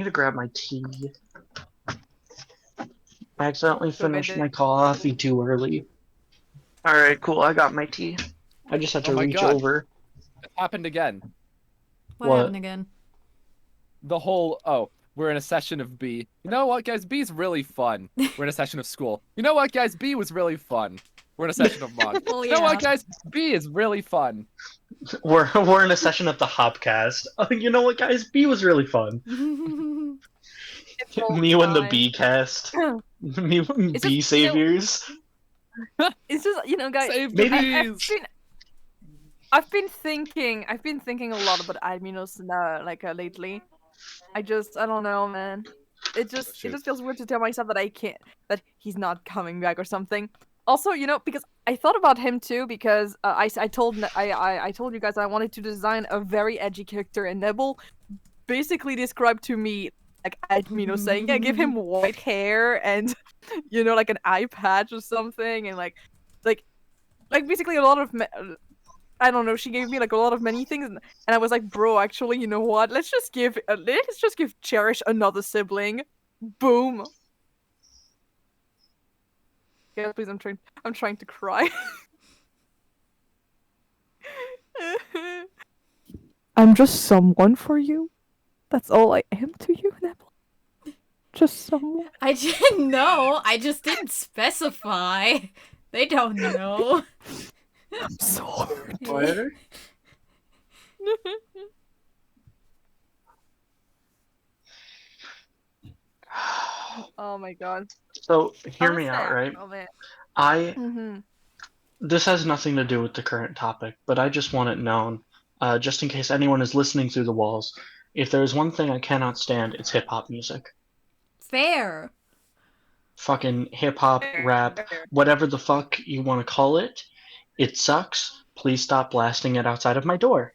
need to grab my tea. I accidentally finished my coffee too early. Alright, cool. I got my tea. I just had to reach over. It happened again. What happened again? The whole, we're in a session of B. You know what, guys? B is really fun. We're in a session of school. You know what, guys? B was really fun. We're in a session of Mod. Well, You know what, guys? B is really fun. We're in a session of the Hopcast. Oh, you know what, guys? B was really fun. Me and the B cast. Me and B saviors. It's just, you know, guys. Save maybe I've been thinking a lot about Adminos lately. I don't know, man. It just feels weird to tell myself that he's not coming back or something. Also, you know, because I thought about him too, because I told you guys I wanted to design a very edgy character, and Nebel basically described to me like Admino saying, yeah, give him white hair and you know, like an eye patch or something, and like basically a lot of I don't know. She gave me like a lot of many things, and I was like, bro, actually, you know what? Let's just give Cherish another sibling. Boom. Yeah, please. I'm trying to cry. I'm just someone for you. That's all I am to you, Nebel. Just someone. I didn't know. I just didn't specify. They don't know. I'm sorry. What? Oh my god. So, hear me out, right? Oh man. This has nothing to do with the current topic, but I just want it known, just in case anyone is listening through the walls. If there's one thing I cannot stand, it's hip-hop music. Fair. Fucking hip-hop, rap, whatever the fuck you want to call it. It sucks. Please stop blasting it outside of my door.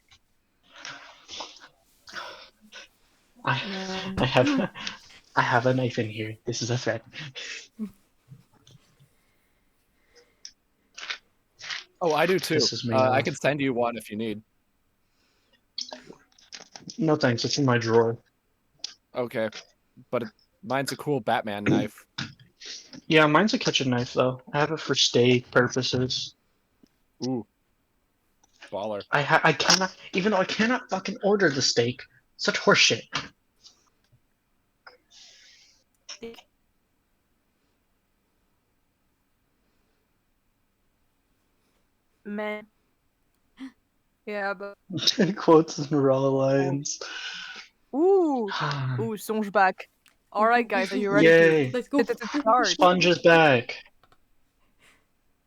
I have a knife in here. This is a threat. Oh, I do too. This is me, I can send you one if you need. No thanks, it's in my drawer. Okay, but mine's a cool Batman knife. Yeah, mine's a kitchen knife though. I have it for steak purposes. Ooh. Baller. I cannot, even though I cannot fucking order the steak. Such horseshit. Man. Yeah, but... Quotes in Raw Alliance. Ooh! Ooh, Songe back. Alright guys, are you ready? Yay! Let's go. Sponge is back.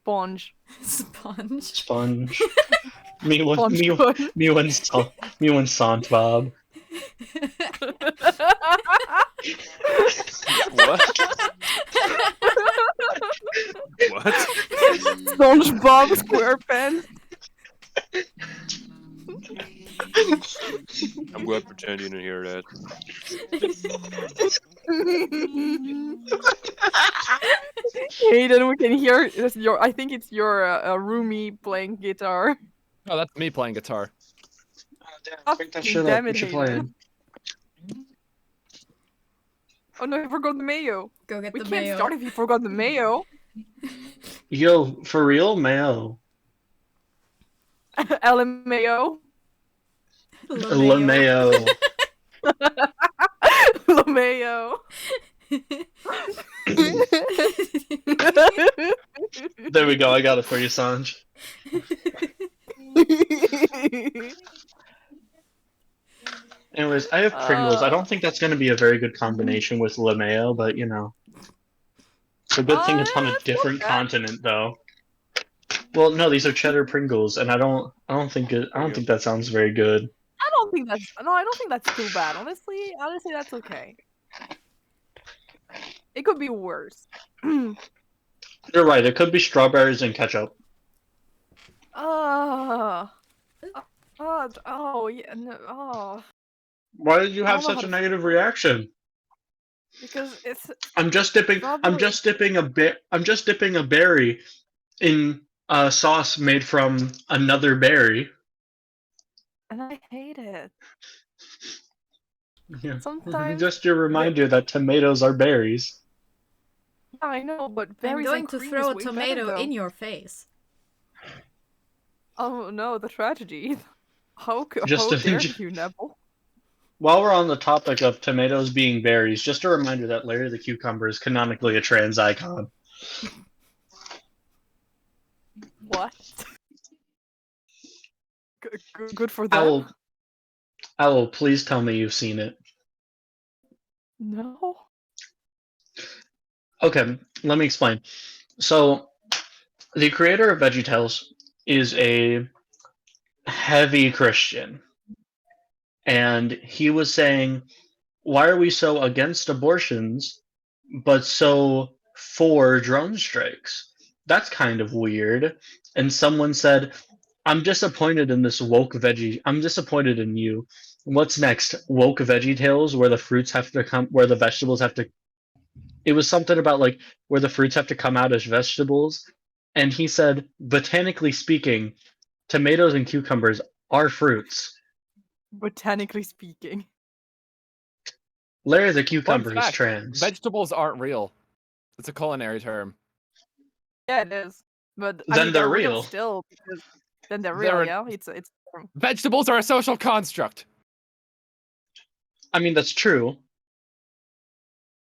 Sponge. Sponge. Sponge. me and Bob. What? What? SpongeBob SquarePants. I'm going to pretend you didn't hear that. Hayden, we can hear I think it's your roomie playing guitar. Oh, that's me playing guitar. Oh, damn, that shit up. What you playing? Oh no, I forgot the mayo. Go get We the can't mayo. start if you forgot the mayo. Yo, for real, Mayo. LMAO. LaMayo. LaMayo. There we go, I got it for you, Songe. Anyways, I have Pringles. I don't think that's going to be a very good combination with LaMayo, but you know. It's a good thing it's on a different continent, though. Well, no, these are cheddar Pringles, and I don't think that sounds very good. I don't think that's too bad. Honestly, that's okay. It could be worse. You're right. It could be strawberries and ketchup. Oh yeah, no, oh. Why did you have such a negative reaction? Because it's. I'm just dipping a berry in a sauce made from another berry. And I hate it. Yeah. Sometimes. Just a reminder that tomatoes are berries. Yeah, I know, but I'm berries going and to cream throw is a way tomato better, though. in your face. Oh no, the tragedy. How Just dare to, you, Nebel? while we're on the topic of tomatoes being berries, just a reminder that Larry the Cucumber is canonically a trans icon. What? Good for them? Owl, Owl, please tell me you've seen it. No. Okay, let me explain. So, the creator of VeggieTales is a heavy Christian, and he was saying, why are we so against abortions, but so for drone strikes? That's kind of weird. And someone said, I'm disappointed in this woke veggie. I'm disappointed in you. What's next? Woke Veggie Tales, where the fruits have to come, where the vegetables have to. It was something about like where the fruits have to come out as vegetables. And he said, botanically speaking, tomatoes and cucumbers are fruits. Botanically speaking. Larry the Fun Cucumber is fact, trans. vegetables aren't real. It's a culinary term. Yeah, it is. But I Then mean, they're they're real real. still because then they're They're real. an- Yeah, it's. Vegetables are a social construct. I mean, that's true.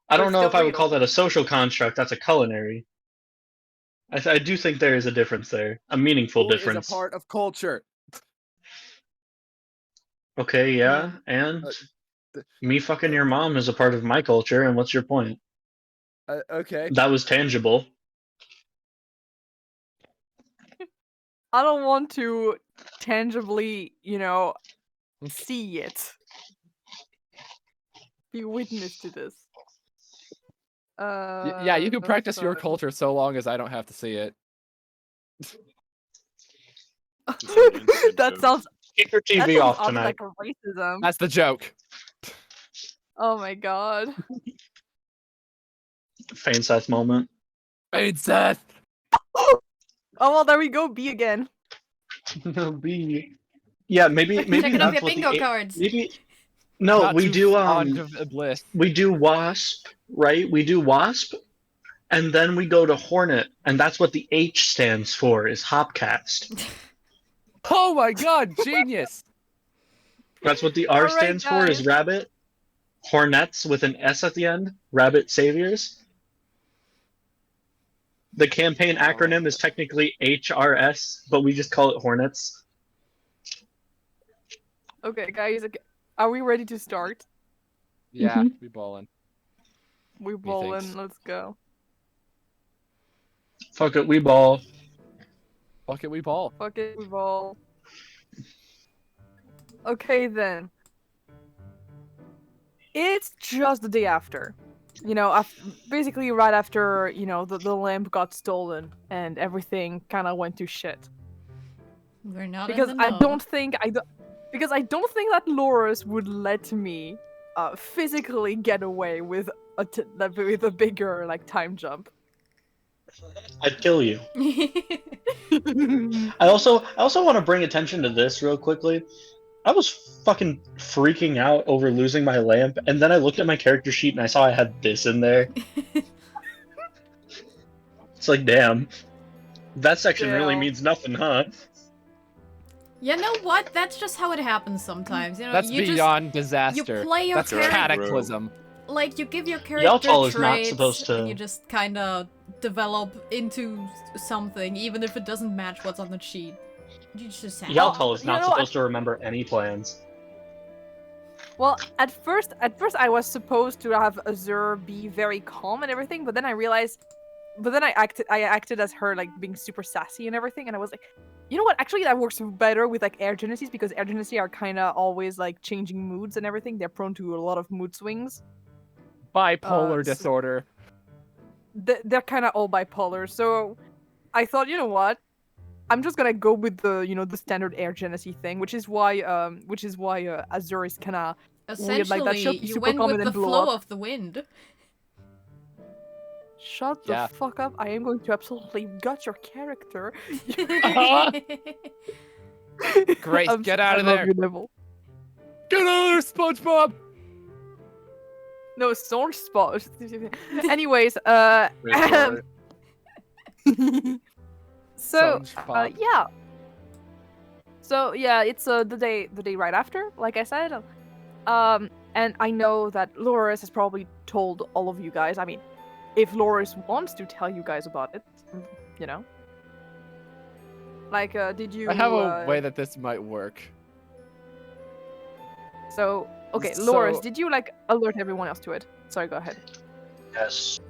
I They're don't know still if I would call real. that a social construct. That's a culinary. I do think there is a difference there, a meaningful Food is a difference. part of culture. Okay, yeah, and me fucking your mom is a part of my culture, and what's your point? Okay. That was tangible. I don't want to tangibly, see it. Be witness to this. Yeah, you can practice your so- culture so long as I don't have to see it. that sounds Keep your that TV sounds off oddly tonight. like a racism. That's the joke. Oh my god. Feign Seth moment. Hey, Seth. Oh well, there we go. B again. No, B. Yeah, maybe Checking off that's your what bingo the cards. maybe. No, Not we too do fond of bliss. we do wasp, right? We do wasp, and then we go to hornet, and that's what the H stands for, is hopcast. Oh my god, genius! That's what the R All right, stands for, is guys. rabbit. Hornets with an S at the end, rabbit saviors. The campaign acronym is technically HRS, but we just call it hornets. Okay, guys. Okay. Are we ready to start? Yeah, Mhm. we ballin'. We Methinks. ballin'. Let's go. Fuck it, we ball. Fuck it, we ball. Fuck it, we ball. Okay then. It's just the day after. Basically right after, the lamp got stolen and everything kind of went to shit. We're not Because in the I know. don't think that Lorus would let me physically get away with with a bigger time jump. I'd kill you. I also want to bring attention to this real quickly. I was fucking freaking out over losing my lamp, and then I looked at my character sheet and I saw I had this in there. It's like, damn. That section really Damn. means nothing, huh? You know what? That's just how it happens sometimes. That's you beyond disaster. you play your That's character- cataclysm. Like, you give your Yaltal character is not traits, supposed to- and you just kind of develop into something, even if it doesn't match what's on the sheet. You just have Yaltal is not you know, supposed to remember any plans. Well, at first I was supposed to have Azure be very calm and everything, but then I realized, I acted as her being super sassy and everything, and I was like, you know what? Actually, that works better with Air Genesis because Air Genesis are kind of always changing moods and everything. They're prone to a lot of mood swings. Bipolar so- disorder. They're kind of all bipolar, so I thought, you know what? I'm just gonna go with the the standard Air Genesis thing, which is why Azure is kind of weird like that. She'll Essentially, be you super went calm with and the then blow flow up. of the wind. Shut Yeah. the fuck up! I am going to absolutely gut your character. Grace, get out of I love there. you, Nebel. Get out of there, SpongeBob! No, Songe spot. Anyways, Resort. so SpongeBob. yeah. So yeah, it's the day right after, like I said. And I know that Lorus has probably told all of you guys. I mean, if Lorus wants to tell you guys about it, you know. Like, did you? I have a way that this might work. So okay, So- Lorus, did you like alert everyone else to it? Sorry, go ahead. Yes.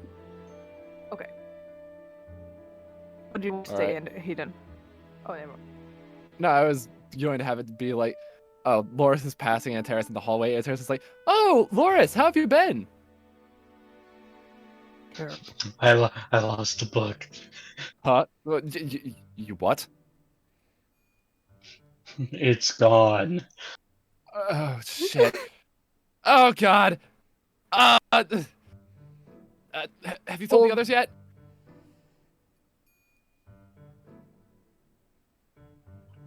What did you want to say, Hayden? Oh, never mind. No, I was going to have it be like, oh, Lorus is passing Antares in the hallway. Antares is like, oh, Lorus, how have you been? I lost the book. Huh? You what? It's gone. Oh, shit. Oh, God. Have you told the others yet?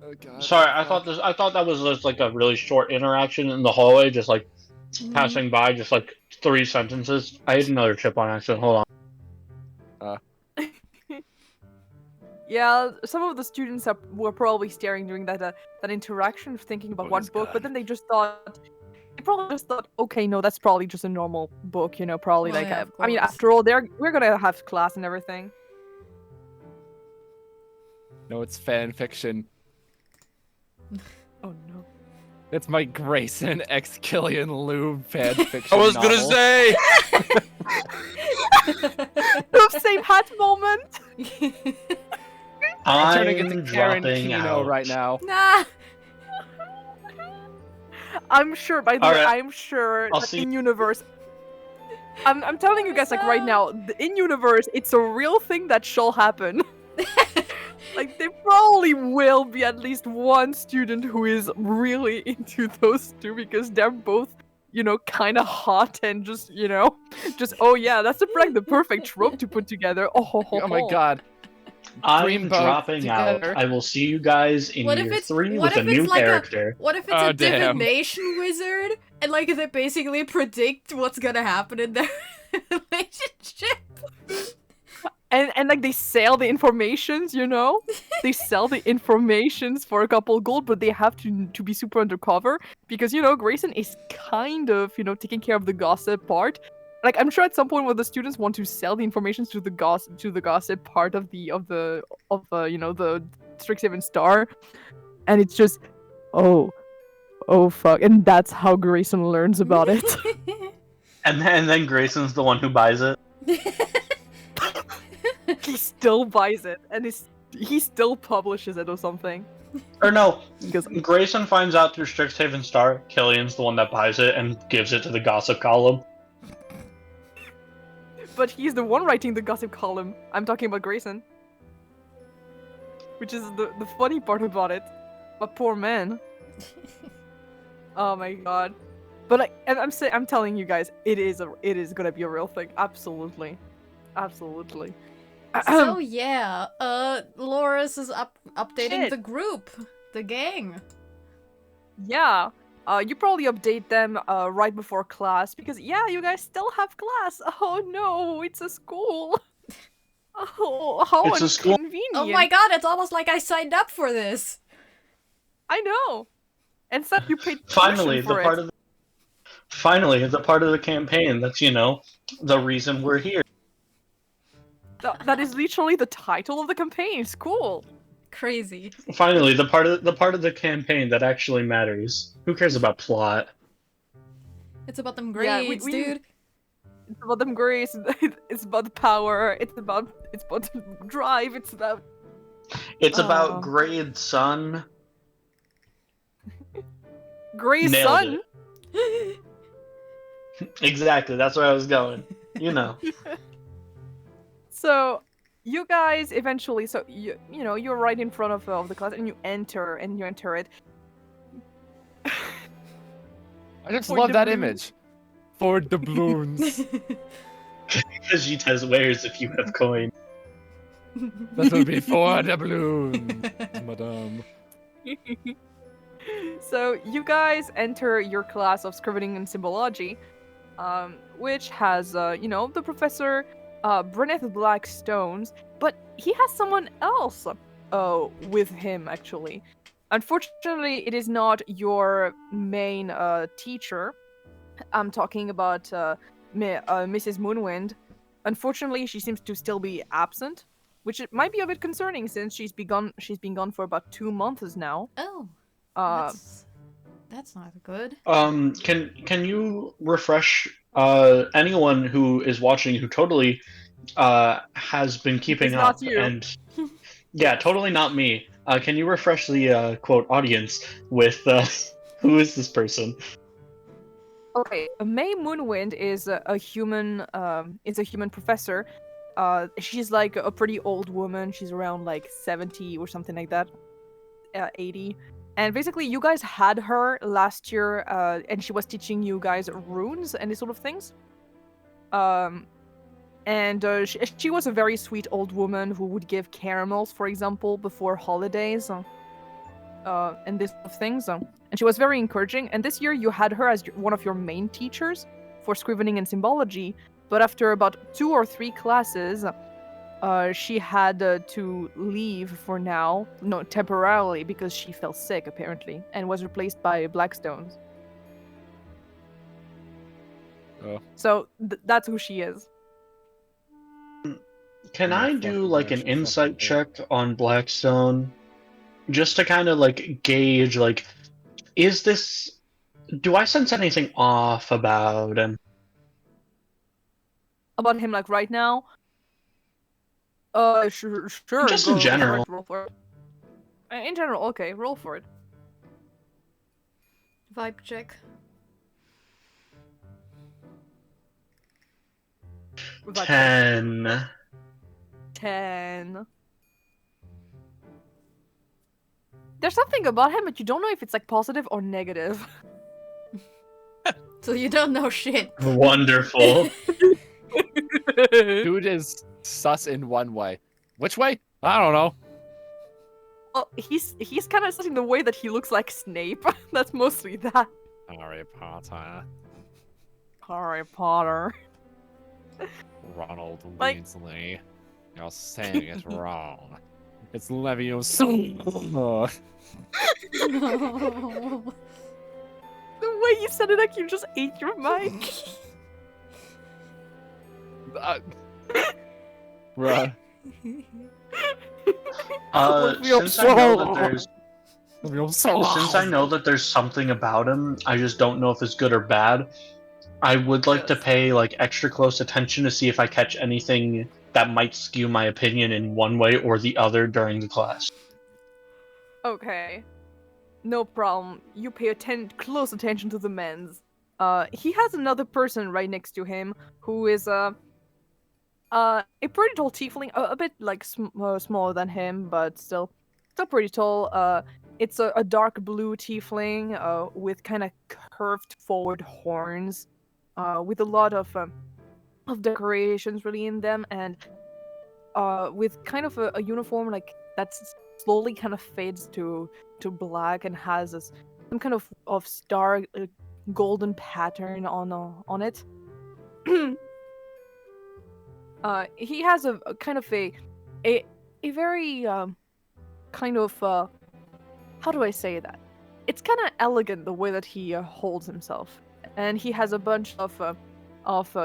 Oh, God. Sorry, I thought that was just like a really short interaction in the hallway, just like passing by, just like 3 sentences. I had another chip on accident. Hold on. Yeah, some of the students were probably staring during that interaction, thinking about Oh, one this book, guy. but then they probably just thought, okay, no, that's probably just a normal book, you know, probably Well, like, yeah, of I mean, course. after all, we're gonna have class and everything. No, it's fan fiction. Oh no. It's my Grayson x Killian Lube fan fiction I was gonna novel. say. Same hat moment. I'm turning I'm into dropping Tarantino out right now. Nah. I'm sure, by the way, Alright, I'm sure I'll that see- in universe. I'm telling you guys, like right now, in universe, it's a real thing that shall happen. Like, there probably will be at least one student who is really into those two because they're both, you know, kind of hot and just, you know, oh yeah, that's the perfect trope to put together. Oh my God. I'm Dreamboat dropping out. together. I will see you guys in What if year it's- 3 what with a if it's new like a- character. What if it's Oh, a damn. divination wizard and like they basically predict what's gonna happen in their relationship? And like they sell the informations, you know? They sell the informations for a couple gold, but they have to be super undercover because, you know, Grayson is kind of, you know, taking care of the gossip part. Like, I'm sure at some point when the students want to sell the information to the gossip part of the you know, the Strixhaven Star, and it's just oh fuck, and that's how Grayson learns about it. And then Grayson's the one who buys it. He still buys it, and he still publishes it or something. Or no, Because Grayson finds out through Strixhaven Star. Killian's the one that buys it and gives it to the gossip column. but he's the one writing the gossip column. I'm talking about Grayson. Which is the funny part about it. But poor man. Oh my god. But like, and I'm telling you guys, it is gonna be a real thing. Absolutely. Absolutely. So yeah, Lorus is updating Shit. the group, the gang. Yeah. You probably update them right before class because yeah, you guys still have class. Oh no, it's a school. Oh, how It's a school. inconvenient. Oh my god, it's almost like I signed up for this. I know. And so you paid Finally, tuition for it. Finally, the part of the campaign that's, you know, the reason we're here. That is literally the title of the campaign. It's cool. Crazy. Finally, the part of the campaign that actually matters. Who cares about plot? It's about them Yeah, grades, we- dude. It's about them grace. It's about the power. It's about the drive. It's about It's Oh. about grade, son. Gray's Nailed son. it. Exactly, that's where I was going. You know. So you guys eventually, so you know, you're right in front of the class, and you enter it. I just For love the that blue- image. For the balloons. Because she has wares if you have coin. That would be for the balloons, madame. So you guys enter your class of scrivening and symbology, which has, the professor, Bryneth Blackstones, but he has someone else, with him, actually. Unfortunately, it is not your main, teacher. I'm talking about, Mrs. Moonwind. Unfortunately, she seems to still be absent, which it might be a bit concerning since she's been gone for about 2 months now. Oh, Uh, that's not good. Can you refresh anyone who is watching who totally has been keeping It's not up you. and yeah, totally not me. Can you refresh the quote audience with who is this person? Okay, May Moonwind is a human. Is a human professor. She's like a pretty old woman. She's around like 70 or something like that, 80. And basically, you guys had her last year, and she was teaching you guys runes and these sort of things. And she was a very sweet old woman who would give caramels, for example, before holidays, and this sort of things. And she was very encouraging. And this year you had her as one of your main teachers for scrivening and symbology. But after about 2 or 3 classes, she had to leave for now, no, temporarily, because she fell sick apparently, and was replaced by Blackstones. Oh. So that's who she is. Can Yeah, I fuck do the like an actual insight fucking check on Blackstone? Just to kind of like gauge, like, is this. Do I sense anything off about him? About him, like right now? Sure. Just in general. Roll for it. In general, okay, roll for it. Vibe check. Vibe check. 10. 10. There's something about him, but you don't know if it's like positive or negative. So you don't know shit. Wonderful. Dude is sus in one way. Which way? I don't know. Well, he's kind of such in the way that he looks like Snape. That's mostly that. Harry Potter. Harry Potter. Ronald Like- Weasley. You're saying it wrong. It's Leviosa. No. The way you said it, like you just ate your mic. Bruh. Since I know that there's Leviosa. since I know that there's something about him, I just don't know if it's good or bad. I would like to Yes. pay like extra close attention to see if I catch anything that might skew my opinion in one way or the other during the class. Okay. No problem. You pay close attention to the men's. He has another person right next to him who is a pretty tall tiefling, a bit like smaller than him, but still pretty tall. It's a dark blue tiefling with kind of curved forward horns, with a lot of decorations really in them, and with kind of a uniform like that's slowly kind of fades to black and has some kind of star golden pattern on it. He has a kind of a very kind of how do I say that? It's kind of elegant the way that he holds himself, and he has a bunch of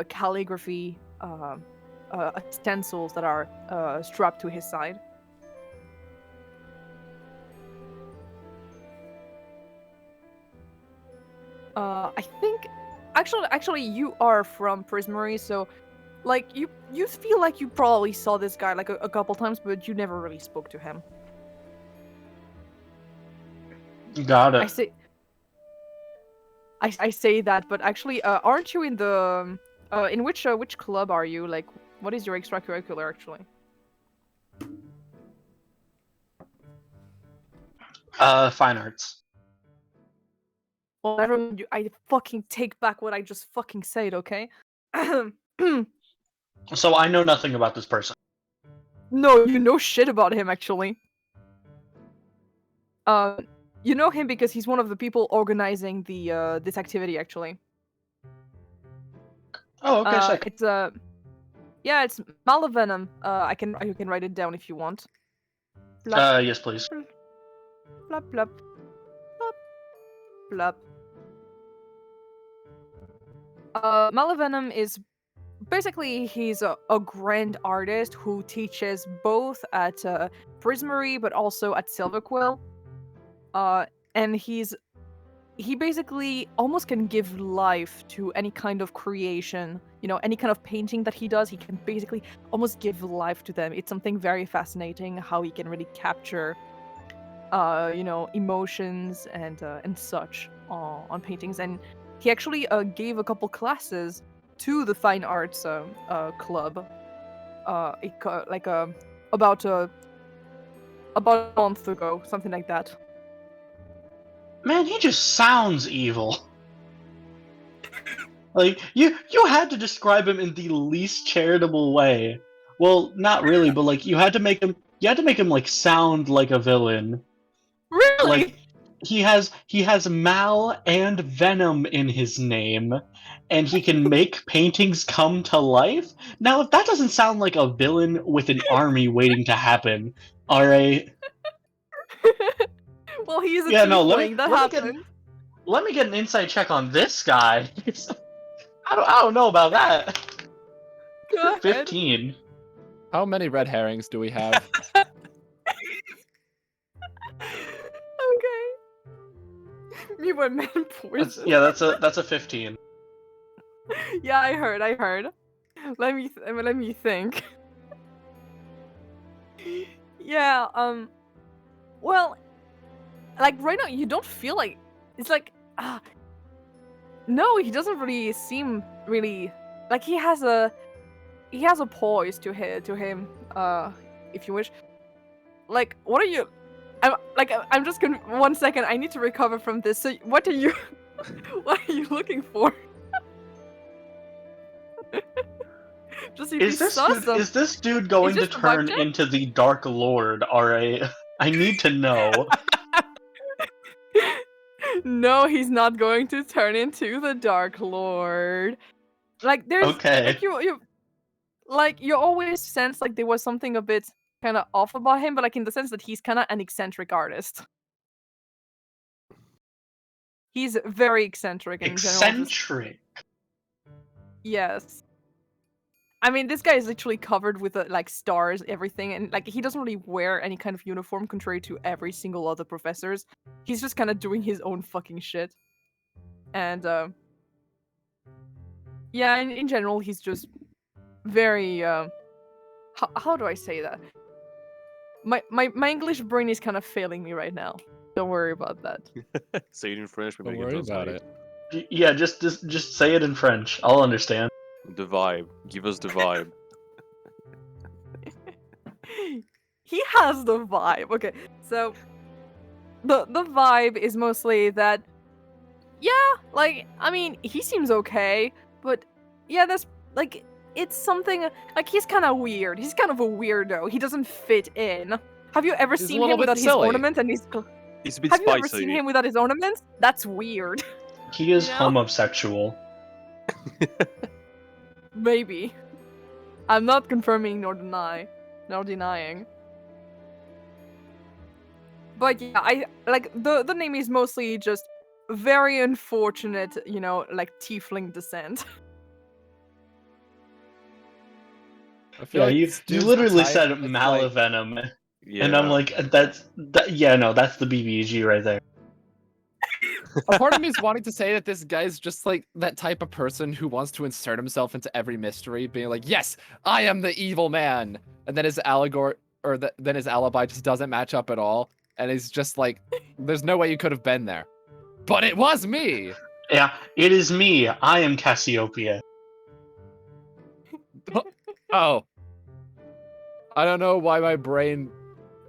calligraphy stencils that are strapped to his side. I think actually you are from Prismary, so like you feel like you probably saw this guy like a couple times, but you never really spoke to him. Got I it. say I say that, but actually, aren't you in the in which club are you? Like, what is your extracurricular actually? Fine arts. Well, I fucking take back what I just fucking said, okay? So I know nothing about this person. No, you know shit about him actually. You know him because he's one of the people organizing the this activity actually. Oh, okay, sick. It's yeah, it's Malevenom. You can write it down if you want. Blup, Yes, please. blup, blup, blup, blup. Malevenom is basically he's a grand artist who teaches both at Prismary but also at Silverquill. And he basically almost can give life to any kind of creation. You know, any kind of painting that he does, he can basically almost give life to them. It's something very fascinating how he can really capture, you know, emotions and such on paintings. And he actually gave a couple classes to the fine arts club, about a month ago, something like that. Man, he just sounds evil. Like, you had to describe him in the least charitable way. Well, not really, but like you had to make him like sound like a villain. Really? Like he has mal and venom in his name, and he can make paintings come to life. Now, if that doesn't sound like a villain with an army waiting to happen, all right. Well, he's a Yeah, no, tiefling. That happened. Let me get an inside check on this guy. I don't know about that. Go ahead. 15. How many red herrings do we have? Okay. Me were man poison. Yeah, that's a 15. Yeah, I heard. Let me think. Yeah, well, like right now you don't feel like it's like no, he doesn't really seem really like he has a poise to him, if you wish. Like, what are you? I'm just gonna 1 second. I need to recover from this. So, what are you? What are you looking for? Just if you saw some. Is this dude going to this a vibe turn check? into the Dark Lord? Alright. I need to know. No, he's not going to turn into the Dark Lord. Like there's Okay. like you always sense like there was something a bit kind of off about him, but like in the sense that he's kind of an eccentric artist. He's very eccentric in general. Eccentric. Yes. I mean, this guy is literally covered with like stars, everything, and like he doesn't really wear any kind of uniform, contrary to every single other professors. He's just kind of doing his own fucking shit, and yeah, in general, he's just very how do I say that? My English brain is kind of failing me right now. Don't worry about that. Say it in French. We Don't make it worry about translate. it. Yeah, just say it in French. I'll understand. The vibe. Give us the vibe. He has the vibe. Okay, so the vibe is mostly that. Yeah, like I mean, he seems okay, but yeah, that's like it's something like he's kind of weird. He's kind of a weirdo. He doesn't fit in. Have you ever He's a seen little him bit without his silly. ornaments and his? He's a bit Have you spicy. ever seen him without his ornaments? That's weird. He is No. homosexual. Maybe. I'm not confirming nor denying. But yeah, I like the name is mostly just very unfortunate, you know, like tiefling descent. I feel Yeah, like you this dude's literally type said is like- Malevenom, Yeah. and I'm like, that's the BBG right there. A part of me is wanting to say that this guy's just like that type of person who wants to insert himself into every mystery, being like, "Yes, I am the evil man," and then his then his alibi just doesn't match up at all, and he's just like, "There's no way you could have been there," but it was me. Yeah, it is me. I am Cassiopeia. Oh, I don't know why my brain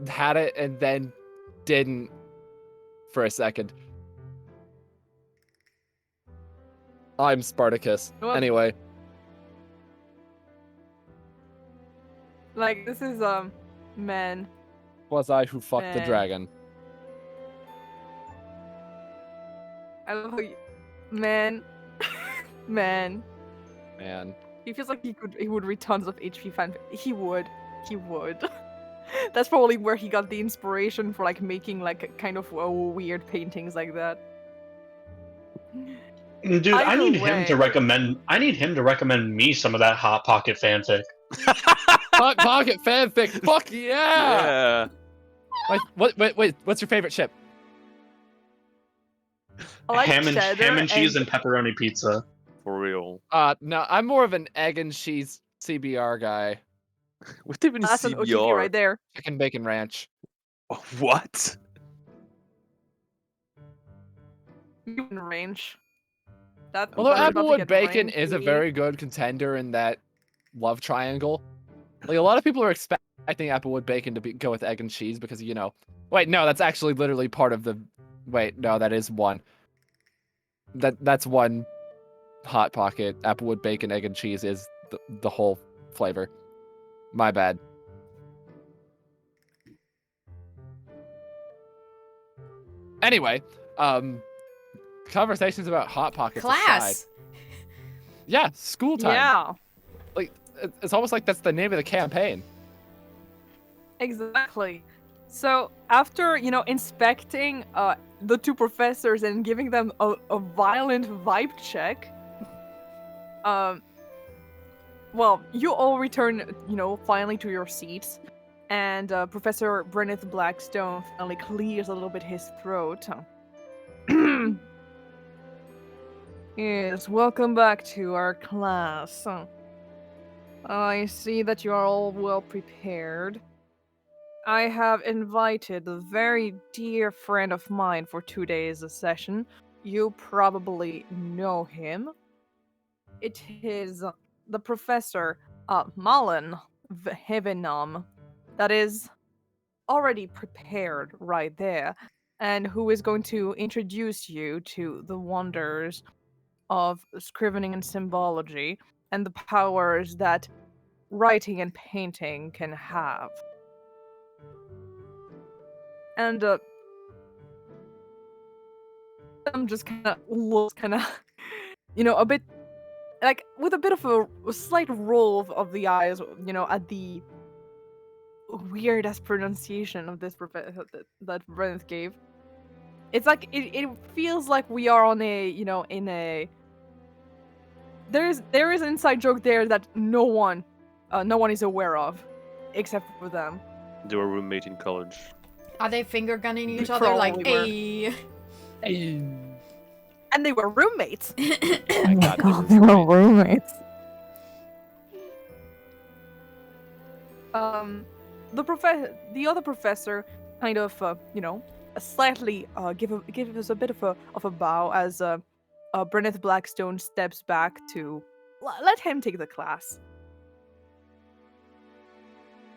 had it and then didn't for a second. I'm Spartacus. Well- Anyway, Like this is man. was I who fucked the Eh. dragon? I love how you, man, man. Man. He feels like he would read tons of HP fanfic. He would. That's probably where he got the inspiration for like making like kind of weird paintings like that. Dude, I need him to recommend. I need him to recommend me some of that Hot Pocket fanfic. Hot Pocket fanfic. Fuck yeah! Yeah. Like, wait. What's your favorite chip? I like ham cheddar and cheese and pepperoni pizza. For real. No, I'm more of an egg and cheese CBR guy. What even is That's an OTP CBR? right there. Chicken bacon ranch. What? Human range. That. Although that's about to Applewood get bacon ranked, is a really. very good contender in that love triangle. Like a lot of people are expecting Applewood bacon to go with egg and cheese because Wait, no, that's actually literally part of the. Wait, no, that is one. That's one Hot Pocket. Applewood bacon, egg and cheese is the whole flavor. My bad. Anyway, conversations about Hot Pockets aside. Class. Yeah, school time. Yeah. Like it's almost like that's the name of the campaign. Exactly. So after inspecting the two professors and giving them a violent vibe check, well, you all return finally to your seats, and Professor Brenneth Blackstone finally clears a little bit his throat. Yes, welcome back to our class. I see that you are all well prepared. I have invited a very dear friend of mine for 2 days' session. You probably know him. It is the Professor Malin Heavenam that is already prepared right there, and who is going to introduce you to the wonders of scrivening and symbology and the powers that writing and painting can have. And I'm just kind of looks kind of, a bit like with a bit of a slight roll of the eyes, at the weird ass pronunciation of this that Brenneth gave. It's like it feels like we are on a in a. There is an inside joke there that no one is aware of, except for them. They were roommate in college. Are they finger gunning each They other like, probably were. hey? And they were roommates. My God, they were roommates. The other professor kind of slightly give us a bit of a bow as Brenneth Blackstone steps back to let him take the class.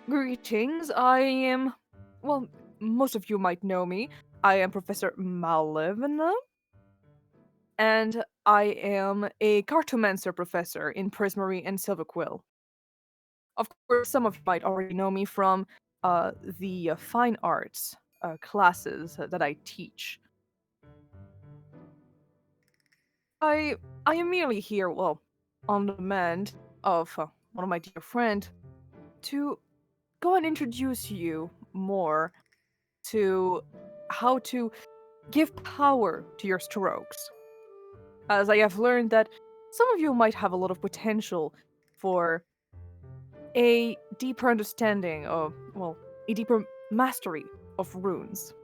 Greetings, I am, well, most of you might know me. I am Professor Malevna, and I am a cartomancer professor in Prismary and Silverquill. Of course, some of you might already know me from the fine arts classes that I teach. I am merely here, well, on demand of one of my dear friend, to go and introduce you more to how to give power to your strokes. As I have learned that some of you might have a lot of potential for a deeper understanding of, well, a deeper mastery of runes.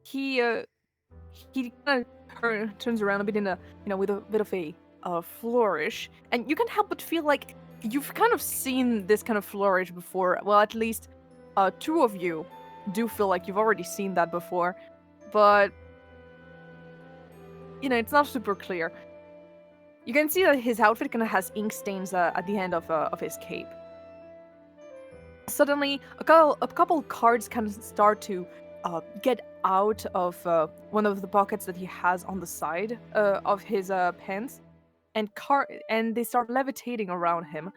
He kind of turns around a bit in a, with a bit of a flourish, and you can't help but feel like you've kind of seen this kind of flourish before. Well, at least two of you do feel like you've already seen that before, but it's not super clear. You can see that his outfit kind of has ink stains at the end of his cape. Suddenly, a couple cards kind of start to get out of one of the pockets that he has on the side of his pants, and they start levitating around him,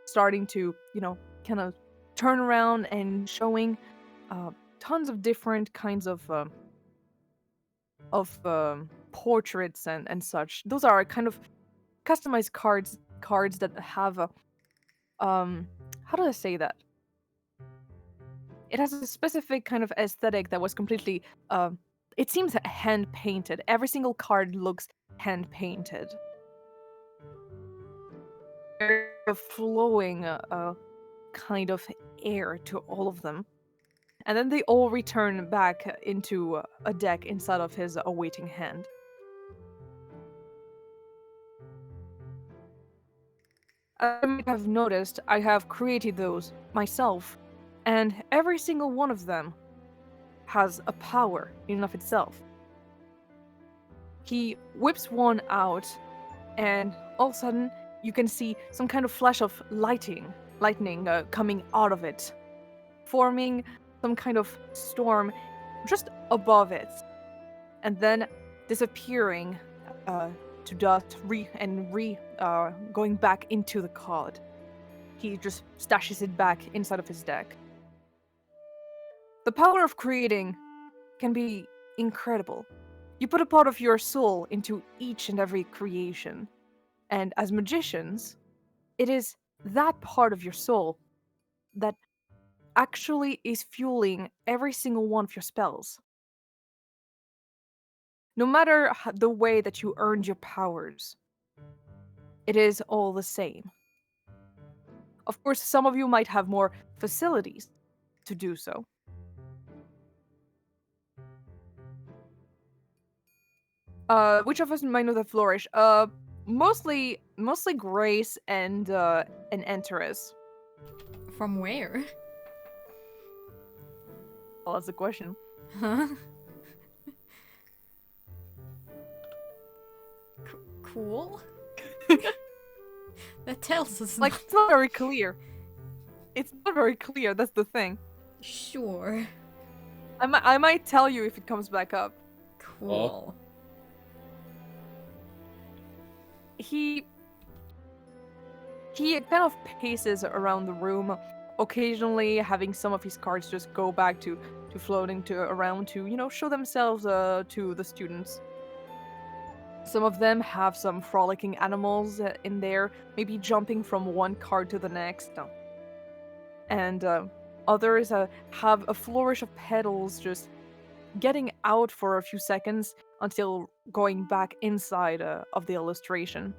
starting to kind of turn around and showing tons of different kinds of portraits and such. Those are kind of customized cards that have a how do I say that? It has a specific kind of aesthetic that was completely it seems hand painted. Every single card looks hand painted. A flowing kind of air to all of them. And then they all return back into a deck inside of his awaiting hand. As you might have noticed, I have created those myself, and every single one of them has a power in and of itself. He whips one out, and all of a sudden, you can see some kind of flash of lightning coming out of it, forming some kind of storm just above it, and then disappearing to dust, going back into the card. He just stashes it back inside of his deck. The power of creating can be incredible. You put a part of your soul into each and every creation. And as magicians, it is that part of your soul that actually is fueling every single one of your spells. No matter the way that you earned your powers, it is all the same. Of course, some of you might have more facilities to do so. Which of us might know the flourish? Mostly Grace and Antares. From where? Well, that's the question. Huh? Cool. That tells us. Like, it's not very clear. It's not very clear, that's the thing. Sure. I might tell you if it comes back up. Cool. He kind of paces around the room, occasionally having some of his cards just go back to floating around to, you know, show themselves to the students. Some of them have some frolicking animals in there, maybe jumping from one card to the next. And others have a flourish of petals just getting out for a few seconds until going back inside of the illustration.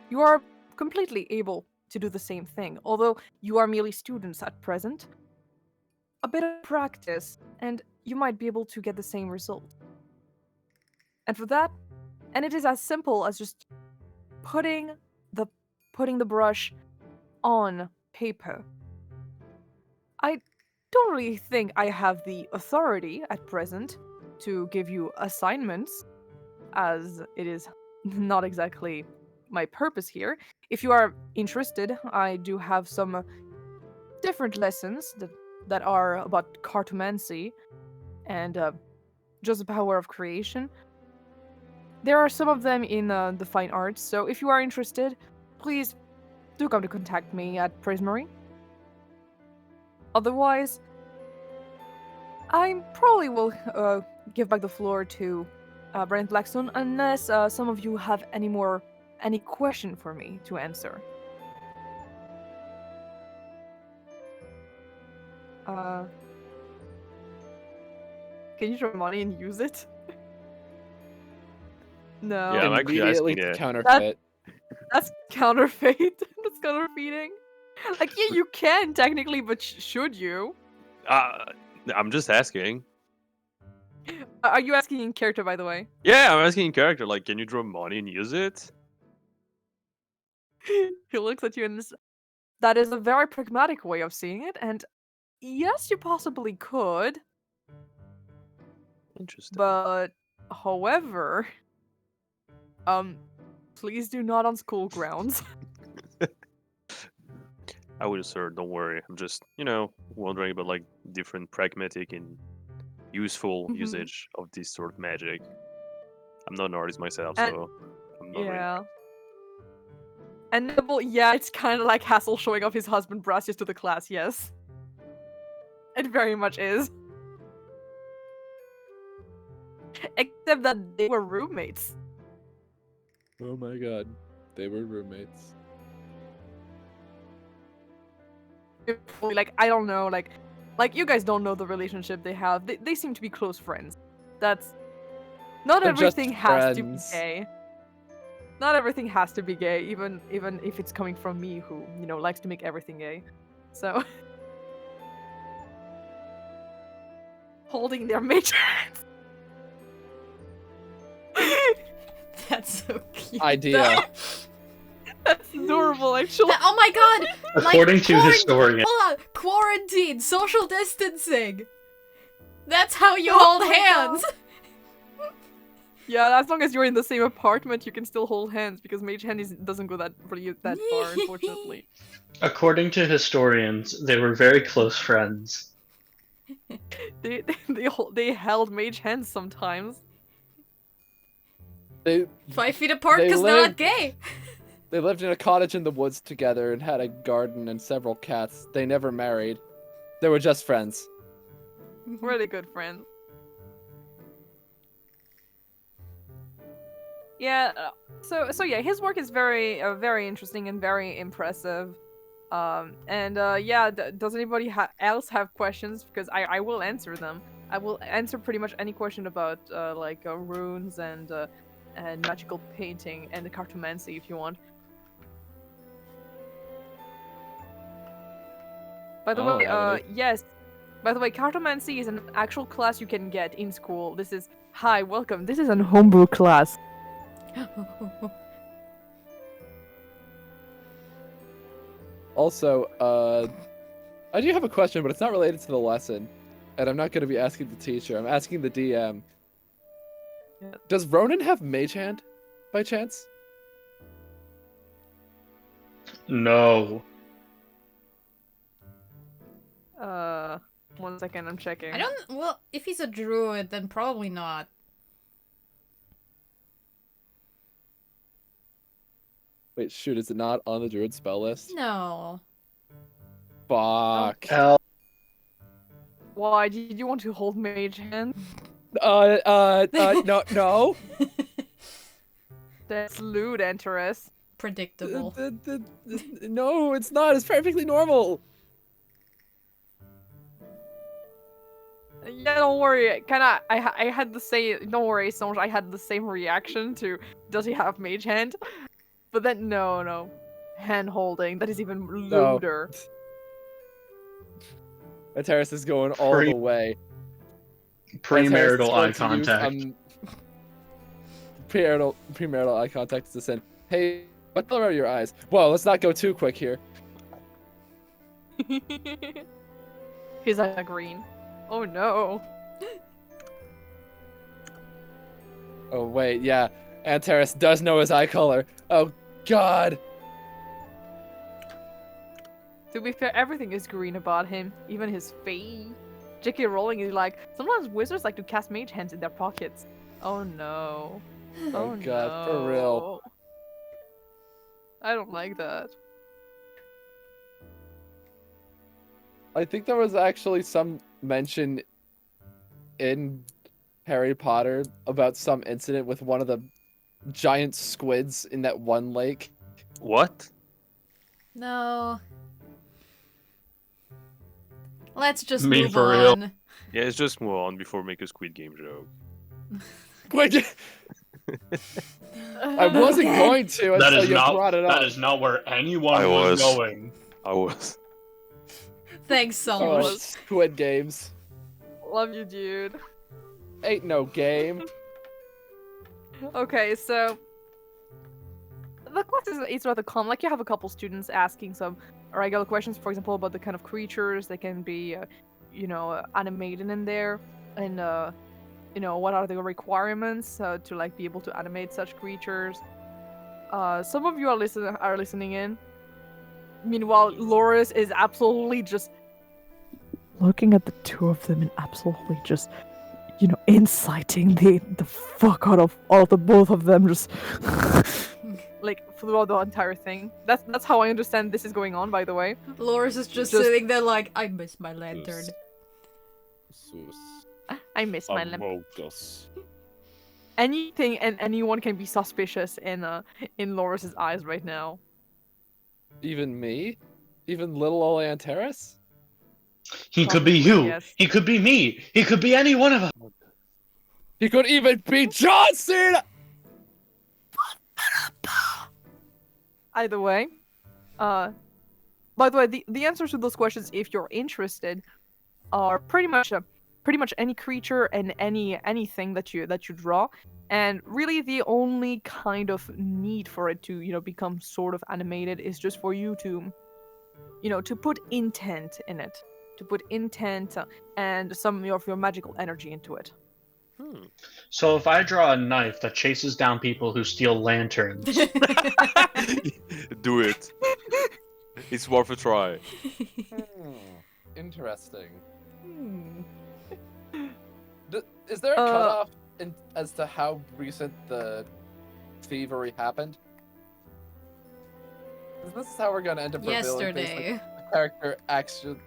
You are completely able to do the same thing, although you are merely students at present. A bit of practice, and you might be able to get the same result. And for that, and it is as simple as just putting the brush on paper. I don't really think I have the authority at present to give you assignments, as it is not exactly my purpose here. If you are interested, I do have some different lessons that are about cartomancy and just the power of creation. There are some of them in the fine arts, so if you are interested, please do come to contact me at Prismary. Otherwise, I probably will give back the floor to Brent Blackstone, unless some of you have any question for me to answer. Can you draw money and use it? No. Yeah, I'm actually Immediately asking it. counterfeit. That's counterfeit. That's counterfeiting. Like, yeah, you can technically, but should you? I'm just asking. Are you asking in character, by the way? Yeah, I'm asking in character. Like, can you draw money and use it? He looks at you and that is a very pragmatic way of seeing it, and yes, you possibly could. Interesting. But, however, please do not on school grounds. I would assert, don't worry. I'm just, wondering about like different pragmatic and useful usage of this sort of magic. I'm not an artist myself, so I'm not really. Yeah. And Nebel, yeah, it's kind of like Hassel showing off his husband Gracia to the class, yes. It very much is. Except that they were roommates. Oh my god, they were roommates. Like, I don't know, like you guys don't know the relationship they have. They seem to be close friends. That's not They're just everything has to be friends. gay. Not everything has to be gay, even if it's coming from me, who likes to make everything gay. So holding their mage hands. That's so cute. Idea. That's adorable, actually. Oh my god! According to historians, Hold on! Quarantine! Social distancing! That's how you hold my hands! Yeah, as long as you're in the same apartment, you can still hold hands because mage hand doesn't go that far, unfortunately. according to historians, they were very close friends. They held mage hands sometimes. They 5 feet apart They because they're not lived- gay! they lived in a cottage in the woods together and had a garden and several cats. They never married. They were just friends. Really good friends. Yeah. So yeah, his work is very very interesting and very impressive. Yeah. Does anybody else have questions? Because I will answer them. I will answer pretty much any question about runes and magical painting and cartomancy if you want. By the Oh, way, really? yes. By the way, cartomancy is an actual class you can get in school. This is hi, welcome. This is an homebrew class. Also, I do have a question, but it's not related to the lesson. And I'm not going to be asking the teacher. I'm asking the DM. Yeah. Does Ronan have Mage Hand, by chance? No. 1 second, I'm checking. I don't. Well, if he's a druid, then probably not. Wait, shoot, is it not on the druid spell list? No. Fuck. Hell, Why did you want to hold mage hand? No. That's lewd, Antares. Predictable. No, it's not. It's perfectly normal. Yeah, don't worry. I had the same. Don't worry, Songe. I had the same reaction to. Does he have mage hand? But then no, hand holding. That is even No. lewder. Antares is going all the way. premarital eye Antares is going to contact. use, premarital eye contact to send. Hey, what color are your eyes? Whoa, let's not go too quick here. His eyes are green. Oh no. Oh wait, yeah. Antares does know his eye color. Oh god. To be fair, everything is green about him, even his face. J.K. Rowling is like, sometimes wizards like to cast mage hands in their pockets. Oh no. Oh god, for no. real. I don't like that. I think there was actually some mention in Harry Potter about some incident with one of the giant squids in that one lake. What? No. Let's just Me move for real. on. Yeah, let's just move on before we make a Squid Game joke. Quick! I wasn't Okay. going to That until is you not. brought it up. That is not where anyone I was was. going. I was. Thanks, Oh, Songe. Squid Games. Love you, dude. Ain't no game. Okay, so the class is rather common. Like, you have a couple students asking some regular questions, for example, about the kind of creatures that can be, animated in there, and what are the requirements to like be able to animate such creatures. Some of you are listening in. Meanwhile, Lorus is absolutely just looking at the two of them and absolutely just, inciting the fuck out of all the both of them, just like throughout the entire thing. That's how I understand this is going on, by the way. Loris is just Just- sitting there like, I miss my lantern. I miss my lamp. anything and anyone can be suspicious in Lorus's eyes right now. Even me? Even little old Antares? He could be Probably, you. yes. He could be me. He could be any one of us. He could even be John Cena! Either way, by the way, the answers to those questions, if you're interested, are pretty much any creature and anything that you draw, and really the only kind of need for it to become sort of animated is just for you to to put intent in it, to put intent and some of your magical energy into it. So if I draw a knife that chases down people who steal lanterns, Do it. It's worth a try. Interesting. Hmm. Is there a cutoff as to how recent the thievery happened? 'Cause this is how we're gonna end up revealing things Yesterday. like the character actually.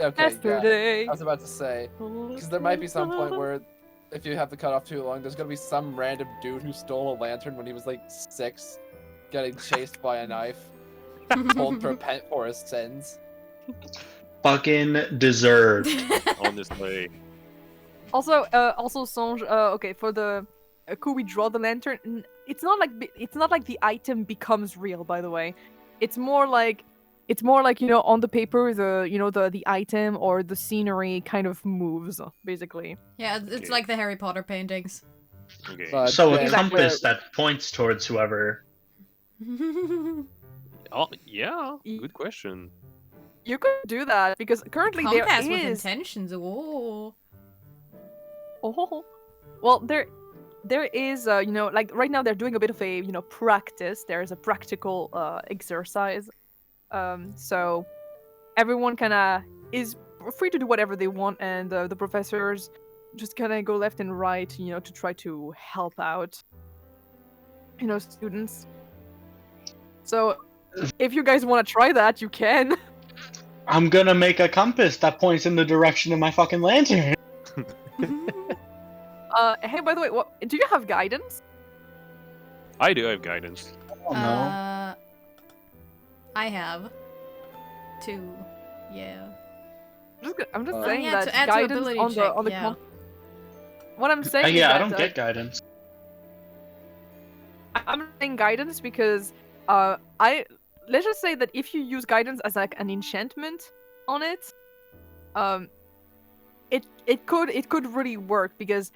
Okay, Yesterday. yeah. I was about to say, because there might be some point where, if you have the cutoff too long, there's gonna be some random dude who stole a lantern when he was like 6, getting chased by a knife, told to repent for his sins. fucking deserved. Honestly. Also, Songe. Okay, for the could we draw the lantern? It's not like the item becomes real. By the way, it's more like on the paper the item or the scenery kind of moves basically. Yeah, it's Okay. like the Harry Potter paintings. Okay. But So a then- compass that points towards whoever. Oh, yeah. Good question. You could do that because currently Compass there with is. intentions. Oh. Oh, well, there is, like right now they're doing a bit of a, practice. There is a practical exercise. So everyone kind of is free to do whatever they want, and the professors just kind of go left and right, to try to help out, students. So if you guys want to try that, you can. I'm gonna make a compass that points in the direction of my fucking lantern. Hey, by the way, do you have guidance? I do have guidance. Oh no. I have 2. Yeah. I'm just Oh, saying yeah, that to add to guidance ability on the check, on the yeah. What I'm saying is Yeah, that I don't get guidance. I'm saying guidance because let's just say that if you use guidance as like an enchantment on it, it could really work because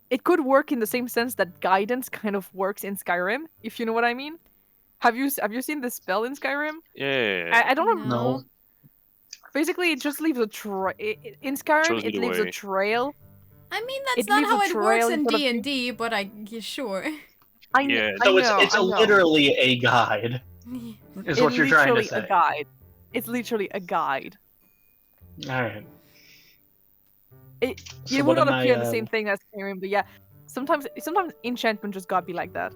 it could work in the same sense that guidance kind of works in Skyrim, if you know what I mean. Have you seen this spell in Skyrim? Yeah. I don't know. No. Basically, it just leaves a trail. In Skyrim, Shows me it the leaves a way. trail. I mean, that's It not leaves how a it works trail in instead of D&D, but yeah, sure. Yeah, I So know, it's I know. literally a guide, is what you're trying to Literally say. a guide. It's literally a guide. All right. It So would what not am appear I, the same thing as Skyrim, but yeah, sometimes enchantment just gotta be like that.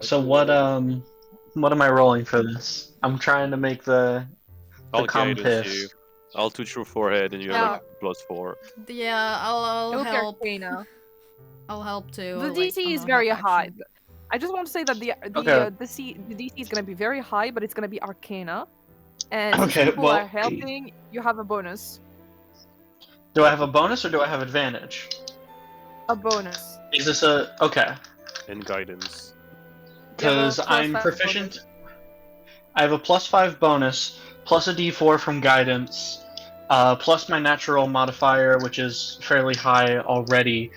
So what am I rolling for this? I'm trying to make the I'll guidance compass. you. I'll touch your forehead and you have like +4. Yeah, I'll It'll be help. Arcana. I'll help too. The like, DC is somehow very help high. action. I just want to say that the Okay. DC is gonna be very high, but it's gonna be Arcana. And Okay, since people well- are helping, you have a bonus. Do I have a bonus or do I have advantage? A bonus. Is this a okay? And guidance. Because plus I'm 5 proficient. I have a +5 bonus, plus a D4 from guidance, plus my natural modifier, which is fairly high already,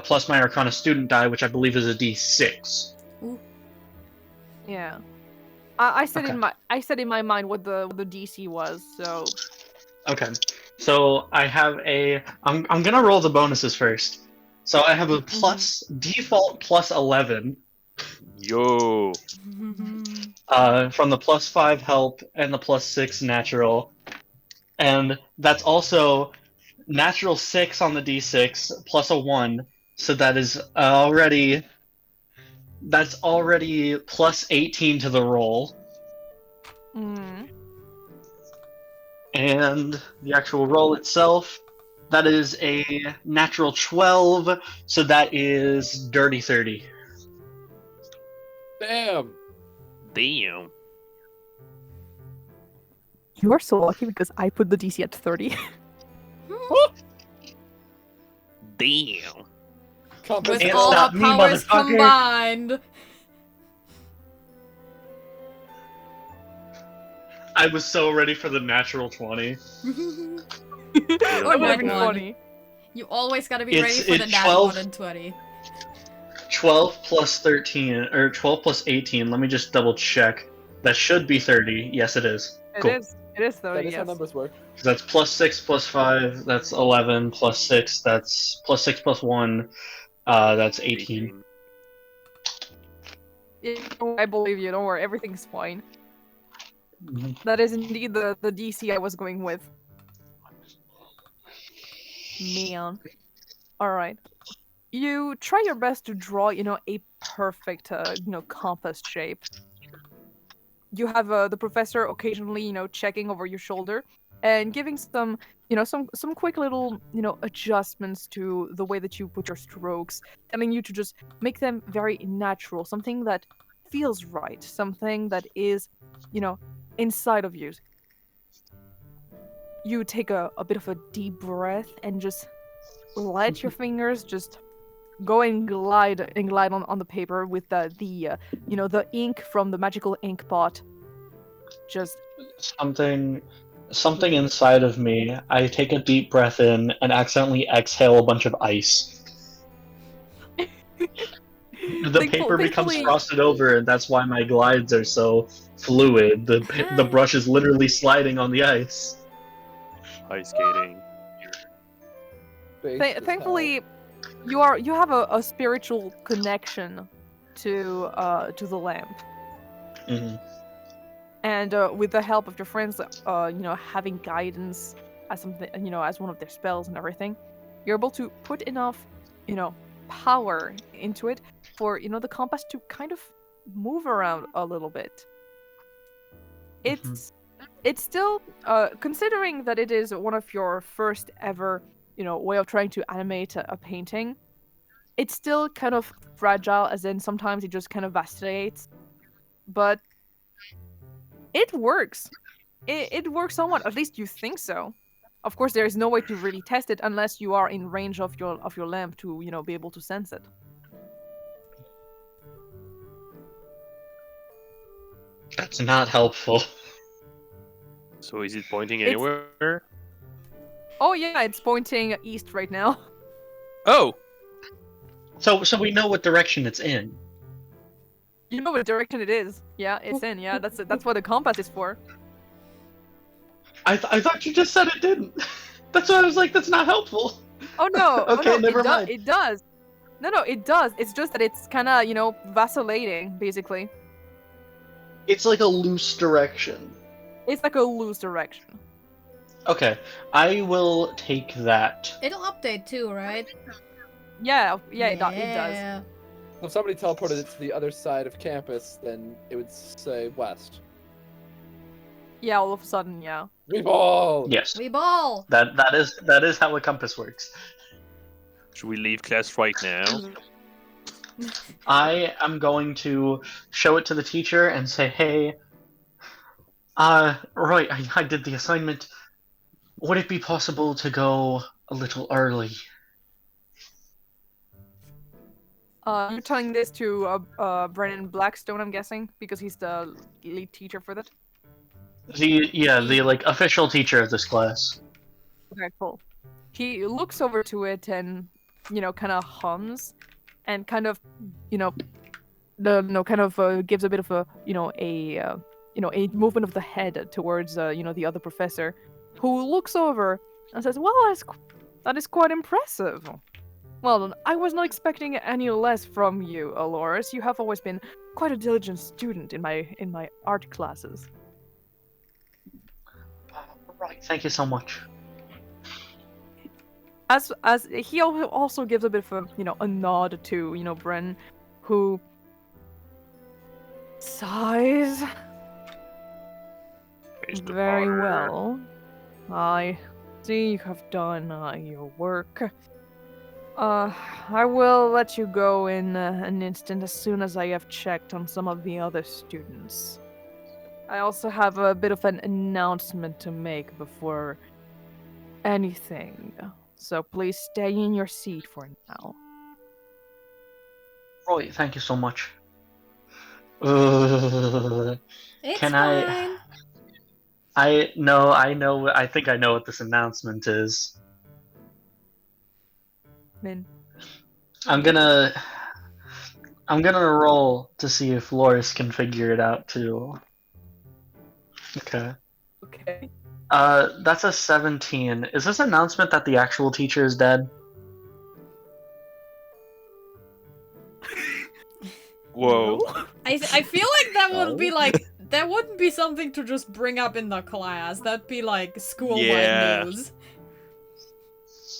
plus my Arcana student die, which I believe is a D6. Yeah. I said Okay. in my mind what the DC was, so Okay, so I have a. I'm gonna roll the bonuses first. So I have a plus default plus 11. Yo. From the +5 help and the +6 natural, and that's also natural 6 on the D6 plus a 1, so that is already plus 18 to the roll, and the actual roll itself That is a natural 12, so that is dirty 30. Damn. Damn. You are so lucky because I put the DC at 30. Damn. Compass With Can't all our stop me, powers motherfucker. combined. I was so ready for the natural 20. Or That would have nat been one. funny. You always gotta be ready It's- for the it's nat 12. 1 and 20. 12 plus 13, or 12 plus 18. Let me just double check. That should be 30. Yes, it is. It Cool. is. It is 30, That is how yes. numbers work. So that's plus 6 plus 5. That's 11 plus 6. That's plus 6 plus 1. That's 18. Yeah, I believe you, don't worry, everything's fine. Mhm. That is indeed the DC I was going with. Man. Alright. You try your best to draw, a perfect, compass shape. You have the professor occasionally, checking over your shoulder and giving some, some quick little, adjustments to the way that you put your strokes, telling you to just make them very natural, something that feels right, something that is, inside of you. You take a bit of a deep breath and just let your fingers just go and glide on the paper with the ink from the magical ink pot. Just Something inside of me. I take a deep breath in and accidentally exhale a bunch of ice. The paper becomes thankfully- frosted over, and that's why my glides are so fluid. The brush is literally sliding on the ice. Ice skating. Based as hell. Thankfully, you have a spiritual connection to the lamp, hmm and with the help of your friends, having guidance as something, as one of their spells and everything, you're able to put enough, power into it for the compass to kind of move around a little bit. It's still considering that it is one of your first ever way of trying to animate a painting. It's still kind of fragile, as in sometimes it just kind of vacillates, but it works. It works somewhat. At least you think so. Of course, there is no way to really test it unless you are in range of your lamp to be able to sense it. That's not helpful. So is it pointing It's- anywhere? Oh yeah, it's pointing east right now. Oh! So we know what direction it's in. You know what direction it is. Yeah, it's in. Yeah, that's what the compass is for. I thought you just said it didn't. That's why I was like, that's not helpful. Oh no. Okay, oh, no, never mind. It does. No, it does. It's just that it's kind of vacillating, basically. It's like a loose direction. It's like a loose direction. Okay, I will take that. It'll update too, right? Yeah, it does. Yeah. If somebody teleported it to the other side of campus, then it would say west. Yeah, all of a sudden, yeah. We ball! Yes, We ball! that is how a compass works. Should we leave class right now? I am going to show it to the teacher and say, hey, Roy, I did the assignment. Would it be possible to go a little early? You're telling this to Brennan Blackstone, I'm guessing, because he's the lead teacher for that. The like official teacher of this class. Okay, cool. He looks over to it and kind of hums, and kind of gives a bit of a a movement of the head towards the other professor, who looks over and says, "Well, that is quite impressive. Well, I was not expecting any less from you, Lorus. You have always been quite a diligent student in my art classes." Right, thank you so much. As he also gives a bit of a nod to Bren, who sighs. Fetch the Very water. well. I see you have done your work. I will let you go in an instant as soon as I have checked on some of the other students. I also have a bit of an announcement to make before anything. So please stay in your seat for now. Roy, thank you so much. It's Can fine. I know. I think I know what this announcement is. Min. I'm gonna roll to see if Lorus can figure it out too. Okay. Okay. That's a 17. Is this announcement that the actual teacher is dead? Whoa. I feel like that would be No. like that wouldn't be something to just bring up in the class. That'd be like school-wide Yeah. news.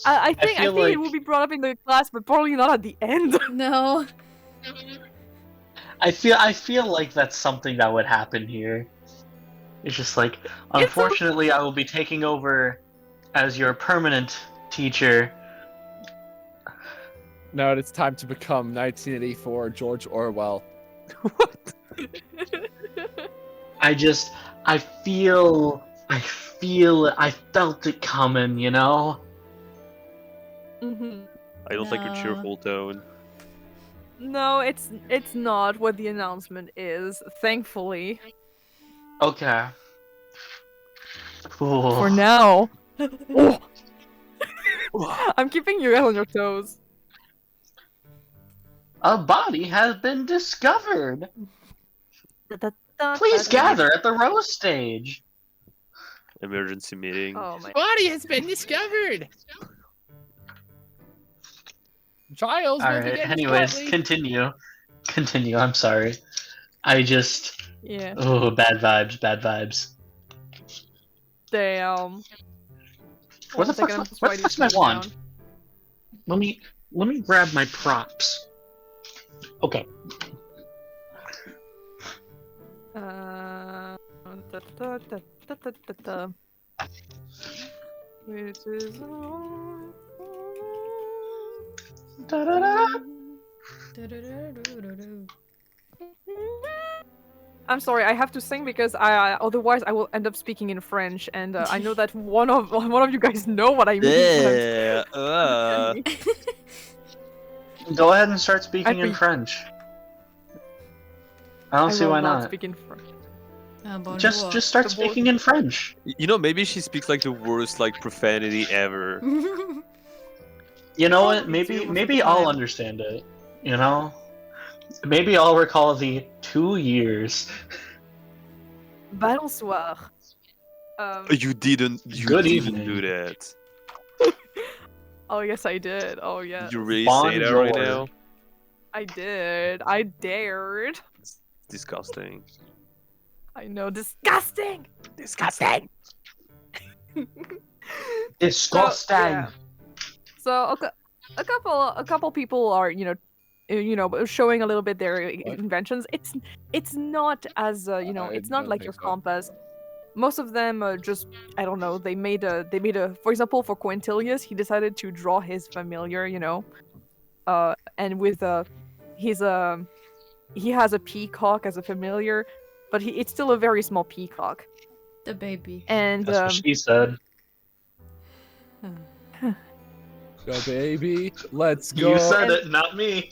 I think feel it like- will be brought up in the class, but probably not at the end. No. I feel like that's something that would happen here. It's just like, unfortunately, I will be taking over as your permanent teacher. No, it's time to become 1984 George Orwell. I felt it coming, you know? Mm-hmm. I don't like your No. cheerful tone. No, it's not what the announcement is, thankfully. Okay. Ooh. For now. Oh. I'm keeping you on your toes. A body has been discovered. Please gather at the rose stage. Emergency meeting. Oh my. Body has been discovered. Giles will Alright, begin anyways, shortly. continue. Continue, I'm sorry. I just... Yeah. Oh, bad vibes. Damn. Where the One second, I'm fuck's just my writing this wand? down. Let me grab my props. Okay. Which is Da-da-da. I'm sorry, I have to sing because I otherwise I will end up speaking in French, and I know that one of you guys know what I mean. Yeah. Go ahead and start speaking in think- French. I don't see will why not not. speak in French. Just start The speaking in French. You know, maybe she speaks like the worst like profanity ever. You know what? Me too, most of Maybe the I'll time. understand it. You know? Maybe I'll recall the 2 years. Bonsoir. You didn't. You Good didn't evening. do that. Oh yes, I did. Oh yeah, Did you really say that right Bonjour. now? I did. I dared. It's disgusting. I know, disgusting. Disgusting. Disgusting. yeah. So a couple people are showing a little bit their inventions. It's not as it's not don't like think your so. compass. Most of them are just I don't know. They made a for example for Quintilius he decided to draw his familiar and with he has a peacock as a familiar, but it's still a very small peacock. The baby. And That's what she said. Go baby, let's go. You said it, not me.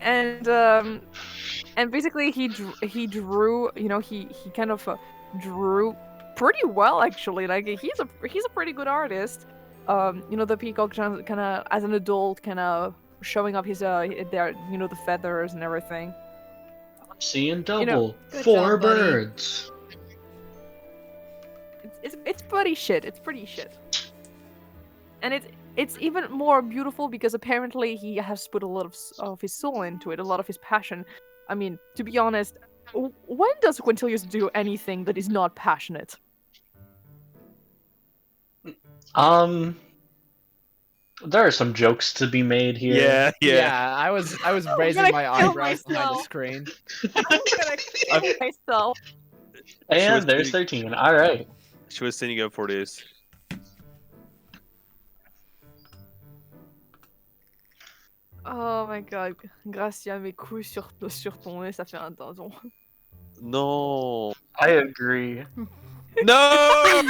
and basically he drew he kind of drew pretty well actually. Like he's a pretty good artist. The peacock kind of as an adult kind of showing up his the feathers and everything. I'm seeing double. good 4 job, buddy. birds. It's pretty shit. It's pretty shit. And it's even more beautiful because apparently he has put a lot of his soul into it, a lot of his passion. I mean, to be honest, when does Quintilius do anything that is not passionate? There are some jokes to be made here. Yeah. Yeah, I was raising gonna my kill eyebrows behind the myself. screen. I'm gonna kill myself. She was And there's doing- 13. Alright. She was standing up for this. Oh my god. Gracia, mes couilles sur ton nez, ça fait un dindon. No. I agree. No.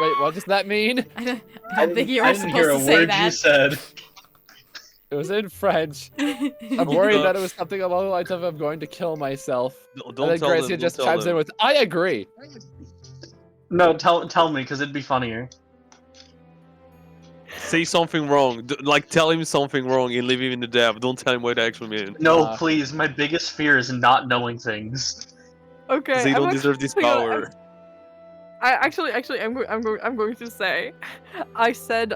Wait, what does that mean? I don't think you I were didn't hear supposed a to say word that. you said. It was in French. I'm Oh, worried no. that it was something along the lines of I'm going to kill myself. Don't And then tell Gracia them. just Don't tell chimes in them. with, I agree. No, tell me, because it'd be funnier. Say something wrong. Like tell him something wrong and leave him in the depth. Don't tell him what it actually means. No, Nah. please. My biggest fear is not knowing things. Okay, They I'm don't deserve this actually gonna- power. I'm going to say, I said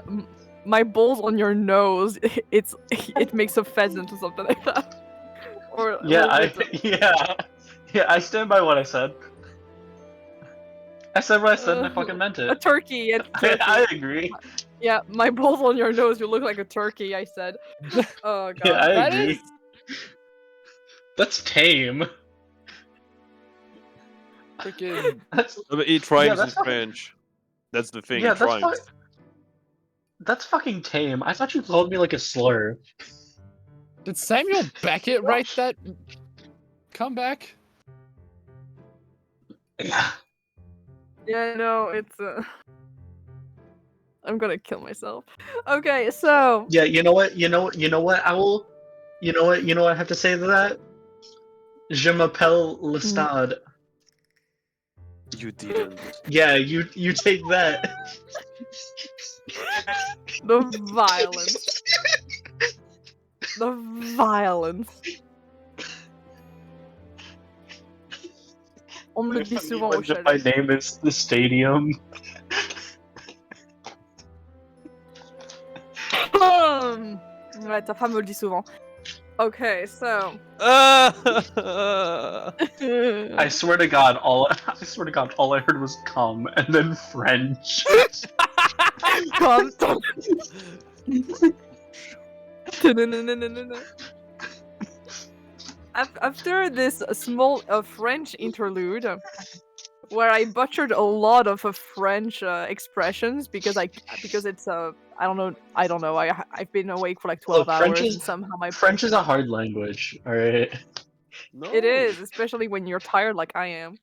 my balls on your nose. It makes a pheasant or something like that. Or Yeah, was it- yeah. I stand by what I said. I said what I said, and I fucking meant a it. turkey. A turkey. I agree. Yeah, my balls on your nose. You look like a turkey. I said. Oh god. Yeah, I That agree. is- That's tame. Freaking. That's But it rhymes in that's fucking- French. That's the thing. yeah. It That's rhymes. that's fucking tame. I thought you called me like a slur. Did Samuel Beckett write that comeback? Yeah. Yeah, no, it's. I'm gonna kill myself. Okay, so. Yeah. You know what? You know what? Owl. You know what? You know what I have to say to that? Je m'appelle le stade. You didn't. Yeah, you take that. The violence. The violence. On me le dit souvent au My chalet. name is the stadium. Ouais, ta femme me le dit souvent. Okay, so. I swear to God, all I heard was "come" and then French. Come. After this small French interlude, where I butchered a lot of French expressions because it's I don't know I've been awake for like 12 Look, French hours is- and somehow my French is a hard language. All right. No. It is, especially when you're tired like I am.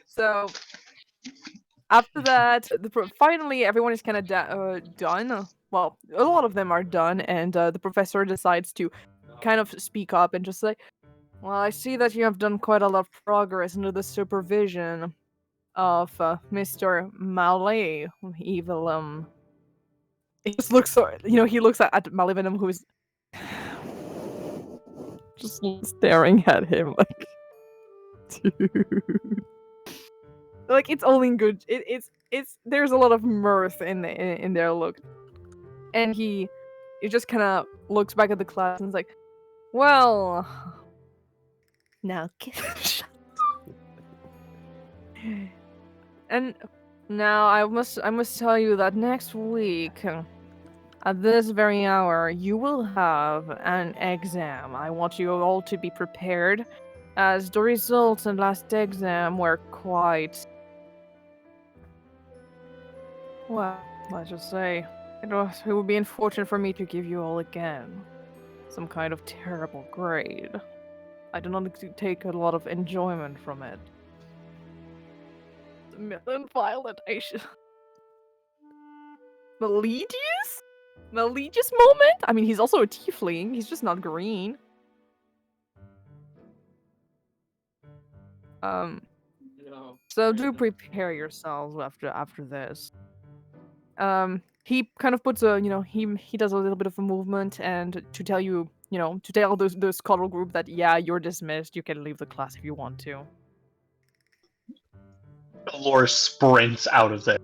So after that, finally everyone is kind of done. Well, a lot of them are done, and the professor decides to kind of speak up and just say, "Well, I see that you have done quite a lot of progress under the supervision of Mr. Malay, evil." He just looks so, he looks at Malevenum, who is just staring at him like, dude. Like, it's all in good. It's there's a lot of mirth in their look, and he just kind of looks back at the class and is like, "Well, now, and now I must tell you that next week, at this very hour, you will have an exam. I want you all to be prepared, as the results in last exam were quite, well, let's just say, it would be unfortunate for me to give you all again some kind of terrible grade. I do not take a lot of enjoyment from it. Million violent Malegious? Malegious moment? I mean, he's also a tiefling. He's just not green. So do prepare yourselves after this. He kind of puts a, he does a little bit of a movement, and to tell you, to tell the scuttle group that, yeah, you're dismissed. You can leave the class if you want to. Lorus sprints out of there.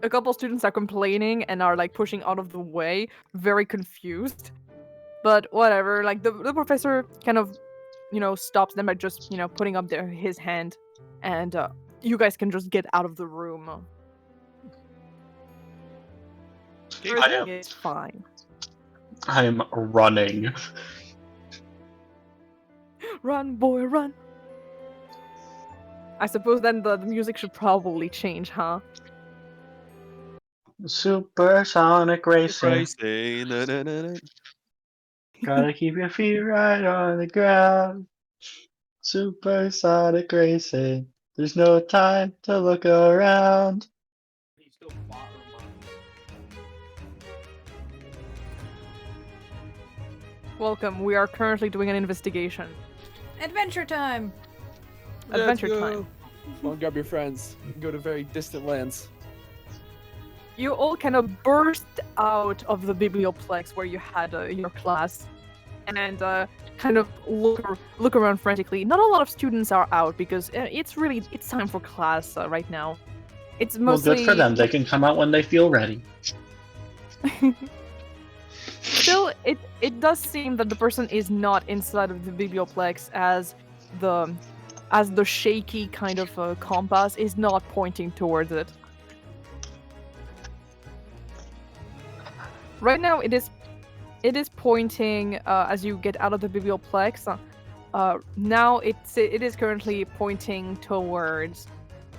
A couple students are complaining and are like pushing out of the way, very confused. But whatever, like the professor kind of, stops them by just, putting up his hand, and you guys can just get out of the room. Everything is fine. I'm running. Run, boy, run. I suppose then the music should probably change, huh? Supersonic racing. Crazy. Na, na, na, na. Gotta keep your feet right on the ground. Supersonic racing. There's no time to look around. Welcome. We are currently doing an investigation. Adventure time! Adventure time. Go and grab your friends. You can go to very distant lands. You all kind of burst out of the biblioplex where you had your class, and kind of look around frantically. Not a lot of students are out because it's time for class right now. It's mostly Well, good for them. They can come out when they feel ready. Still, it does seem that the person is not inside of the biblioplex, as the shaky kind of compass is not pointing towards it. Right now, it is pointing as you get out of the biblioplex. Now it is currently pointing towards.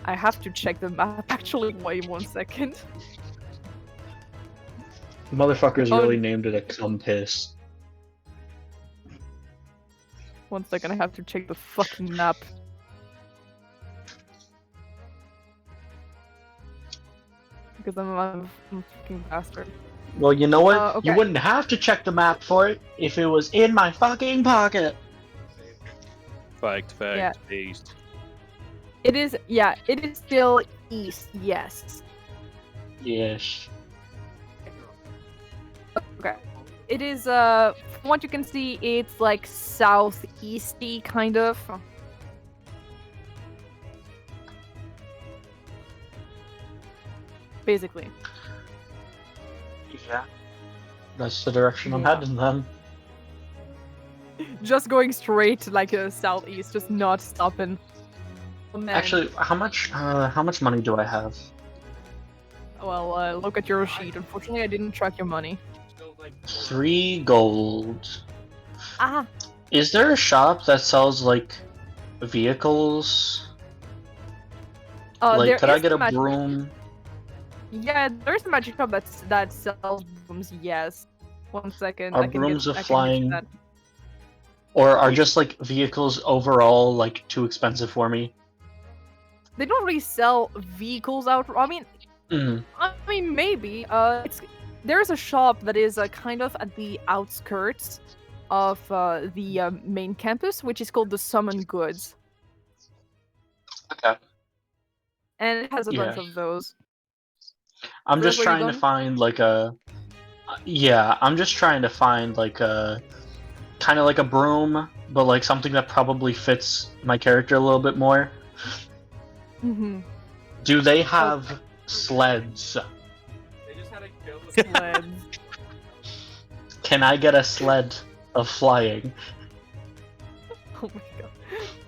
I have to check the map. Actually, wait 1 second. The motherfuckers Oh. really named it a compass. 1 second, I have to check the fucking map. Because I'm a fucking bastard. Well, you know what? Okay. You wouldn't have to check the map for it if it was in my fucking pocket. Fact, Yeah. based. It is still east, yes. Yes. Okay. It is, from what you can see, it's like southeasty, kind of. Basically. Yeah. That's the direction I'm Yeah. heading then. Just going straight, like, southeast, just not stopping. Oh, man. Actually, how much money do I have? Well, look at your sheet. Unfortunately, I didn't track your money. 3 gold. Ah, Is there a shop that sells like vehicles? there Could I is get a magic- broom? Yeah, there's a magic shop that sells brooms. Yes. 1 second. Are I can brooms get, of I can get you flying- that. Or are just like vehicles overall like too expensive for me? They don't really sell vehicles out. I mean, Mm. maybe. There's a shop that is kind of at the outskirts of the main campus, which is called the Summon Goods, Okay. and it has a bunch Yeah. of those. I'm Those just where you trying to going? find like a. Yeah, I'm just trying to find like a. Kind of like a broom, but like something that probably fits my character a little bit more. Mm-hmm. Do they have sleds? Sleds. Can I get a sled of flying? Oh my god.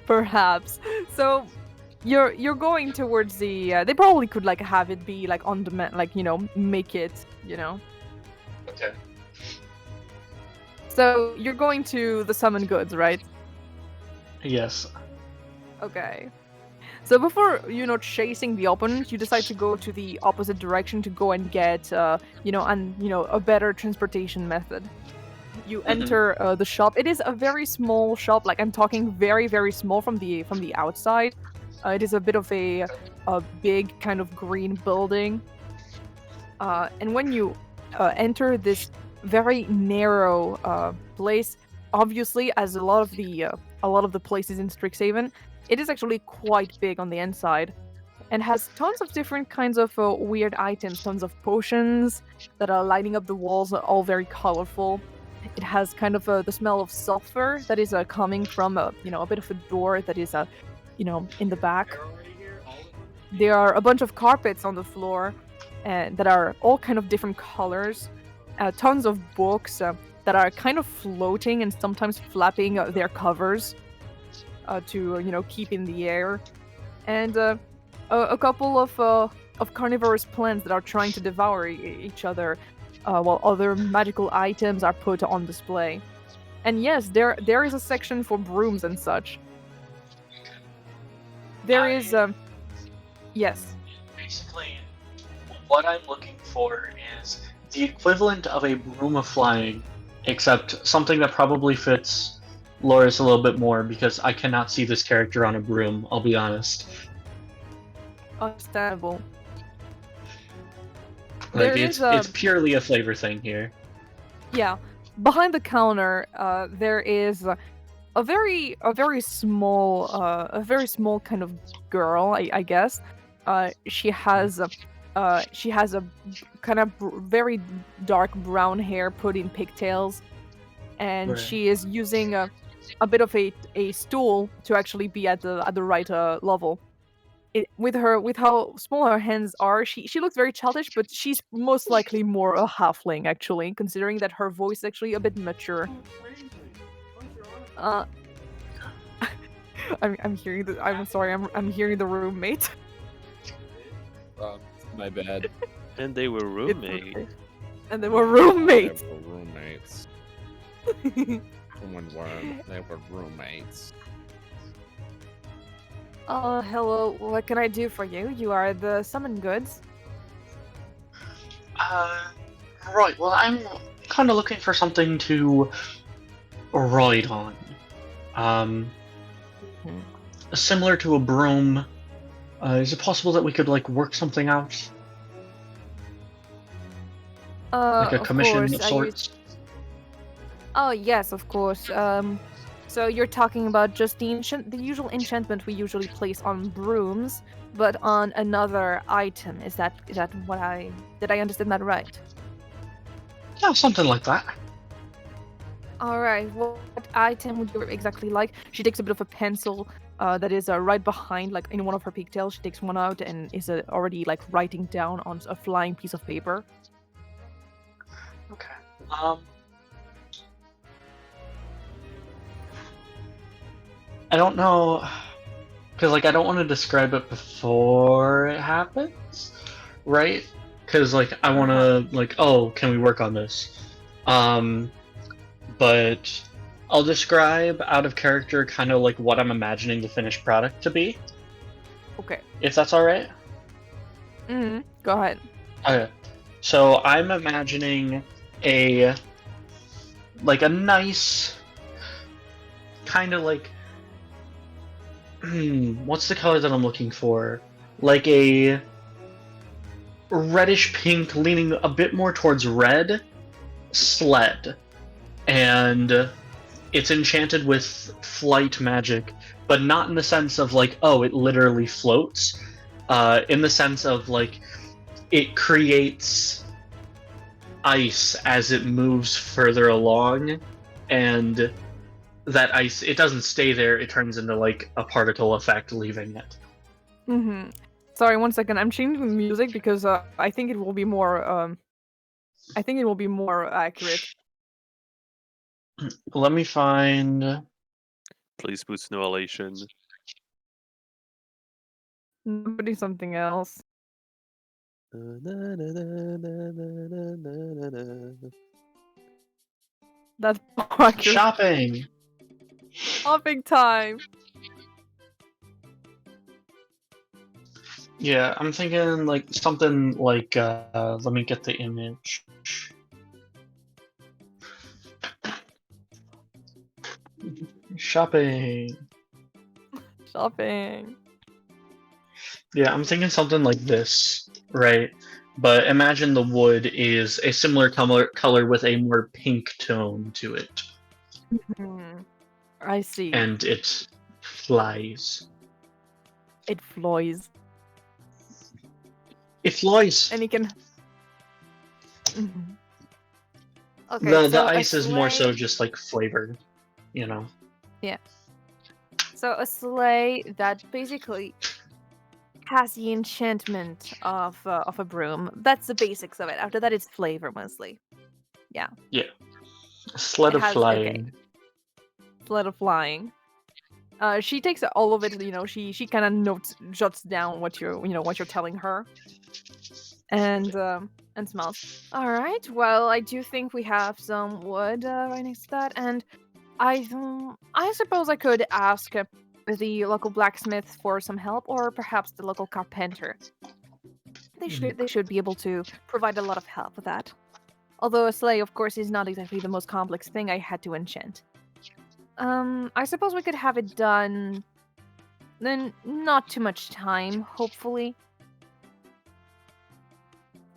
Perhaps. So you're going towards the they probably could like have it be like on demand, like, make it, Okay. So you're going to the Summon Goods, right? Yes. Okay. So before, chasing the opponent, you decide to go to the opposite direction to go and get a better transportation method. You enter the shop. It is a very small shop, like I'm talking very, very small from the outside. It is a bit of a big kind of green building. And when you enter this very narrow place, obviously, as a lot of the places in Strixhaven, it is actually quite big on the inside, and has tons of different kinds of weird items, tons of potions that are lighting up the walls, all very colorful. It has kind of the smell of sulfur that is coming from a bit of a door that is in the back. There are a bunch of carpets on the floor, and that are all kind of different colors. Tons of books that are kind of floating and sometimes flapping their covers to keep in the air, and a couple of carnivorous plants that are trying to devour each other, while other magical items are put on display. And yes, there is a section for brooms and such. there is yes. Basically, what I'm looking for is the equivalent of a broom of flying, except something that probably fits Lorus a little bit more because I cannot see this character on a broom, I'll be honest. Understandable. Like, There is it's purely a flavor thing here. Yeah, behind the counter, there is a very small kind of girl, I guess. She has a kind of very dark brown hair put in pigtails, and Right. she is using a bit of a stool to actually be at the right level. With how small her hands are, she looks very childish, but she's most likely more a halfling, actually, considering that her voice is actually a bit mature. I'm hearing the. I'm sorry. I'm hearing the roommate. My bad. And they were It's roommates. okay. And they were roommates. They were roommates. They were roommates. Oh, hello. What can I do for you? You are the summon goods. Right, well, I'm kind of looking for something to ride on. Similar to a broom. Is it possible that we could, like, work something out? Like a Of commission course. of sorts? Oh, yes, of course. So you're talking about just the usual enchantment we usually place on brooms, but on another item. Is that what did I understand that right? Yeah, something like that. All right. What item would you exactly like? She takes a bit of a pencil that is right behind, like in one of her pigtails. She takes one out and is already like writing down on a flying piece of paper. Okay. I don't know, because, like, I don't want to describe it before it happens, right? Because, like, I want to, like, oh, can we work on this? But I'll describe out of character kind of like what I'm imagining the finished product to be. Okay. If that's alright? Go ahead. Okay. So I'm imagining a nice kind of like what's the color that I'm looking for? Like a reddish pink leaning a bit more towards red sled. And it's enchanted with flight magic, but not in the sense of like, oh, it literally floats. In the sense of like it creates ice as it moves further along, and that ice, it doesn't stay there, it turns into like a particle effect leaving it. Sorry, 1 second. I'm changing the music because I think it will be more accurate. Let me find. Please put snow elation. Putting something else. That's more accurate. Shopping! Shopping time. Yeah, I'm thinking like something like, let me get the image. Shopping. Shopping. Yeah, I'm thinking something like this, right? But imagine the wood is a similar color with a more pink tone to it. I see. And it flies. It flies. It flies! And you can. Okay. The so ice is more so sleigh- just like flavor, you know? So a sleigh that basically has the enchantment of a broom. That's the basics of it. After that, it's flavor mostly. Sled It of has- flying. okay. Sled of flying. She takes all of it. She kind of jots down what you're telling her, and smells. All right. Well, I do think we have some wood right next to that, and I suppose I could ask the local blacksmith for some help, or perhaps the local carpenter. They should be able to provide a lot of help with that. Although a sleigh, of course, is not exactly the most complex thing I had to enchant. I suppose we could have it done in not too much time, hopefully.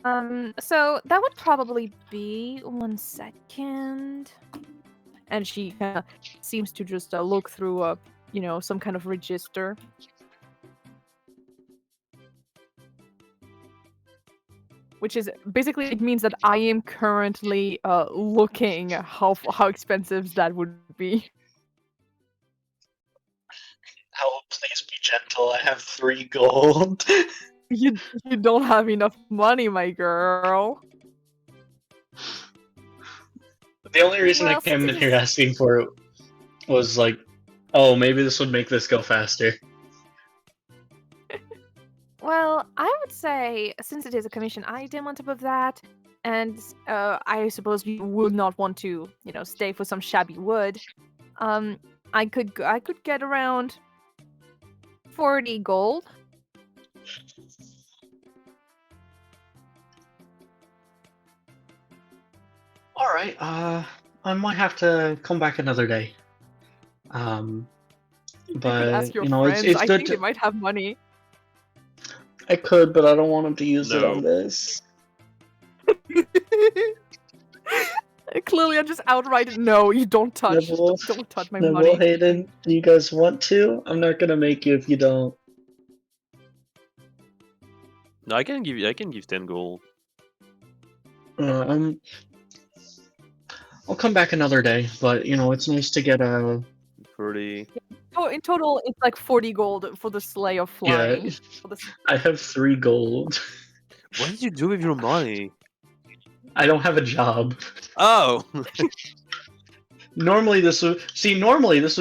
So that would probably be 1 second. And she kind of seems to just look through some kind of register. Which is basically, it means that I am currently looking how expensive that would be. Oh, please be gentle. I have 3 gold. You don't have enough money, my girl. The only reason I Well, came in since it here is- asking for it was like, oh, maybe this would make this go faster. Well, I would say, since it is a commission item on top of that, and I suppose you would not want to, stay for some shabby wood, I could get around 40 gold. All right. I might have to come back another day. You could But ask your it's friends. I good think to. they might have money. I could, but I don't want them to use it No. on this. Clelia just outright, no, you don't touch. Nebel, Don't touch my Nebel, money. Hayden, do you guys want to? I'm not gonna make you if you don't. No, I can give 10 gold. I'll come back another day, but it's nice to get a. 30. Oh, in total, it's like 40 gold for the sleigh of flying. Yeah, For the... I have 3 gold. What did you do with your money? I don't have a job. Oh! Normally this would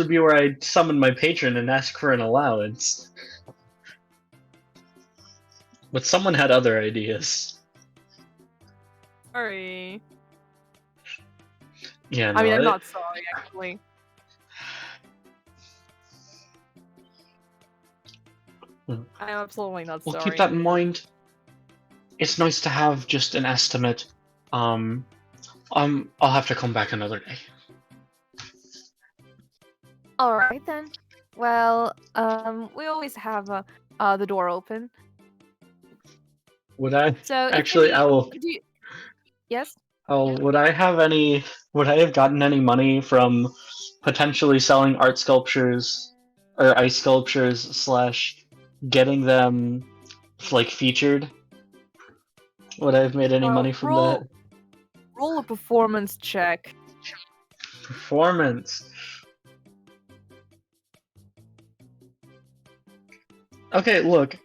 be where I'd summon my patron and ask for an allowance. But someone had other ideas. Sorry. Yeah, I mean, no, I'm not sorry, actually. I'm absolutely not Well, sorry. keep that in mind. It's nice to have just an estimate. I'll have to come back another day. All right then. Well, we always have the door open. Would I So if actually? any- I will. do you- Yes. Oh, would I have gotten any money from potentially selling art sculptures or ice sculptures / getting them like featured? Would I have made any money from that? Roll a performance check. Performance. Okay, look,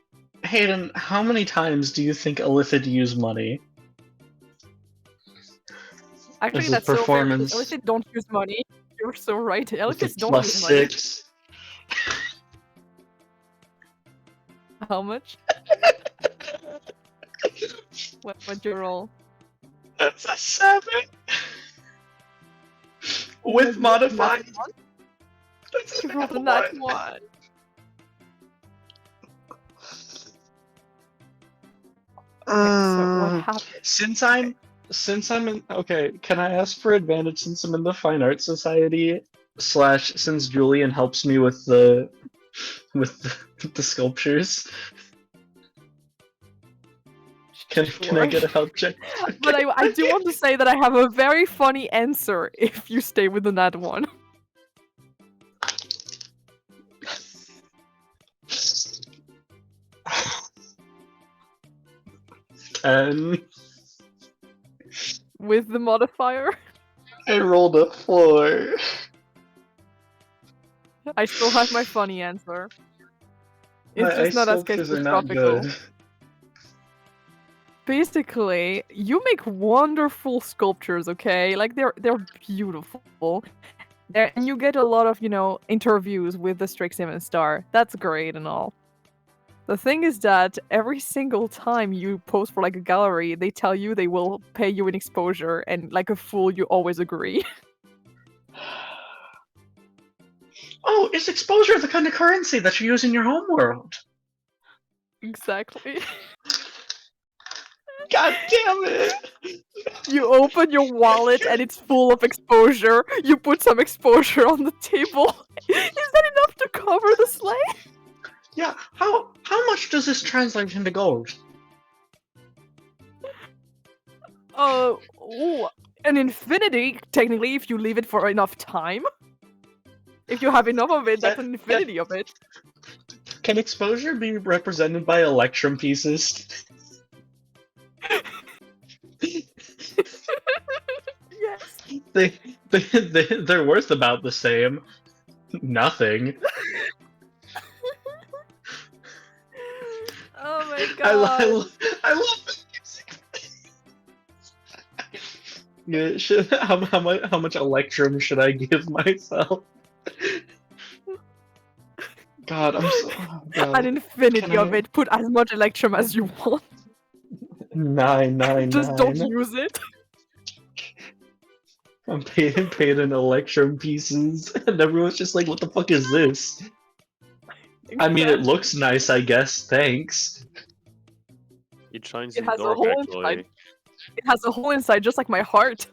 Hayden, how many times do you think Illithid use money? Actually, This is that's so fair. performance. Illithid don't use money. You're so right. With Illithids the don't use money. +6. How much? What'd you roll? That's a 7. With modified. Nat one? That's a You rolled a nat nat 1. one. So what happened? Since I'm in, okay, can I ask for advantage since I'm in the Fine Arts Society / since Julian helps me with the sculptures? Can I get a help check? But I do want to say that I have a very funny answer if you stay with the nat one. With the modifier. I rolled a 4. I still have my funny answer. It's My just ice not as sculptures are not catastrophical. good. Basically, you make wonderful sculptures, okay? Like they're beautiful. And you get a lot of, interviews with the Strixhaven star. That's great and all. The thing is that every single time you post for like a gallery, they tell you they will pay you in exposure, and like a fool, you always agree. Oh, is exposure the kind of currency that you use in your homeworld? Exactly. God damn it! You open your wallet and it's full of exposure. You put some exposure on the table. Is that enough to cover the sleigh? Yeah, how much does this translate into gold? Ooh, an infinity, technically, if you leave it for enough time. If you have enough of it, that's an infinity of it. Can exposure be represented by electrum pieces? Yes. They're worth about the same. Nothing. Oh my god. I love the music. Yeah, how much electrum should I give myself? God, I'm so. Oh, God. An infinity Can of I- it. Put as much electrum as you want. 999. Just don't use it. I'm paid in electrum pieces, and everyone's just like, "What the fuck is this?" I mean, it looks nice, I guess. Thanks. It shines It in the has a dark, hole actually. inside. It has a hole inside, just like my heart.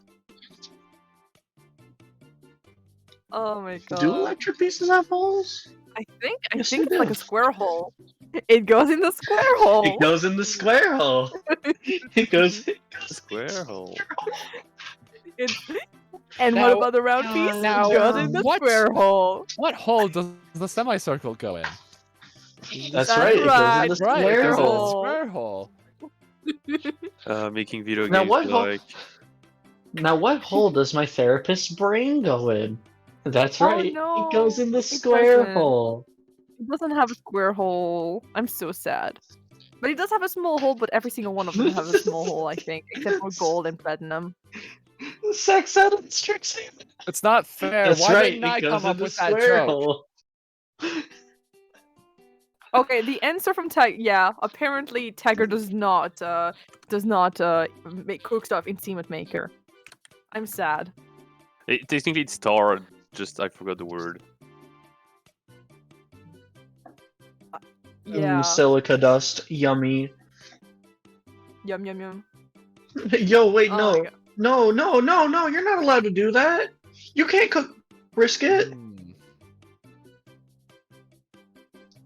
Oh my god. Do electrum pieces have holes? I think Yes, it's they like do. a square hole. It goes in the square hole. It goes in the square hole. It goes. Square hole. And Now- what about the round piece? now, It goes in the what- square hole. What hole does the semicircle go in? That's That's right. It goes in right, the Right, it square goes in the hole. square hole. Making video Now games what hole- like Now, what hole does my therapist's brain go in? That's Oh, right. no, It goes in the square doesn't. hole. It doesn't have a square hole. I'm so sad. But it does have a small hole, but every single one of them have a small hole, I think, except for gold and platinum. Sex out of Strixhaven. It's not fair. That's Why right. didn't I It goes come in up the with that square joke? hole. Okay, the answer from Tag. Yeah, apparently Tagger does not cook stuff in Seamet Maker. I'm sad. technically it's tar, just I forgot the word. Yeah. Silica dust. Yummy. Yum yum yum. Yo, wait, Oh my no. God. No, you're not allowed to do that. You can't cook brisket. Hmm.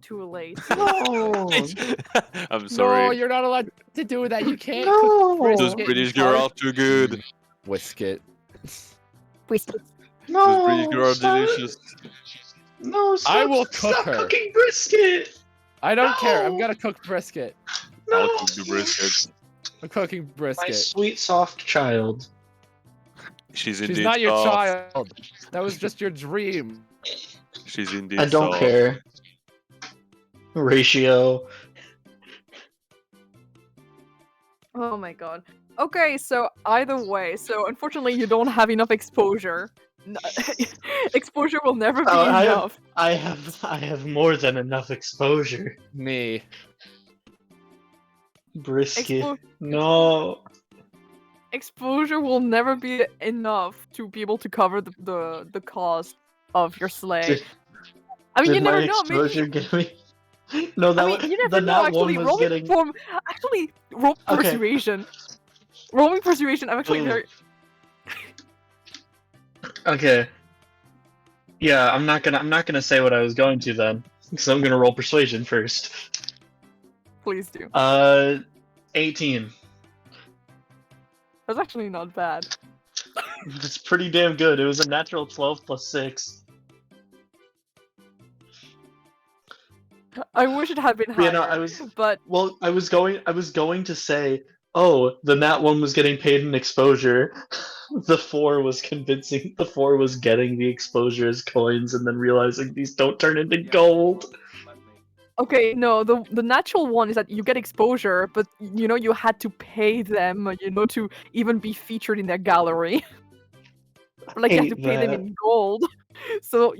Too late. No. I'm No, sorry. you're not allowed to do that. You can't No. cook brisket Those in British girls are too good. Brisket. No. Those British girls are stop. delicious. No, stop, I will cook stop her. cooking brisket. I don't care. I'm No. gonna cook brisket. No. I'll cook the brisket. I'm cooking My brisket. sweet, soft child. She's She's indeed not your soft. child. That was just your dream. She's indeed I don't soft. care. Ratio. Oh my god. Okay, so either way, so unfortunately you don't have enough exposure. Exposure will never be Oh, enough. I have more than enough exposure. Me. Brisket. Expo- No. Exposure will never be enough to be able to cover the cost of your sleigh. I mean, you Did my never know. exposure Maybe. get me? No, that I mean, one, you the never know. nat one Actually, was rolling getting. form. Actually, roll Okay. persuasion. Rolling persuasion. I'm actually Ooh. very. Okay. Yeah, I'm not gonna say what I was going to then, because I'm gonna roll persuasion first. Please do. 18. That's actually not bad. That's pretty damn good. It was a natural 12 plus 6. I wish it had been higher. You know, I was But well. I was going to say, oh, the nat one was getting paid in exposure. The 4 was convincing. The 4 was getting the exposure as coins, and then realizing these don't turn into gold. okay, no, the natural one is that you get exposure, but you know you had to pay them, you know, to even be featured in their gallery. Like you have to Hate pay them that. in gold. So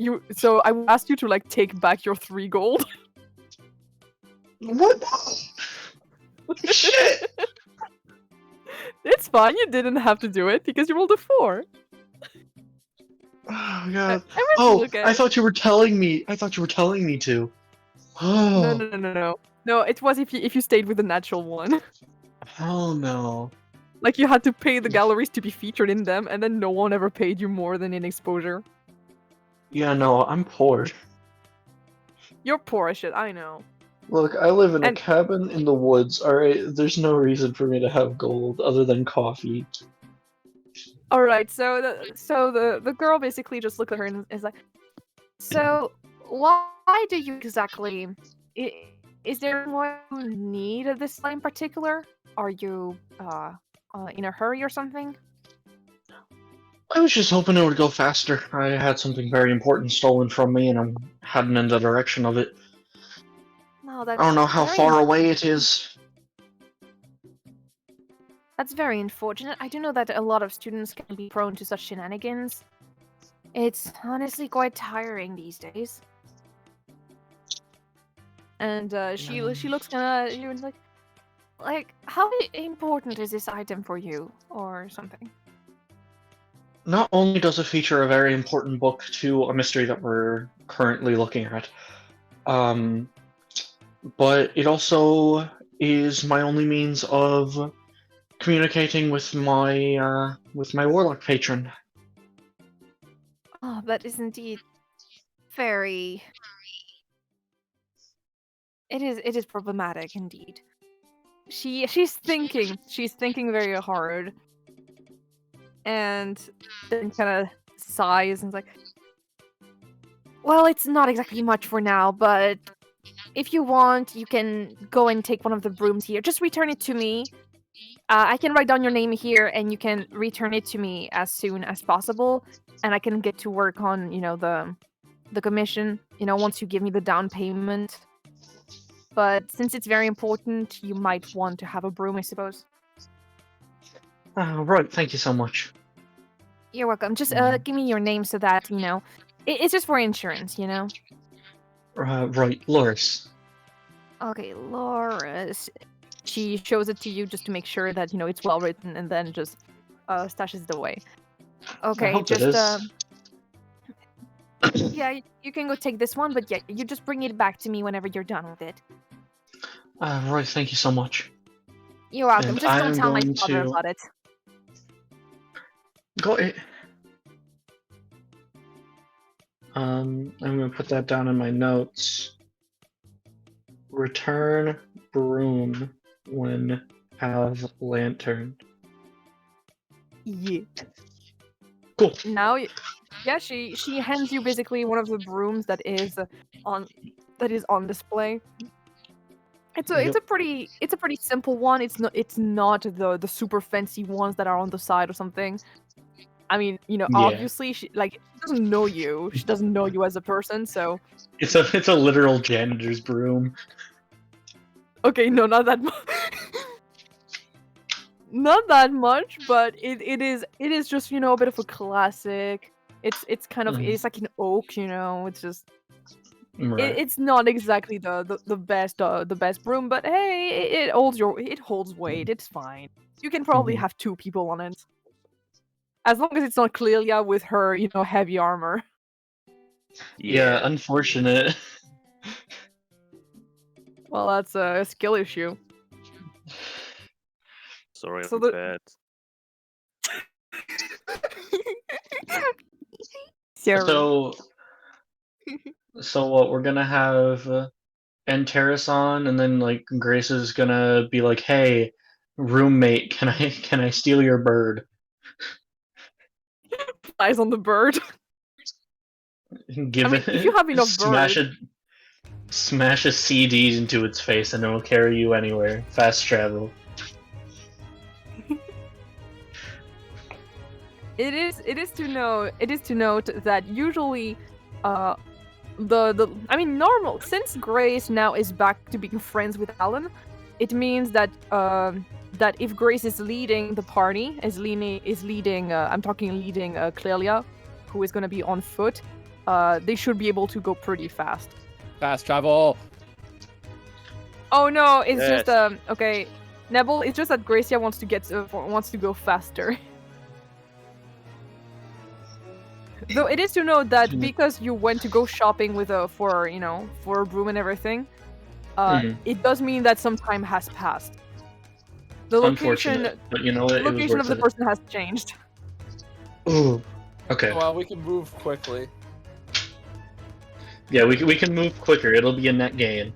I asked you to like take back your 3 gold. What? Shit! It's fine, you didn't have to do it because you rolled a 4. Oh god. I went to Oh, look at I it. thought you were telling me. I thought you were telling me to. No, Oh, no, no, no, no. No, it was if you stayed with the natural one. hell no. Like you had to pay the galleries to be featured in them, and then no one ever paid you more than in exposure. Yeah, no, I'm poor. You're poor as shit, I know. Look, I live in a And- cabin in the woods, alright? There's no reason for me to have gold other than coffee. All right, so the girl basically just looked at her and is like, so why do you exactly? Is there more need of this in particular? Are you in a hurry or something? I was just hoping it would go faster. I had something very important stolen from me and I'm heading in the direction of it. No, I that's don't know how very far away it is. That's very unfortunate. I do know that a lot of students can be prone to such shenanigans. It's honestly quite tiring these days. And she looks kind of you and like how important is this item for you or something? Not only does it feature a very important book to a mystery that we're currently looking at, but it also is my only means of communicating with my warlock patron. Oh, that is indeed very. It is problematic indeed. She's thinking very hard, and then kind of sighs and is like, "Well, it's not exactly much for now, but if you want, you can go and take one of the brooms here. Just return it to me. I can write down your name here, and you can return it to me as soon as possible, and I can get to work on, the commission, once you give me the down payment. But since it's very important, you might want to have a broom, I suppose." Right, thank you so much. You're welcome. Just give me your name so that, it's just for insurance, Right, Lorus. Okay, Lorus. She shows it to you just to make sure that, it's well written, and then just stashes it away. Okay, I hope just it is. yeah, you can go take this one, but yeah, you just bring it back to me whenever you're done with it. Right, thank you so much. You're welcome. And Just I don't am tell my going father to- about it. I'm gonna put that down in my notes. Return broom when have lantern. Yeah. Cool. Now, yeah, she hands you basically one of the brooms that is on display. It's a pretty simple one. It's not the super fancy ones that are on the side or something. I mean, Yeah. obviously she doesn't know you. She doesn't know you as a person, so It's a literal janitor's broom. okay, no, not that much. Not that much, but it is just, a bit of a classic. It's kind of it's like an oak, It's just Right. it's not exactly the best broom, but hey, it holds weight. It's fine. You can probably have two people on it, as long as it's not Clelia with her, heavy armor. Yeah, unfortunate. Well, that's a skill issue. Sorry, So I'm the- bad. So what, we're gonna have Antares on, and then Grace is gonna be like, "Hey, roommate, can I steal your bird?" Eyes on the bird. Give if you have enough smash a CD into its face, and it'll carry you anywhere. Fast travel. It is to note that usually, normal, since Grace now is back to being friends with Alan, it means that that if Grace is leading the party, leading Clelia, who is going to be on foot, they should be able to go pretty fast. Fast travel. Oh no, it's Yes. just okay, Nebel. It's just that Gracia wants to go faster. Though it is to note that because you went to go shopping with for a broom and everything, it does mean that some time has passed. The location, Unfortunate, but you know what? It was location of worth the it. person has changed. Ooh. Okay. Well, we can move quickly. Yeah, we can move quicker. It'll be a net gain.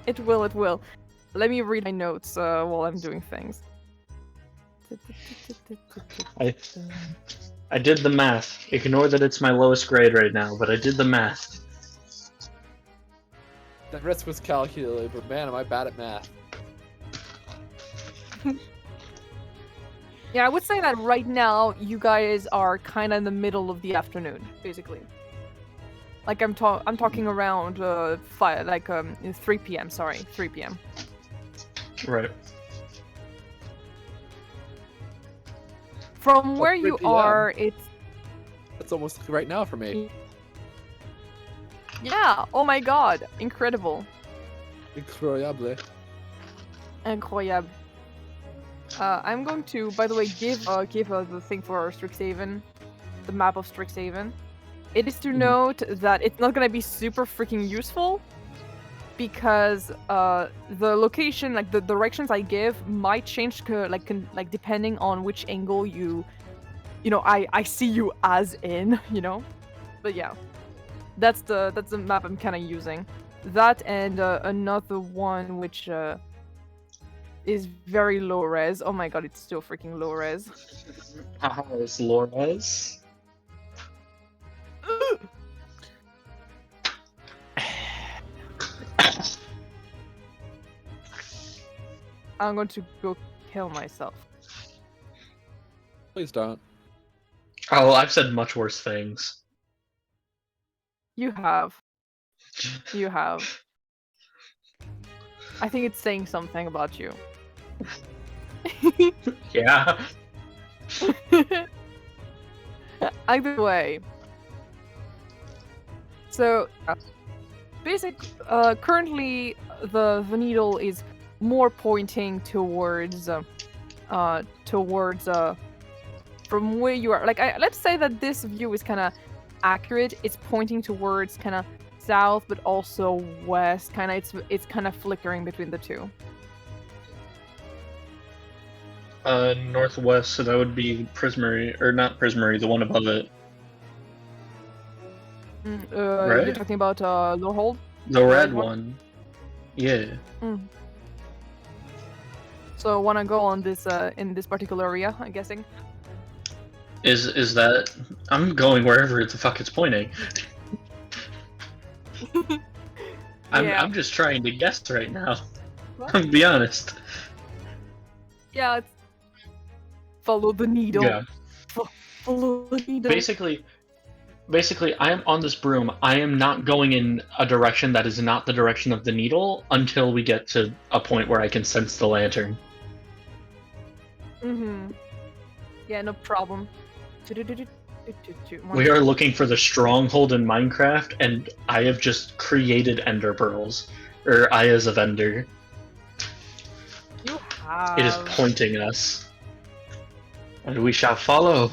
It will, it will. Let me read my notes while I'm doing things. I did the math. Ignore that it's my lowest grade right now, but I did the math. The risk was calculated, but man, am I bad at math. Yeah, I would say that right now you guys are kind of in the middle of the afternoon, basically. Like I'm talking around 3 p.m. Sorry, 3 p.m. Right. From where 3 you p.m. are, it's It's almost right now for me. yeah. Oh my god, incredible, Incroyable. incroyable. I'm going to, by the way, give the thing for Strixhaven, the map of Strixhaven. It is to note that it's not gonna be super freaking useful because the location, like the directions I give, might change like depending on which angle I see you as in, But yeah, that's the map I'm kind of using. That and another one which is very low res. Oh my god, it's still freaking low res. Haha, it's Lorus. I'm going to go kill myself. Please don't. Oh, I've said much worse things. You have. You have. I think it's saying something about you. Yeah. Either way. So, currently the needle is more pointing towards from where you are. Like, let's say that this view is kind of accurate. It's pointing towards kind of south, but also west. Kind of, it's kind of flickering between the two. Northwest, so that would be Prismary, or not Prismary, the one above it. Right? You're talking about Lorehold? The red one? one. Yeah. So wanna go on this in this particular area, I'm guessing? Is that... I'm going wherever the fuck it's pointing. I'm just trying to guess right now. To be honest. Yeah, it's... Follow the needle. Yeah. Follow the needle. Basically, I am on this broom. I am not going in a direction that is not the direction of the needle until we get to a point where I can sense the lantern. Yeah, no problem. We are looking for the stronghold in Minecraft, and I have just created ender pearls. Or Eyes of Ender. You have... It is pointing us. And we shall follow.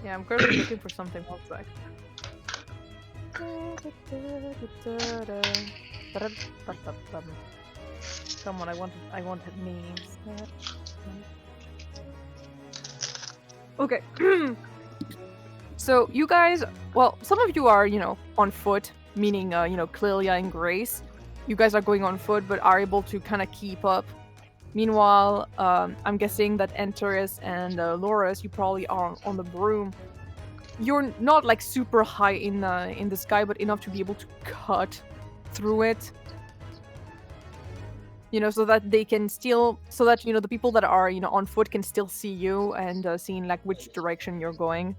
Yeah, I'm currently looking for something. One sec. Come on, I wanted memes. Okay. So you guys, well, some of you are, on foot, meaning, Clelia and Grace. You guys are going on foot, but are able to kind of keep up. Meanwhile, I'm guessing that Antares and Lorus, you probably are on the broom. You're not like super high in the sky, but enough to be able to cut through it. So that they can still, the people that are, on foot can still see you and seeing like which direction you're going.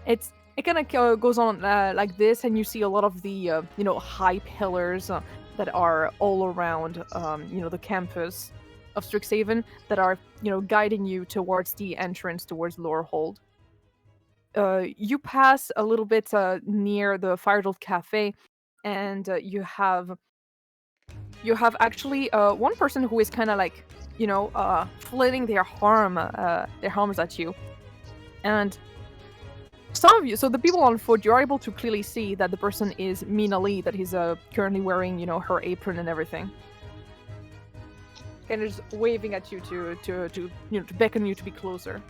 It kind of goes on like this, and you see a lot of the, high pillars that are all around, the campus of Strixhaven that are, guiding you towards the entrance towards Lorehold. You pass a little bit near the Firedolt Cafe, and you have you have actually one person who is kind of like, flailing their arms at you, and some of you. So the people on foot, you're able to clearly see that the person is Mina Lee, that he's currently wearing, her apron and everything, and is waving at you to beckon you to be closer.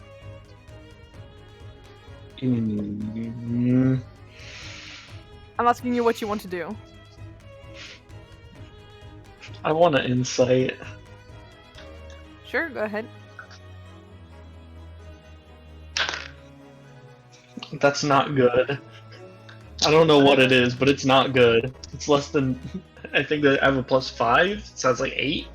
Mm, I'm asking you what you want to do. I want an insight. Sure, go ahead. That's not good. I don't know what it is, but it's not good. It's less than. I think that I have a +5. Sounds like 8.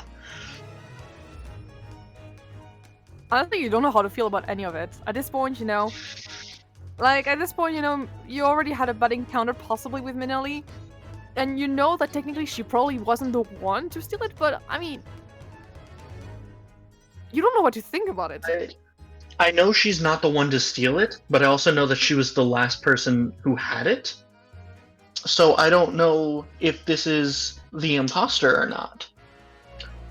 Honestly, you don't know how to feel about any of it. At this point, you already had a bad encounter possibly with Minelli, and you know that technically she probably wasn't the one to steal it, but I mean, you don't know what to think about it. I know she's not the one to steal it, but I also know that she was the last person who had it. So I don't know if this is the imposter or not.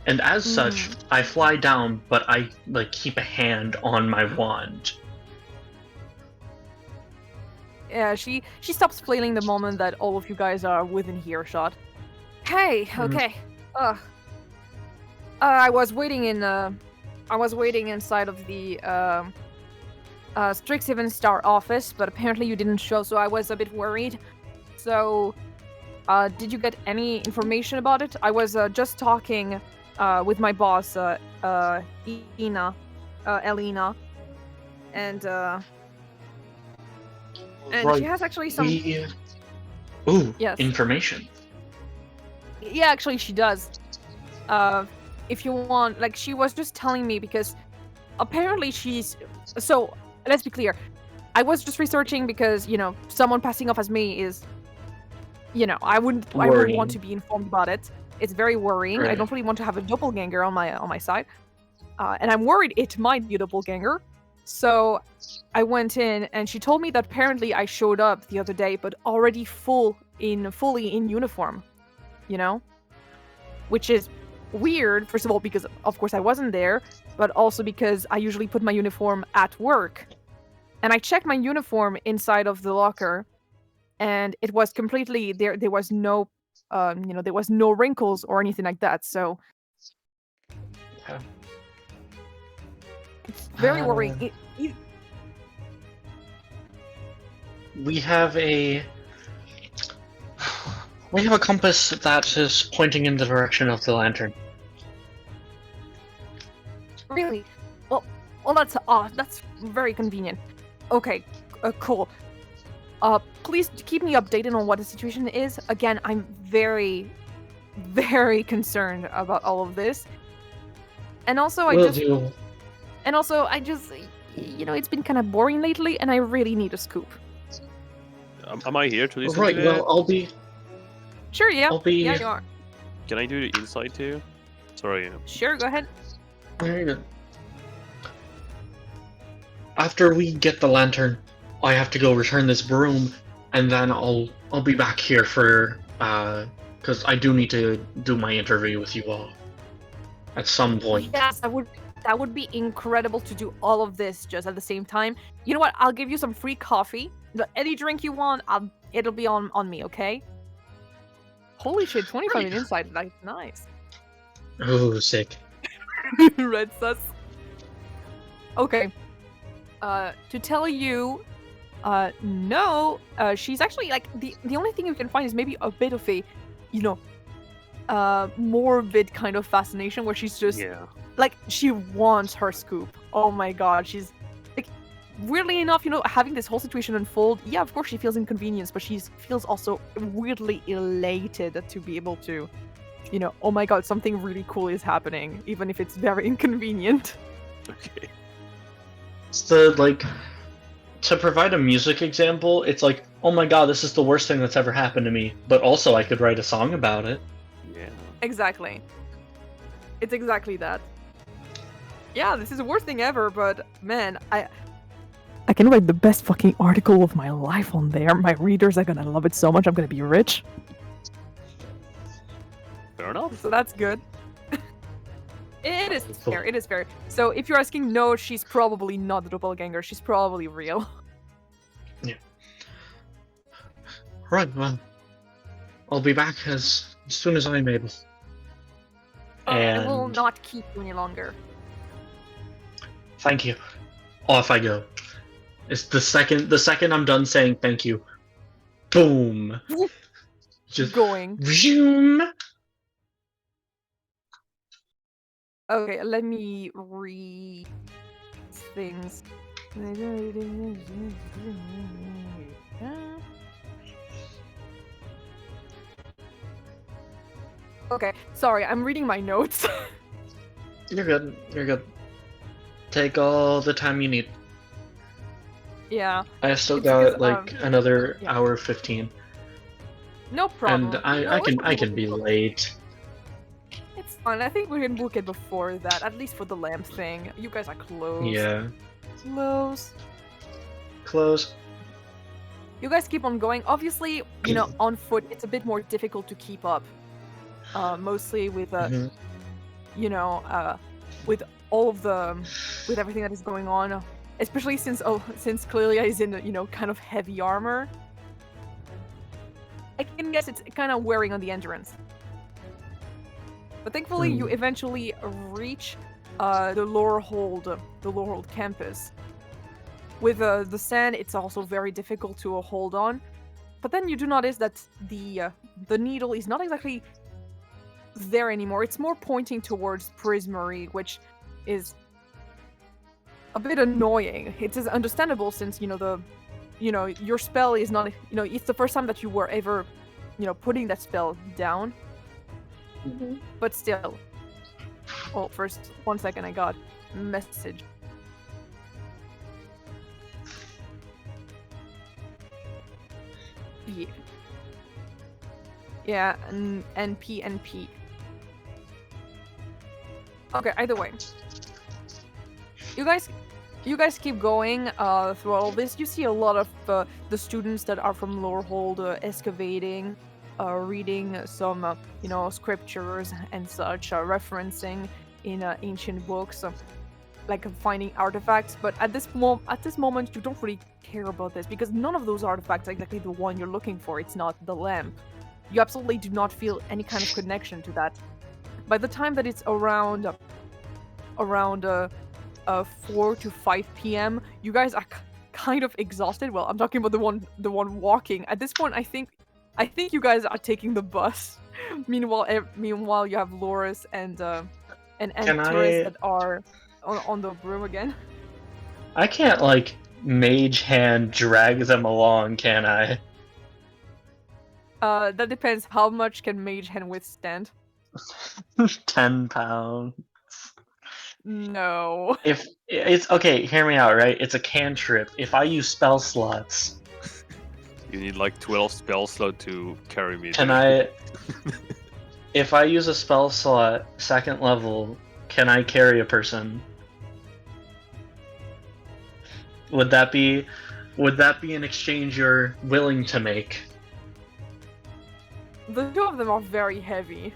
And as such, I fly down, but I keep a hand on my wand. Yeah, she stops flailing the moment that all of you guys are within earshot. Hey, okay. I was waiting inside of the Strixhaven Star office, but apparently you didn't show, so I was a bit worried. So, did you get any information about it? I was just talking with my boss, Elena, and Right. she has actually some. Yes. Information. Yeah, actually, she does. If you want, she was just telling me because apparently she's. So let's be clear. I was just researching because someone passing off as me is. I wouldn't want to be informed about it. It's very worrying. Right. I don't really want to have a doppelganger on my side, and I'm worried it might be a doppelganger. So I went in, and she told me that apparently I showed up the other day, but already fully in uniform, which is weird. First of all, because of course I wasn't there, but also because I usually put my uniform at work, and I checked my uniform inside of the locker, and it was completely there. There was no, there was no wrinkles or anything like that. So. Yeah. It's very worrying. We have a compass that is pointing in the direction of the lantern. Really? Well, that's very convenient. Okay, cool. Please keep me updated on what the situation is. Again, I'm very, very concerned about all of this. And also, I just, it's been kind of boring lately, and I really need a scoop. Am I here to listen Right, to it? well, I'll be... Sure, yeah. I'll be... Yeah, you are. Can I do the inside too? Sorry. Sure, go ahead. After we get the lantern, I have to go return this broom, and then I'll be back here for, because I do need to do my interview with you all. At some point. Yes, that would be incredible to do all of this just at the same time. You know what? I'll give you some free coffee. Any drink you want, it'll be on me, okay? Holy shit, 25 minutes inside. That's nice. Oh, sick. Red sus. Okay. To tell you, no, she's actually the only thing you can find is maybe a bit of a, morbid kind of fascination where she's just she wants her scoop. Oh my god, she's weirdly enough, having this whole situation unfold, yeah, of course she feels inconvenience, but she feels also weirdly elated to be able to, oh my god, something really cool is happening, even if it's very inconvenient. Okay. It's to provide a music example, it's oh my god, this is the worst thing that's ever happened to me, but also I could write a song about it. Yeah. Exactly. It's exactly that. Yeah, this is the worst thing ever, but man, I can write the best fucking article of my life on there. My readers are gonna love it so much. I'm gonna be rich. Fair enough. So that's good. It is fair. It is fair. So if you're asking, no, she's probably not the doppelganger. She's probably real. Right, well, I'll be back as soon as I'm able. I will And not keep you any longer. thank you. Off I go. It's the second I'm done saying thank you. Boom. Just Going. zoom. Okay, let me read things. Okay, sorry, I'm reading my notes. You're good. You're good. Take all the time you need. Yeah, I still It's got because, like another yeah. hour 15, no problem. and I No, I can be late. It's fine. I think we can book it before that, at least for the lamp thing. You guys are close. Yeah. Close. Close. You guys keep on going. Obviously, you know, on foot, it's a bit more difficult to keep up. Mostly with, Mhm. you know, with all of the, with everything that is going on. Especially since Clelia is in, you know, kind of heavy armor. I can guess it's kind of wearing on the endurance. But thankfully, you eventually reach the Lorehold campus. With the sand, it's also very difficult to hold on. But then you do notice that the needle is not exactly there anymore. It's more pointing towards Prismary, which is a bit annoying. It is understandable since your spell is not, it's the first time that you were ever, putting that spell down. Mm-hmm. But still. Oh, first, 1 second, I got a message. Yeah. Yeah, NP. Okay, either way. You guys keep going through all this. You see a lot of the students that are from Lorehold excavating, reading some, scriptures and such, referencing in ancient books, like finding artifacts. But at this moment, you don't really care about this because none of those artifacts are exactly the one you're looking for. It's not the lamp. You absolutely do not feel any kind of connection to that. By the time that it's around 4 to 5 p.m., you guys are kind of exhausted. Well, I'm talking about the one walking. At this point, I think you guys are taking the bus. Meanwhile, you have Lorus and Antares that are on the broom again. I can't like mage hand drag them along, can I? That depends. How much can Mage Hand withstand? 10 pounds. No. If it's okay, hear me out, right? It's a cantrip. If I use spell slots, You need like 12 spell slot to carry me. can there. I? If I use a spell slot, 2nd level, can I carry a person? Would that be an exchange you're willing to make? The two of them are very heavy.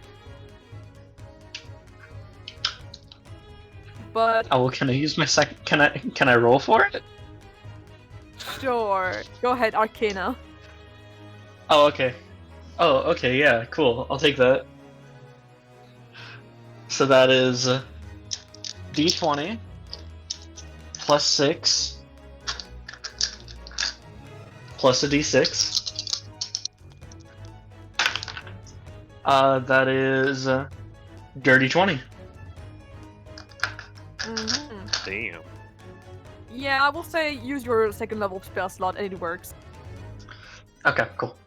But Oh, well, can I use my second? Can I roll for it? sure. Go ahead, Arcana. Oh, okay. Oh, okay. Yeah, cool. I'll take that. So that is D20 plus 6 plus a D6. That is dirty 20. Mm-hmm. Damn. Yeah, I will say use your 2nd level spell slot and it works. Okay, cool.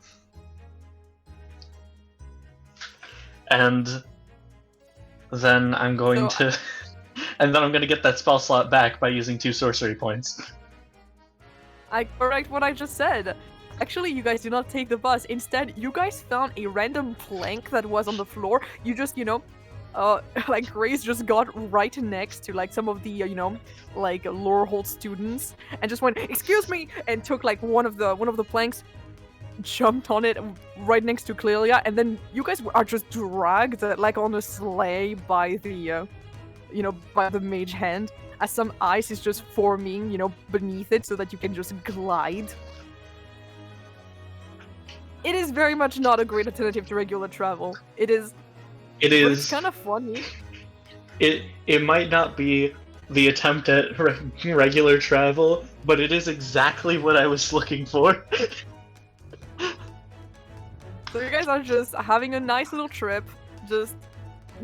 And then I'm going to get that spell slot back by using 2 sorcery points. I correct what I just said. Actually, you guys do not take the bus. Instead, you guys found a random plank that was on the floor. You just, like Grace just got right next to like some of the, like Lorehold students and just went, "Excuse me," and took like one of the planks, jumped on it right next to Clelia, and then you guys are just dragged like on a sleigh by the, by the mage hand, as some ice is just forming, beneath it so that you can just glide. It is very much not a great alternative to regular travel. It is. It But is. it's kind of funny. It might not be the attempt at regular travel, but it is exactly what I was looking for. So you guys are just having a nice little trip, just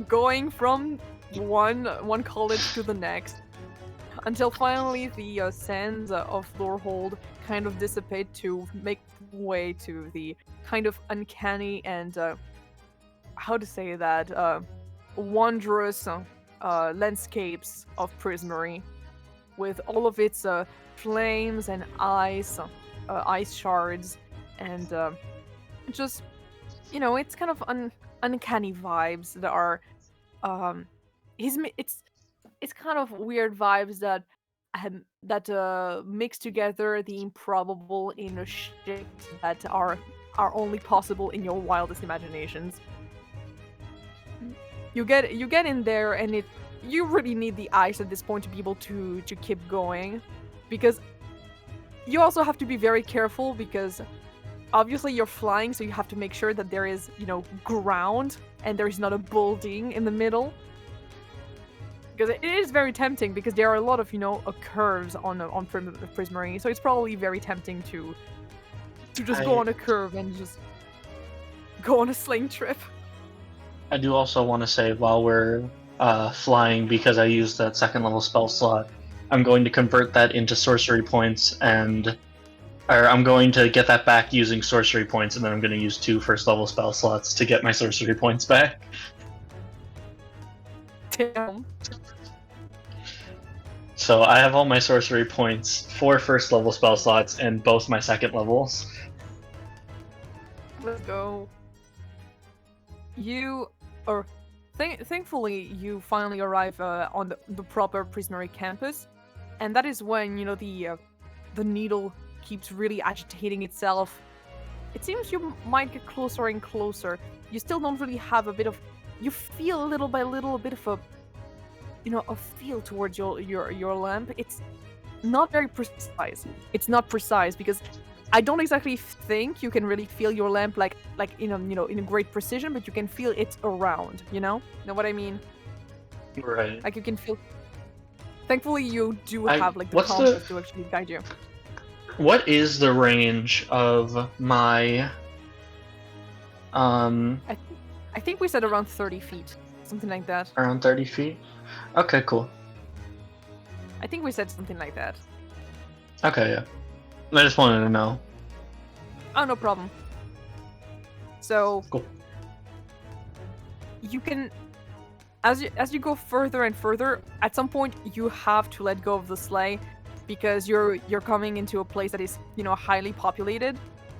going from one college to the next, until finally the sands of Lorehold kind of dissipate to make way to the kind of uncanny and how to say that wondrous landscapes of Prismary, with all of its flames and ice shards, and just it's kind of uncanny vibes that are it's kind of weird vibes that mix together the improbable in a shit that are only possible in your wildest imaginations. You get in there, and you really need the ice at this point to be able to keep going, because you also have to be very careful, because obviously you're flying, so you have to make sure that there is ground and there is not a building in the middle, because it is very tempting, because there are a lot of curves on Prismary, so it's probably very tempting to just go on a curve and just go on a sling trip. I do also want to say, while we're flying, because I used that second level spell slot, I'm going to convert that into sorcery points, or I'm going to get that back using sorcery points, and then I'm going to use 2 first level spell slots to get my sorcery points back. Damn. So I have all my sorcery points, 4 first level spell slots, and both my second levels. Let's go. Thankfully, you finally arrive on the proper Prismary campus, and that is when the needle keeps really agitating itself. It seems you might get closer and closer. You still don't really have you feel little by little a bit of a feel towards your lamp. It's not very precise. It's not precise, because I don't exactly think you can really feel your lamp like in a great precision, but you can feel it around, Know what I mean? Right. Like you can feel. Thankfully, you do have the what's compass to actually guide you. What is the range of my I think we said around 30 feet, something like that. around 30 feet? Okay, cool. I think we said something like that. Okay, yeah. I just wanted to know. Oh, no problem. So Cool. you can, as you go further and further, at some point you have to let go of the sleigh, because you're coming into a place that is highly populated,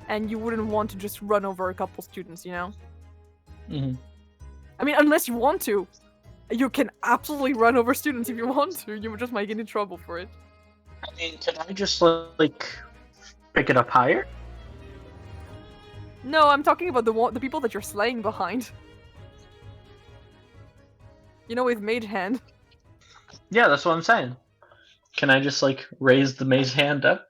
and you wouldn't want to just run over a couple students, Mm-hmm. I mean, unless you want to. You can absolutely run over students if you want to. You just might get in trouble for it. I mean, can I just pick it up higher? No, I'm talking about the people that you're slaying behind. With mage hand. Yeah, that's what I'm saying. Can I just raise the mage hand up?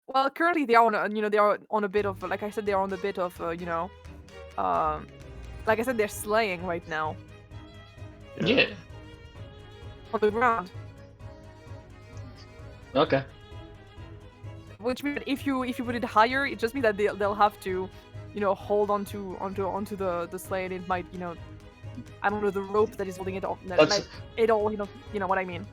Well, currently they are on they are on a bit of, like I said, they are on a bit of like I said, they're slaying right now. Yeah. On the ground. Okay. Which means that if you put it higher, it just means that they'll have to, hold onto the sleigh, and it might, I don't know, the rope that is holding it off. It all, you know what I mean.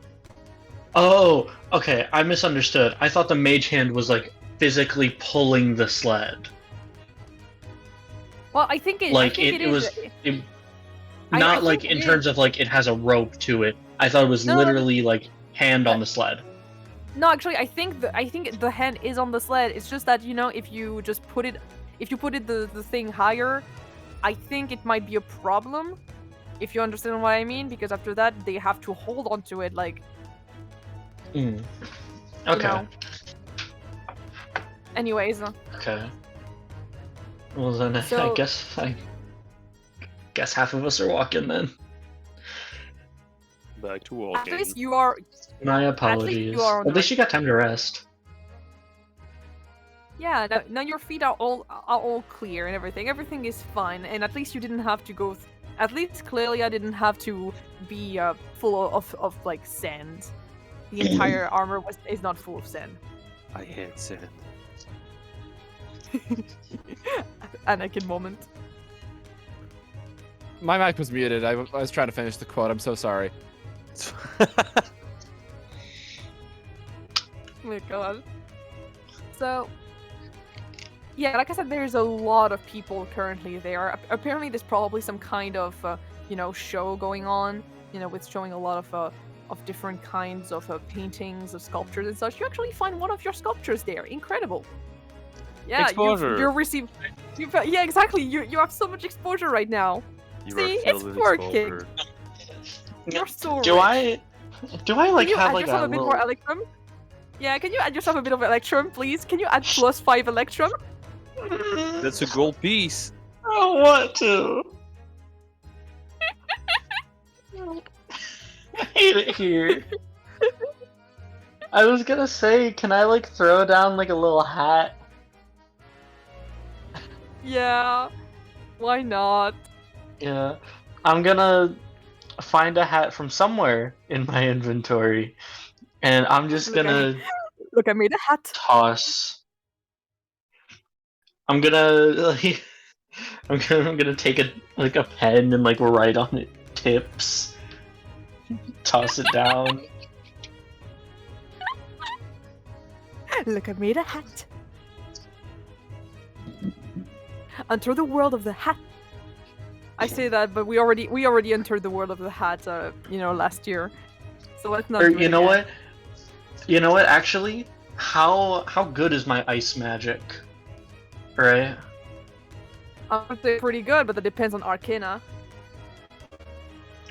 Oh, okay. I misunderstood. I thought the mage hand was physically pulling the sled. Well, I think it. Like I think it was. I Not think in it terms of it has a rope to it. I thought it was literally hand on the sled. No, actually, I think the hand is on the sled. It's just that if you just put it, the thing higher, I think it might be a problem. If you understand what I mean, because after that they have to hold onto it Okay. Anyways, Okay. Well then, So- I guess half of us are walking then. Back to at walking. least you are. My apologies. you are on At the least you got time to rest. Yeah, now your feet are all clear and everything. Everything is fine, and at least you didn't have to go. At least Clelia didn't have to be full of like sand. The entire armor is not full of sand. I hate sand. Anakin moment. My mic was muted. I was trying to finish the quote. I'm so sorry. Oh my god. So, yeah, like I said, there's a lot of people currently there. Apparently, there's probably some kind of, show going on, with showing a lot of different kinds of paintings, of sculptures and such. You actually find one of your sculptures there. Incredible. Yeah, Exposure. you're receiving. Yeah, exactly. You have so much exposure right now. You See, are filled it's with working. exposure. You're so Do rich. I like Can you have add like yourself a a bit little? more electrum? Yeah, can you add yourself a bit of electrum, please? Can you add +5 electrum? That's a gold piece. I don't want to. I hate it here. I was gonna say, can I like throw down like a little hat? Yeah. Why not? Yeah. I'm gonna find a hat from somewhere in my inventory, and I'm just Look, gonna Look, I made a hat. toss. I'm gonna like, I'm gonna take a pen and like write on it tips. Toss it down. Look, I made a hat. Enter the world of the hat. I say that, but we already entered the world of the hat, last year. So let's not. Or do it you know again. what? You know what? Actually, how good is my ice magic? Right. I would say pretty good, but that depends on Arcana.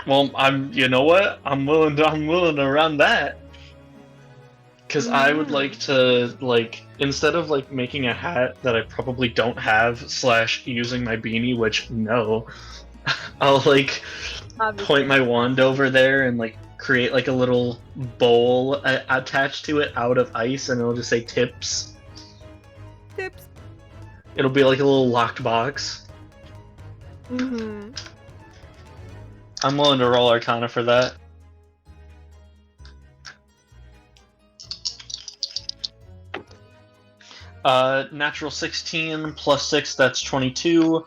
Well, You know what? I'm willing to run that. Cause I would like to instead of making a hat that I probably don't have / using my beanie, which no, I'll Obviously. point my wand over there and create a little bowl attached to it out of ice, and it'll just say tips. Tips. It'll be like a little locked box. Mm-hmm. I'm willing to roll Arcana for that. Natural 16 plus 6, that's 22.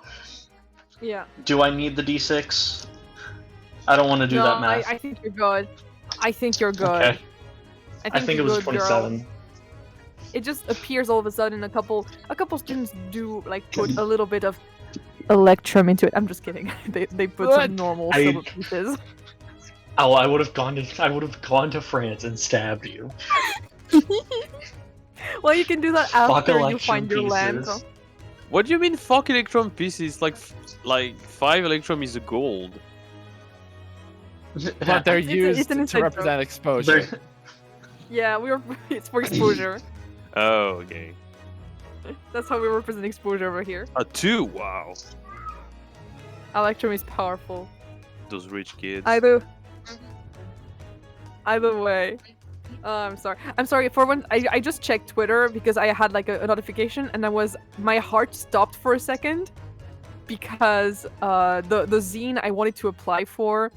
Yeah. Do I need the d6? I don't want to do No, that math. I think you're good. I think you're good. Okay. I think it you're was good, girl. 27. It just appears all of a sudden. A couple students do put a little bit of electrum into it. I'm just kidding. they put What? some normal I- silver pieces. Oh, I would have gone to France and stabbed you. Well, you can do that Fuck after you election find your land. pieces. What do you mean, fuck electrum pieces? Like 5 electrum is a gold. But they're It's used an to inside represent They're- exposure. Yeah, it's for exposure. Oh, okay. That's how we represent exposure over here. 2, wow. Electrum is powerful. Those rich kids. Either way. I'm sorry. For when I just checked Twitter because I had a notification and my heart stopped for a second because the zine I wanted to apply for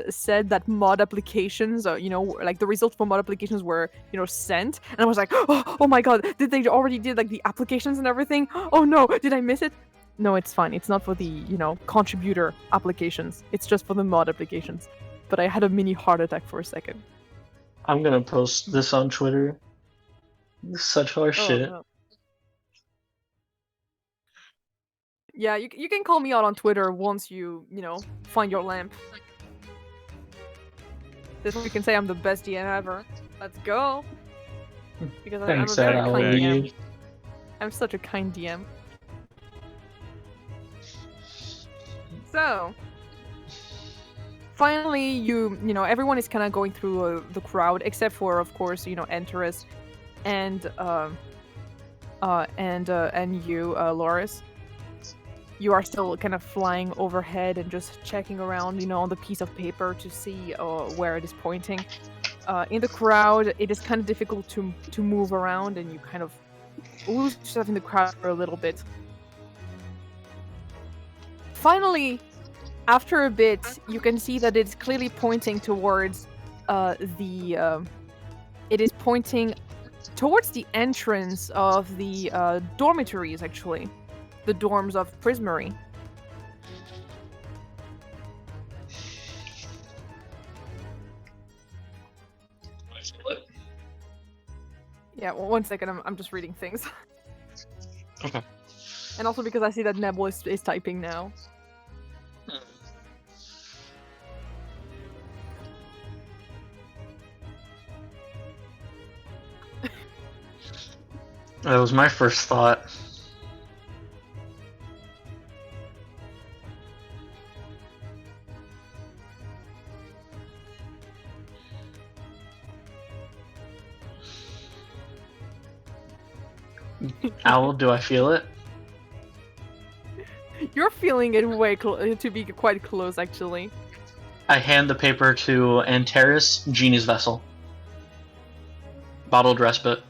said that mod applications, the results for mod applications were sent, and I was like, oh my god, did they already did the applications and everything? Oh no, did I miss it? No, it's fine. It's not for the contributor applications. It's just for the mod applications. But I had a mini heart attack for a second. I'm gonna post this on Twitter. Such horse Oh, shit. no. Yeah, you can call me out on Twitter once you find your lamp. This one you can say I'm the best DM ever. Let's go. Because I'm a Thanks, very Ed. I'll kind DM. leave. I'm such a kind DM. So, finally, everyone is kind of going through the crowd, except for, of course, Antares and and you, Lorus. You are still kind of flying overhead and just checking around, on the piece of paper to see where it is pointing. In the crowd, it is kind of difficult to move around, and you kind of lose yourself in the crowd for a little bit. Finally, after a bit, you can see that it's clearly pointing towards it is pointing towards the entrance of the dormitories, actually. The dorms of Prismary. Yeah, well, 1 second, I'm just reading things. Okay. And also because I see that Nebel is typing now. That was my first thought. Owl, do I feel it? You're feeling it way to be quite close, actually. I hand the paper to Antares, Genie's vessel. Bottled respite.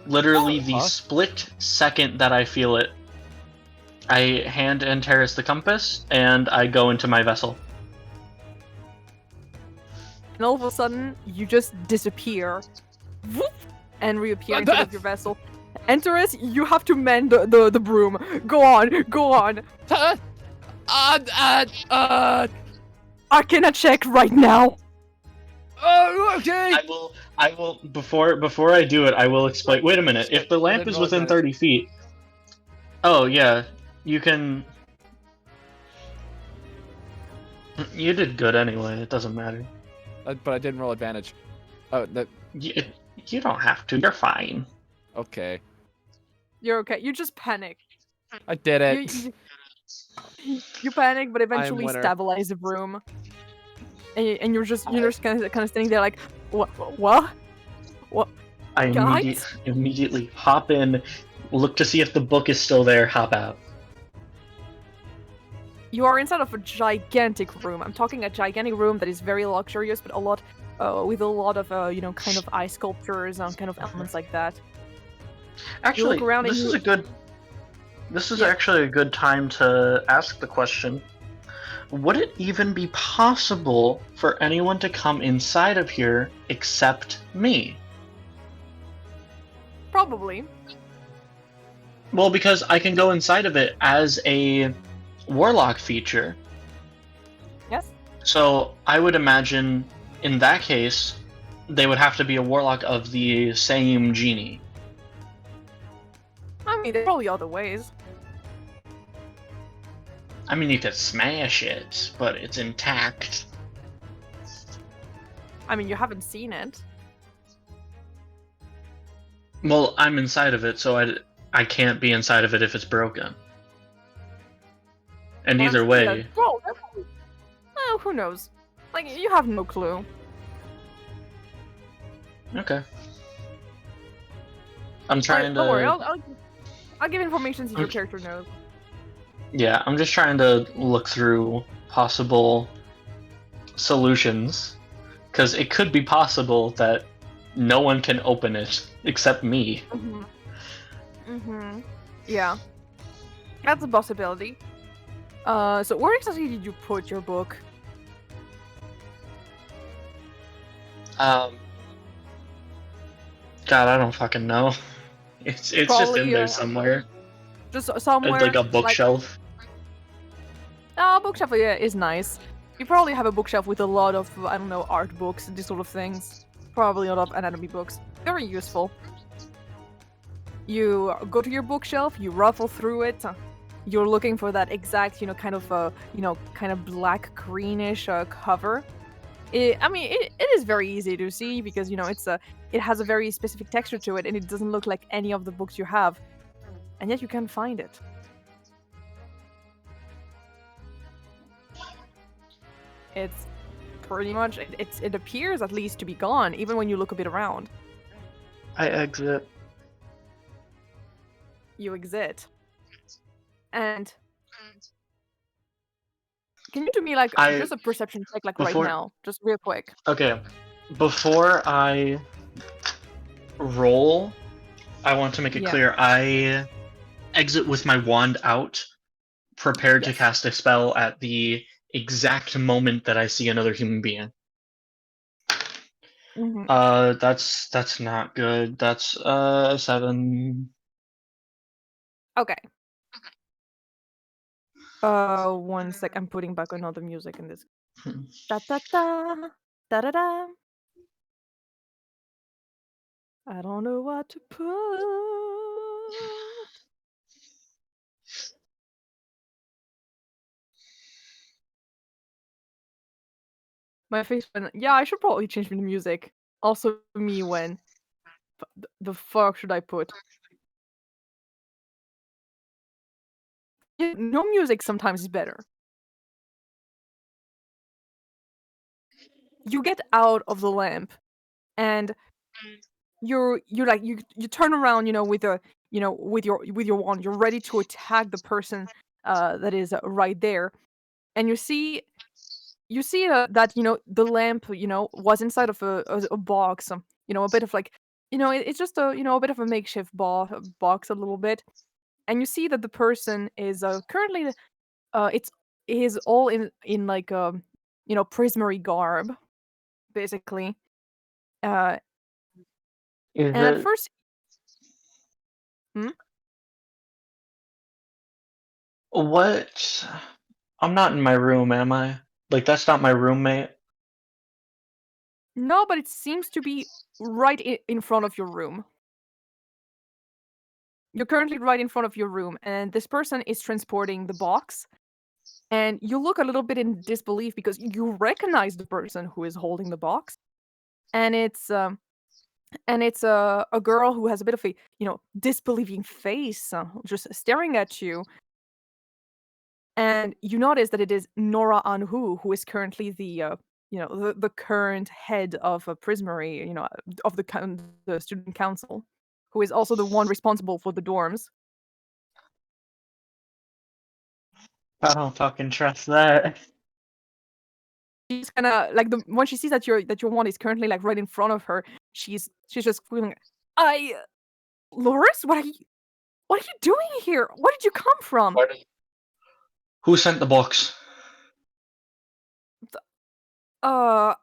Literally the split second that I feel it, I hand Antares the compass, and I go into my vessel. And all of a sudden, you just disappear. Whoop, and reappear inside of your vessel. Antares, you have to mend the broom. Go on, go on. I cannot check right now. Okay. I will before I do it, I will explain. Wait a minute. If the lamp is within 30 feet, oh yeah, you can. You did good anyway. It doesn't matter. But I didn't roll advantage. Oh, that. You don't have to. You're fine. Okay. You're okay. You just panic. I did it. You panic, but eventually stabilize the broom. And you're just kind of standing there like, what? I immediately hop in, look to see if the book is still there, hop out. You are inside of a gigantic room. I'm talking a gigantic room that is very luxurious, but with a lot of kind of eye sculptures and kind of elements like that. Actually, this is actually a good time to ask the question. Would it even be possible for anyone to come inside of here except me? Probably. Well, because I can go inside of it as a warlock feature. Yes. So I would imagine in that case, they would have to be a warlock of the same genie. I mean, there are probably other ways. I mean, you could smash it, but it's intact. I mean, you haven't seen it. Well, I'm inside of it, so I can't be inside of it if it's broken. And either way... Well, who knows? Like, you have no clue. Okay. I'm trying to... Don't worry, I'll give information so your character knows. Yeah, I'm just trying to look through possible solutions. Because it could be possible that no one can open it except me. Yeah. That's a possibility. So where exactly did you put your book? God, I don't fucking know. It's just in there somewhere. Just somewhere. Like a bookshelf. A bookshelf, yeah, is nice. You probably have a bookshelf with a lot of, I don't know, art books and these sort of things. Probably a lot of anatomy books. Very useful. You go to your bookshelf, you ruffle through it. You're looking for that exact, kind of black greenish cover. It is very easy to see because it has a very specific texture to it, and it doesn't look like any of the books you have, and yet you can find it. It's pretty much it appears at least to be gone, even when you look a bit around. I exit. you exit. And can you do me like just a perception check like right now, just real quick? Okay, before I roll, I want to make it clear I exit with my wand out, prepared to cast a spell at the exact moment that I see another human being. That's not good. That's 7. Okay. 1 sec. I'm putting back another music in this. Da da da da da da. I don't know what to put. My face went. Yeah, I should probably change the music. Also, me when. The fuck should I put? Yeah, no music sometimes is better. You get out of the lamp, and you're like you turn around, with a with your wand. You're ready to attack the person that is right there, and you see that the lamp was inside of a box, a bit of like it's just a bit of a makeshift box a little bit, and you see that the person is currently it is all in like prismary garb basically, and at first What? I'm not in my room, am I? Like, that's not my roommate? no, but it seems to be right in front of your room. You're currently right in front of your room, and this person is transporting the box. And you look a little bit in disbelief because you recognize the person who is holding the box, and it's a girl who has a bit of a disbelieving face, just staring at you. And you notice that it is Nora Anhu, who is currently the the current head of a Prismary, of the student council, who is also the one responsible for the dorms. I don't fucking trust that. She's kind of like when she sees that your wand is currently like right in front of her, she's just feeling, Lorus, what are you doing here? Where did you come from? Who sent the box? I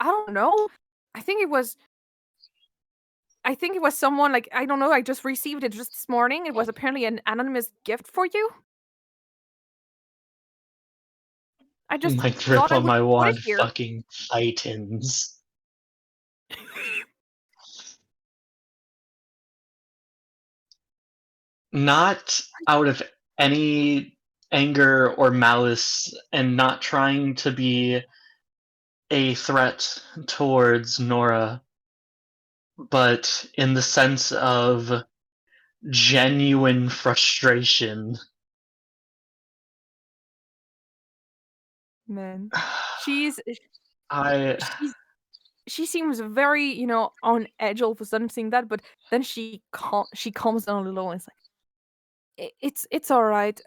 don't know. I think it was someone, like, I don't know, I just received it just this morning. It was apparently an anonymous gift for you. I just My thought grip I on would my put it wand here. fucking tightens. Not out of any anger or malice, and not trying to be a threat towards Nora, but in the sense of genuine frustration. Man, she's I she seems very, on edge all of a sudden seeing that, but then she calms down a little and it's like, it's all right.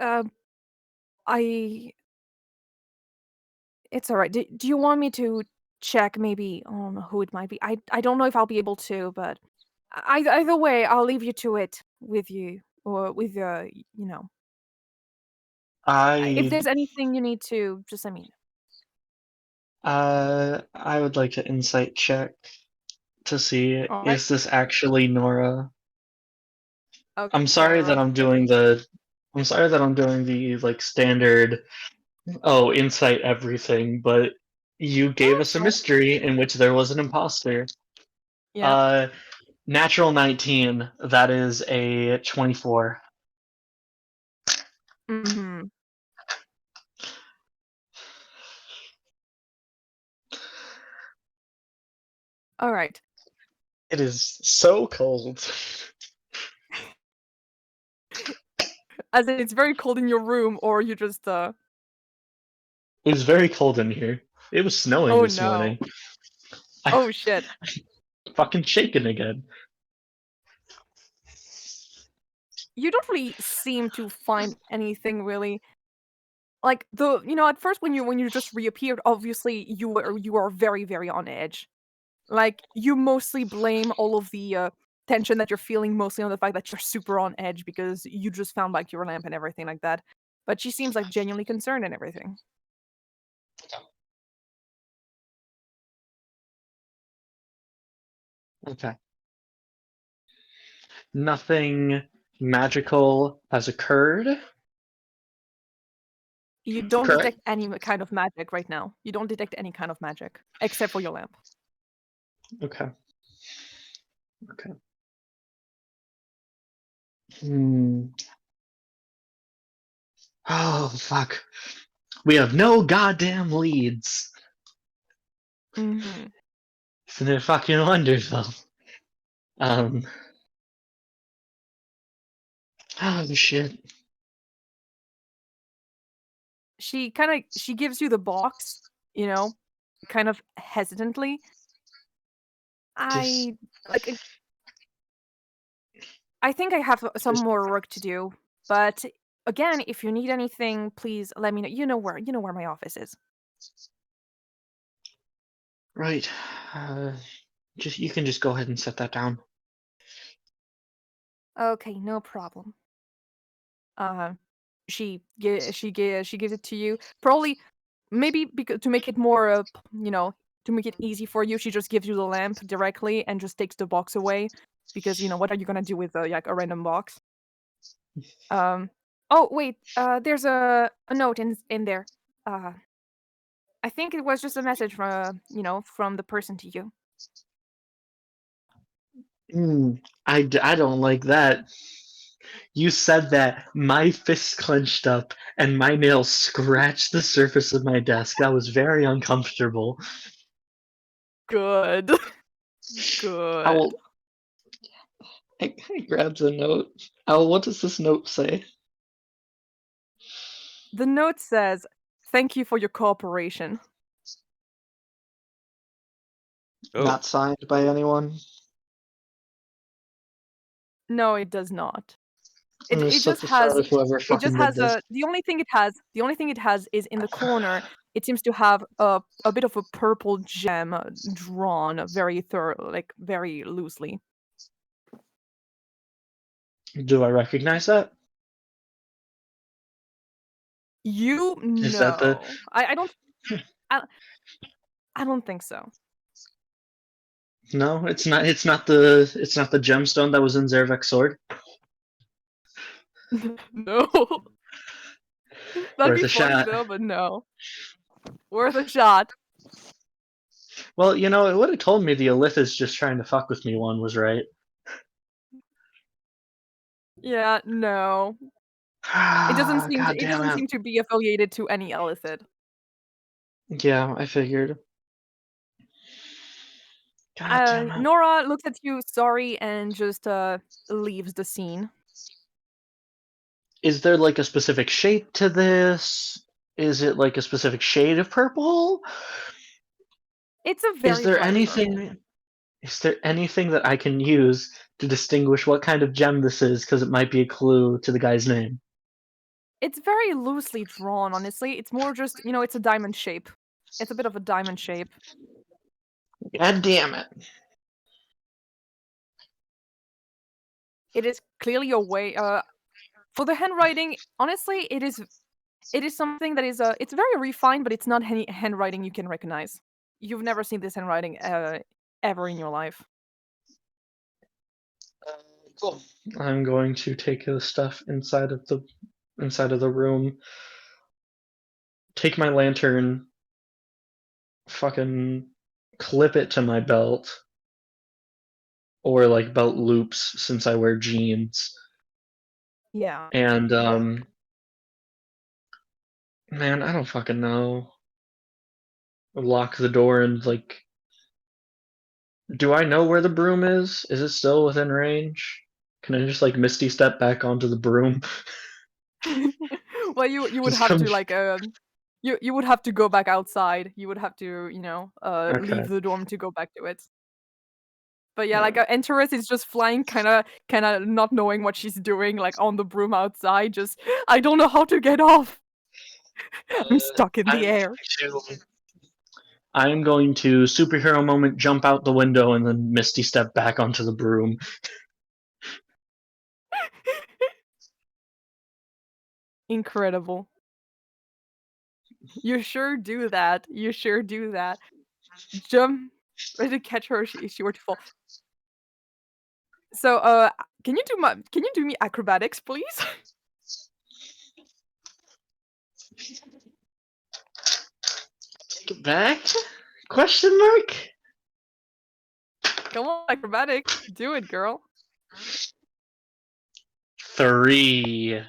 It's all right. Do you want me to check maybe on who it might be? I don't know if I'll be able to, but either way, I'll leave you to it with you or with if I there's anything you need to, just let me know. I would like to insight check to see All right. is this actually Nora? Okay, I'm sorry that I'm doing the like standard insight everything, but you gave us a mystery in which there was an imposter. Yeah. Natural 19, that is a 24. Mm-hmm. All right. It is so cold. As in, it's very cold in your room, or you just It was very cold in here. It was snowing Oh this no. morning. Oh shit. Fucking shaking again. you don't really seem to find anything really. Like at first when you just reappeared, obviously you are very, very on edge. Like you mostly blame all of the tension that you're feeling mostly on the fact that you're super on edge because you just found like your lamp and everything like that. But she seems like genuinely concerned and everything. Okay. Nothing magical has occurred. You don't Correct. detect any kind of magic right now. You don't detect any kind of magic except for your lamp. Okay. Okay. Oh, fuck. We have no goddamn leads. Mm-hmm. Isn't it fucking wonderful? Oh, shit. She gives you the box, kind of hesitantly. I think I have some more work to do, but again, if you need anything, please let me know. You know where my office is. Right. You can just go ahead and set that down. Okay, no problem. She gives it to you. Probably, maybe because to make it more, to make it easy for you, she just gives you the lamp directly and just takes the box away. Because what are you gonna do with like a random box? Oh wait, there's a note in there. I think it was just a message from the person to you. I don't like that. You said that, my fist clenched up, and my nails scratched the surface of my desk. That was very uncomfortable. Good. Good. Owl, I grabbed the note. Owl, what does this note say? The note says, "Thank you for your cooperation." Oh, Not signed by anyone? No, it does not. I'm gonna It slip just this out has of whoever it fucking just did has this. the only thing it has is in the corner. It seems to have a bit of a purple gem drawn very very loosely. Do I recognize that? You Is that the... know. I don't I don't think so. No, it's not. It's not the gemstone that was in Zervek's sword. No. That'd Worth be a funny shot. though, but no. Worth a shot. Well, it would have told me the Alytha's just trying to fuck with me one was right. Yeah, no. It doesn't seem God it damn doesn't it. seem to be affiliated to any Elithid. Yeah, I figured. God damn it. Nora looks at you sorry and just leaves the scene. Is there like a specific shape to this? Is it like a specific shade of purple? It's a very Is there bright anything purple. is there anything that I can use to distinguish what kind of gem this is, because it might be a clue to the guy's name? It's very loosely drawn, honestly. It's more just, it's a diamond shape. It's a bit of a diamond shape. God damn it. It is clearly a way for the handwriting, honestly, it is something that is it's very refined, but it's not any handwriting you can recognize. You've never seen this handwriting ever in your life. Cool. I'm going to take the stuff inside of the room, take my lantern, fucking clip it to my belt, or like belt loops since I wear jeans. Yeah. And man, I don't fucking know. Lock the door and like, do I know where the broom is? Is it still within range? Can I just like Misty step back onto the broom? Well, you would Just have come. to like you would have to go back outside. You would have to Okay. leave the dorm to go back to it. But yeah, like Antares is just flying, kind of not knowing what she's doing, like on the broom outside. Just I don't know how to get off. I'm stuck in the air. I'm going to superhero moment, jump out the window, and then Misty step back onto the broom. Incredible. You sure do that. You sure do that. Jump, ready to catch her if she were to fall. So, can you do me acrobatics, please? Take it back? Question mark? Come on, acrobatics. Do it, girl. 3.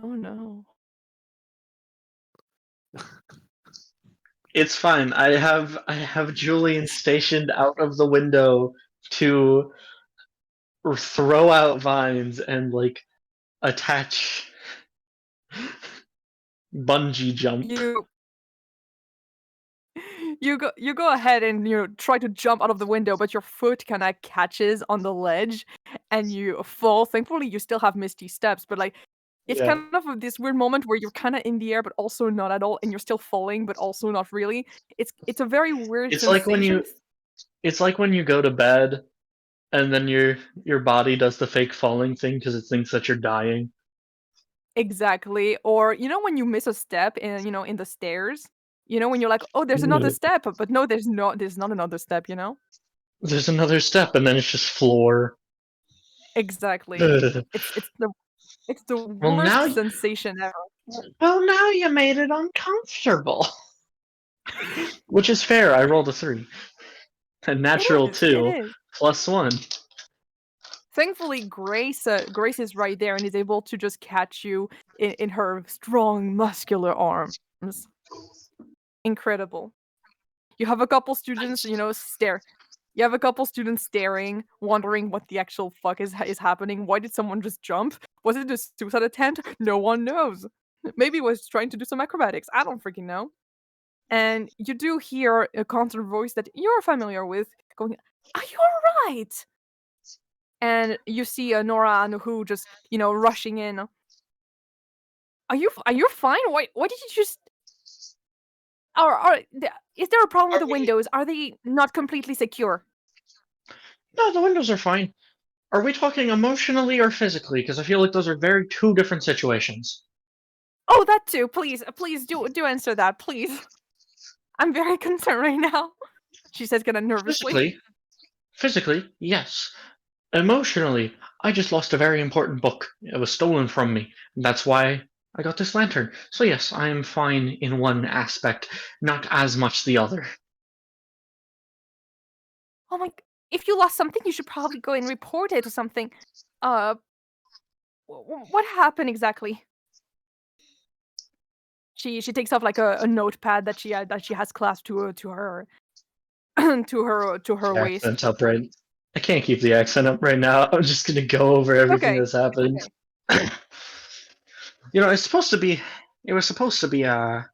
Oh no. It's fine. I have Julian stationed out of the window to throw out vines and like attach bungee jump. You go ahead and try to jump out of the window, but your foot kind of catches on the ledge and you fall. Thankfully, you still have misty steps, but like it's kind of this weird moment where you're kind of in the air, but also not at all, and you're still falling, but also not really. It's a very weird It's sensation. like when you go to bed and then your body does the fake falling thing because it thinks that you're dying. Exactly. Or when you miss a step in the stairs, when you're like, oh, there's another step, but no, there's not another step, There's another step and then it's just floor. Exactly. It's the Well, worst sensation ever. Well, now you made it uncomfortable. Which is fair. I rolled a 3. A natural 2 plus 1. Thankfully, Grace is right there and is able to just catch you in her strong, muscular arms. Incredible. You have a couple students, stare. You have a couple students staring, wondering what the actual fuck is happening. Why did someone just jump? Was it a suicide attempt? No one knows. Maybe it was trying to do some acrobatics. I don't freaking know. And you do hear a constant voice that you're familiar with going, "Are you alright?" And you see Nora and Who just, rushing in. Are you fine? Why did you just... Is there a problem with the windows? Are they not completely secure? No, the windows are fine. Are we talking emotionally or physically? Because I feel like those are very 2 different situations. Oh, that too. Please do answer that, please. I'm very concerned right now. She says kind of nervously. Physically, yes. Emotionally, I just lost a very important book. It was stolen from me. That's why I got this lantern. So yes, I am fine in one aspect, not as much the other. Oh my... If you lost something, you should probably go and report it or something. What happened exactly? She takes off like a notepad that she has clasped to her to her waist. Accent up right. I can't keep the accent up right now. I'm just gonna go over everything that's happened. Okay. It was supposed to be a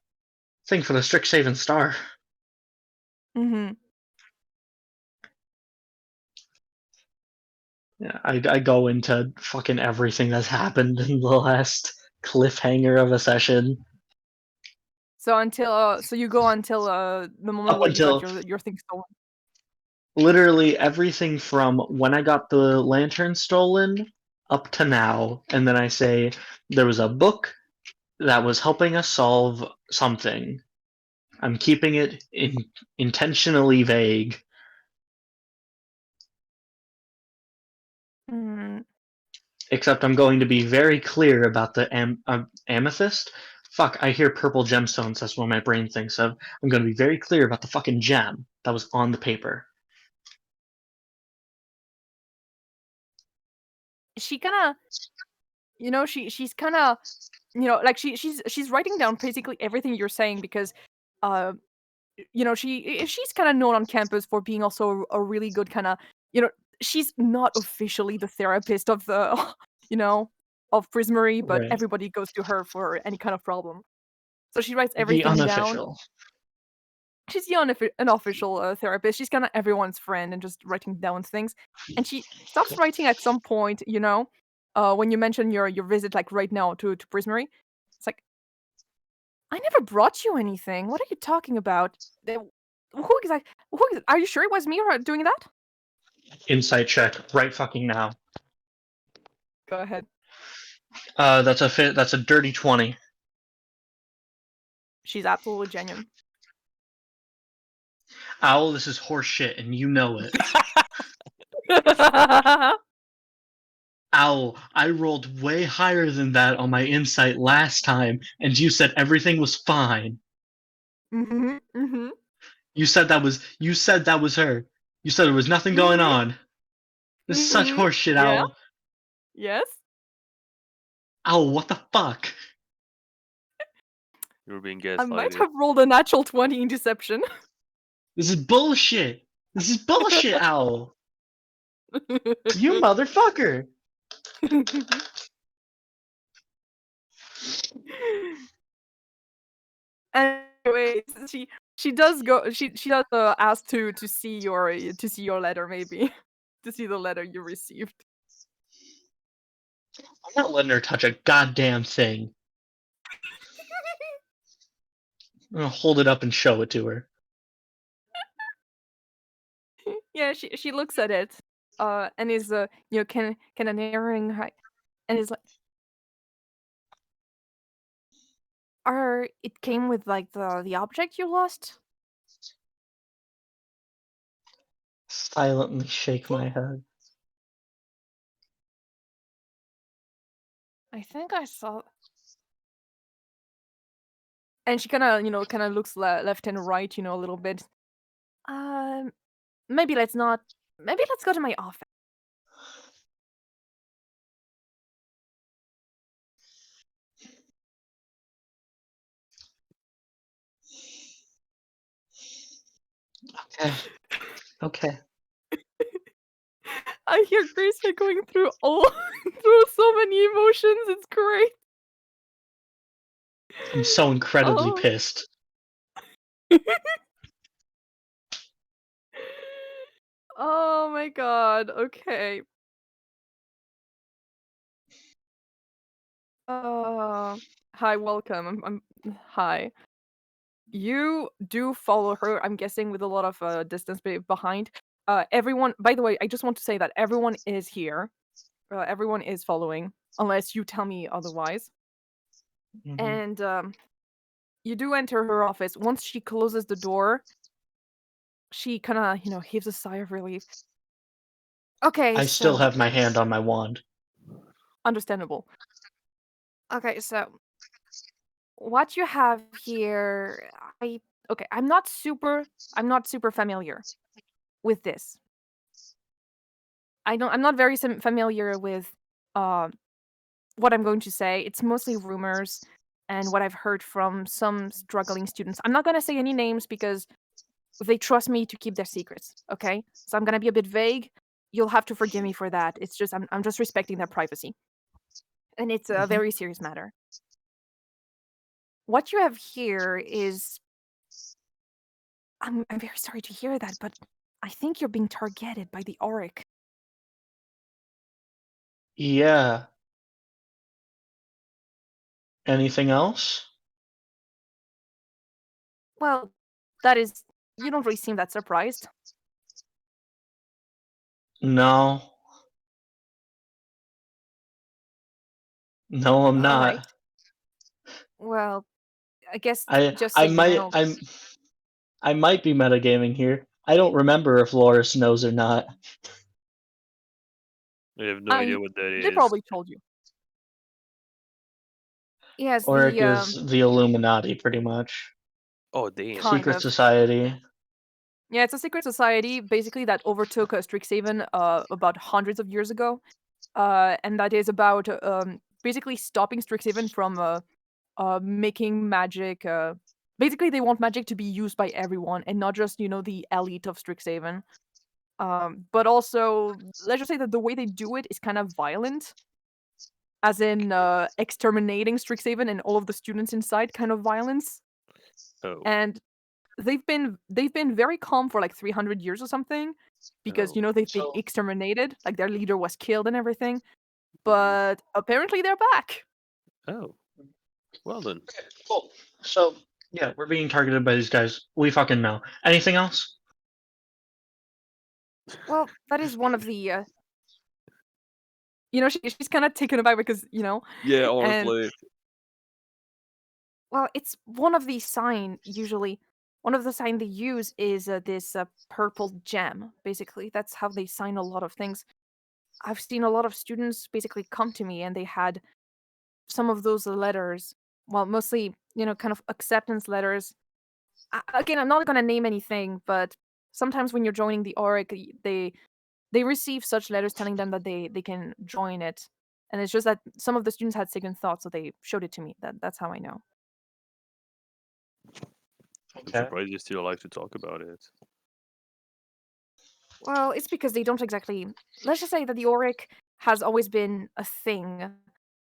thing for the Strixhaven star. Mm-hmm. Yeah, I go into fucking everything that's happened in the last cliffhanger of a session. So you go until the moment where you got your thing stolen. Literally everything from when I got the lantern stolen up to now, and then I say there was a book that was helping us solve something. I'm keeping it intentionally vague. Mm. Except I'm going to be very clear about the amethyst. Fuck, I hear purple gemstones. That's what my brain thinks of. I'm going to be very clear about the fucking gem that was on the paper. She kind of, she's kind of, like she's writing down basically everything you're saying because, she's kind of known on campus for being also a really good kind of, she's not officially the therapist of the, of Prismary, but everybody goes to her for any kind of problem. So she writes everything down. she's the unofficial therapist. She's kind of everyone's friend and just writing down things. And she stops writing at some point, when you mention your visit, like right now to Prismary. It's like, I never brought you anything. What are you talking about? Are you sure it was me doing that? Insight check right fucking now. Go ahead. That's a dirty 20. She's absolutely genuine. Owl, this is horse shit, and you know it. Owl, I rolled way higher than that on my insight last time, and you said everything was fine. Mm-hmm. You said that was her. You said there was nothing going on. This is such horse shit, Yeah. Owl. Yes? Owl, what the fuck? You're being I might gaslighted. have rolled a natural 20 in deception. This is bullshit. This is bullshit, Owl. You motherfucker. Anyways, she does go. She does ask to see your letter, maybe to see the letter you received. I'm not letting her touch a goddamn thing. I'm gonna hold it up and show it to her. Yeah, she looks at it, and is kind of narrowing her, and is like, it came with like the object you lost? Silently shake my head. I think I saw. And she kind of looks left and right, a little bit. Maybe let's not. Maybe let's go to my office. Okay. I hear Gracia going through through so many emotions. It's great. I'm so incredibly Oh. pissed. Oh my god. Okay. Hi, welcome. Hi. You do follow her, I'm guessing, with a lot of distance behind. Everyone, by the way, I just want to say that everyone is here. Everyone is following, unless you tell me otherwise. Mhm. And you do enter her office. Once she closes the door, she kind of, heaves a sigh of relief. Okay, I still so have my hand on my wand. understandable. Okay, so what you have here, I'm not super familiar with this. I'm not very familiar with what I'm going to say. It's mostly rumors and what I've heard from some struggling students. I'm not going to say any names because they trust me to keep their secrets, okay? So I'm going to be a bit vague. You'll have to forgive me for that. It's just I'm just respecting their privacy. And it's a very serious matter. What you have here is I'm very sorry to hear that, but I think you're being targeted by the Auric. Yeah. Anything else? Well, you don't really seem that surprised. No. No, I'm not. Alright. Well, I guess I just so you know. I might be metagaming here. I don't remember if Lorus knows or not. I have no idea what that is. They probably told you. Yes, Auric is the Illuminati, pretty much. Oh, damn. Kind Secret of. society. Yeah, it's a secret society, basically, that overtook Strixhaven about hundreds of years ago. And that is about basically stopping Strixhaven from making magic. Basically, they want magic to be used by everyone and not just, the elite of Strixhaven. But also, let's just say that the way they do it is kind of violent. As in exterminating Strixhaven and all of the students inside, kind of violence. Oh. And they've been very calm for like 300 years or something, because Oh. you know they've been So- exterminated, like their leader was killed and everything. But apparently they're back. Oh. Well then. Okay, cool. So yeah, we're being targeted by these guys. We fucking know. Anything else? Well, that is one of the. She's kind of taken aback because Yeah, and honestly. well, it's one of the sign usually. One of the sign they use is this purple gem. Basically, that's how they sign a lot of things. I've seen a lot of students basically come to me and they had some of those letters. Well, mostly, kind of acceptance letters. Again, I'm not gonna name anything, but sometimes when you're joining the Auric, they receive such letters telling them that they can join it. And it's just that some of the students had second thoughts, so they showed it to me. That's how I know. I'm Okay. surprised you still like to talk about it. Well, it's because they don't exactly. Let's just say that the Auric has always been a thing.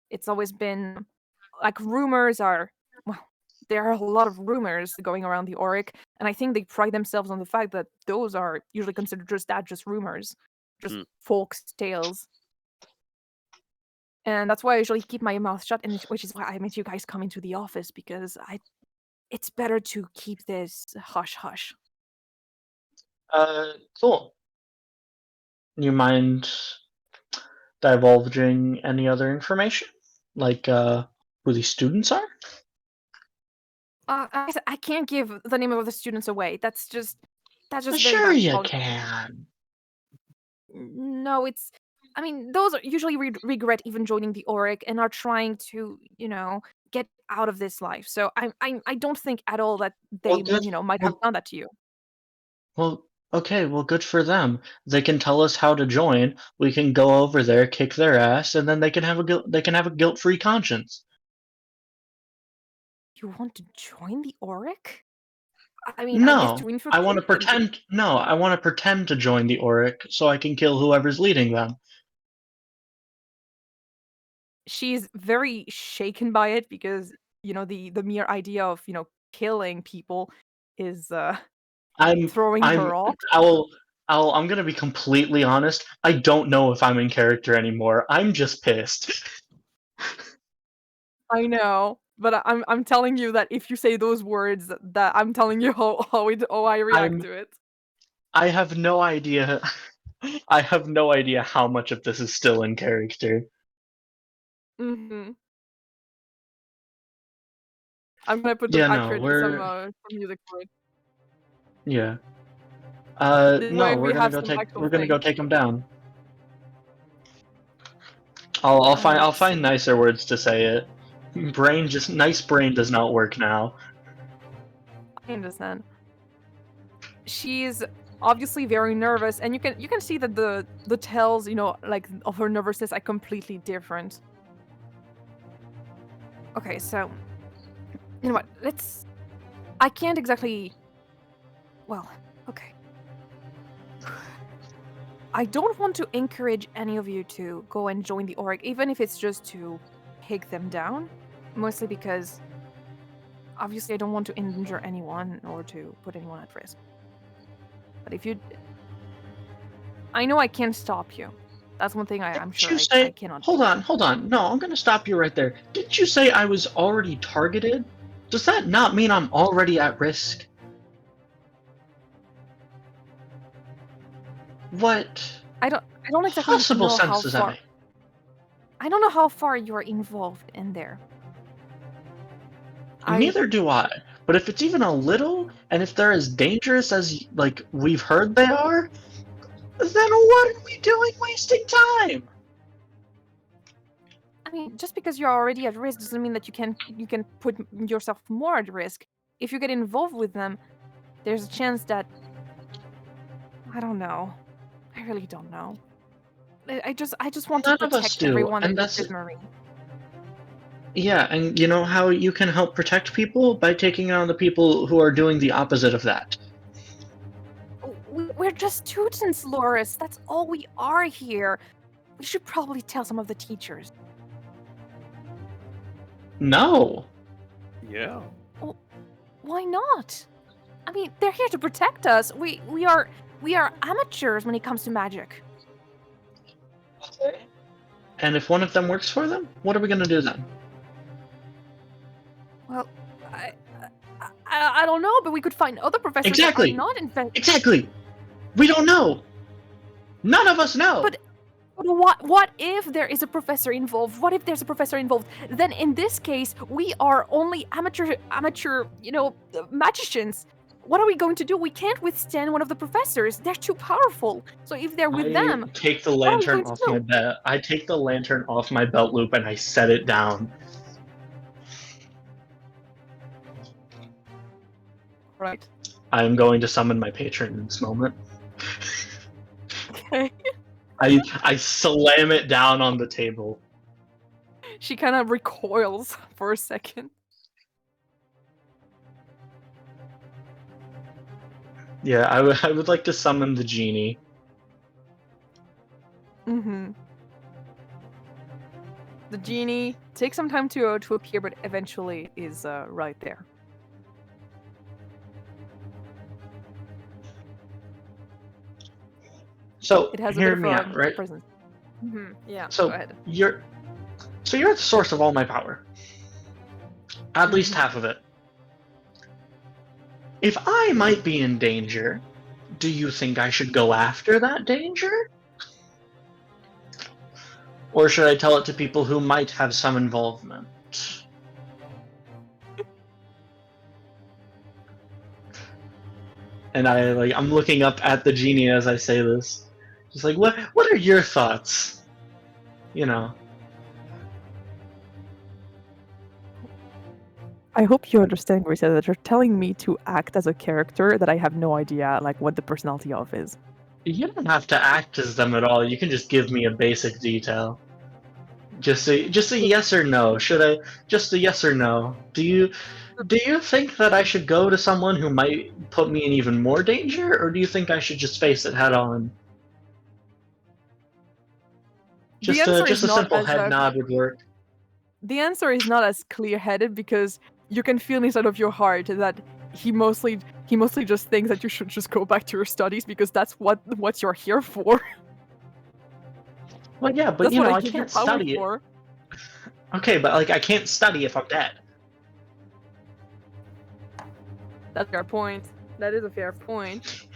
It's always been like rumors are. Well, there are a lot of rumors going around the Auric, and I think they pride themselves on the fact that those are usually considered just rumors, just folks' tales. And that's why I usually keep my mouth shut, and which is why I made you guys come into the office, because it's better to keep this hush hush. Cool. You mind divulging any other information, like who these students are? I can't give the name of the students away. That's just very Sure, bad you policy. can. No, it's. I mean, those are usually regret even joining the Auric and are trying to, get out of this life. So I don't think at all that they, Well, good. might have done that to you. Well, okay. Well, good for them. They can tell us how to join. We can go over there, kick their ass, and then they can have a guilt-free conscience. You want to join the Auric? I mean, I guess No, to I want to infiltrate. pretend. No, I want to pretend to join the Auric so I can kill whoever's leading them. She's very shaken by it because the mere idea of killing people is I'm throwing I'm her off. I'm gonna be completely honest. I don't know if I'm in character anymore. I'm just pissed. I know, but I'm telling you that if you say those words, that I'm telling you how I react to it. I have no idea. I have no idea how much of this is still in character. Mm-hmm. I'm gonna put Yeah, some no, some music for it. yeah. This No, way we have some actual we're gonna go thing. take him down. I'll find nicer words to say it. Nice brain does not work now. I understand. She's obviously very nervous, and you can see that the tells like of her nervousness are completely different. Okay, so you know what? I can't exactly. Well, okay. I don't want to encourage any of you to go and join the Auric, even if it's just to take them down. Mostly because, obviously, I don't want to injure anyone or to put anyone at risk. But if you... I know I can't stop you. That's one thing I'm sure I cannot do. Hold on. No, I'm gonna stop you right there. Didn't you say I was already targeted? Does that not mean I'm already at risk? What I don't exactly possible know how sense does that far... make? I don't know how far you're involved in there. Neither do I. But if it's even a little, and if they're as dangerous as like we've heard they are, then what are we doing wasting time? I mean, just because you're already at risk doesn't mean that you can put yourself more at risk. If you get involved with them, there's a chance that... I don't know. I really don't know. I just want to None of us protect do, everyone and in that's this marine. yeah, and you know how you can help protect people? By taking on the people who are doing the opposite of that. We're just students, Lorus. That's all we are here. We should probably tell some of the teachers. No. Yeah. Why not? I mean, they're here to protect us. We are amateurs when it comes to magic. And if one of them works for them, what are we gonna do then? Well, I don't know, but we could find other professors Exactly. that are not infected. Exactly. We don't know. None of us know. But what if there is a professor involved? What if there's a professor involved? Then in this case, we are only amateur, magicians. What are we going to do? We can't withstand one of the professors. They're too powerful. So if they're with them, take the are we lantern going to off do? my belt. I take the lantern off my belt loop and I set it down. Right. I am going to summon my patron in this moment. Okay. I slam it down on the table. She kind of recoils for a second. Yeah, I would like to summon the genie. Mm-hmm. The genie takes some time to appear, but eventually is right there. So It has a hear bit me of out, a right? presence. Mm-hmm. Yeah. So go ahead. you're the source of all my power. At least half of it. If I might be in danger, do you think I should go after that danger? Or should I tell it to people who might have some involvement? And I'm looking up at the genie as I say this. Just like, what are your thoughts? You know. I hope you understand, Gracia, that you're telling me to act as a character that I have no idea, what the personality of is. You don't have to act as them at all. You can just give me a basic detail. Just a yes or no. Should I just a yes or no? Do you think that I should go to someone who might put me in even more danger, or do you think I should just face it head on? Just a simple head nod would work. The answer is not as clear-headed because you can feel inside of your heart that he mostly just thinks that you should just go back to your studies because that's what you're here for. Well, yeah, but That's you what know, I I give you can't power study it. for. Okay, but I can't study if I'm dead. That's a fair point. That is a fair point.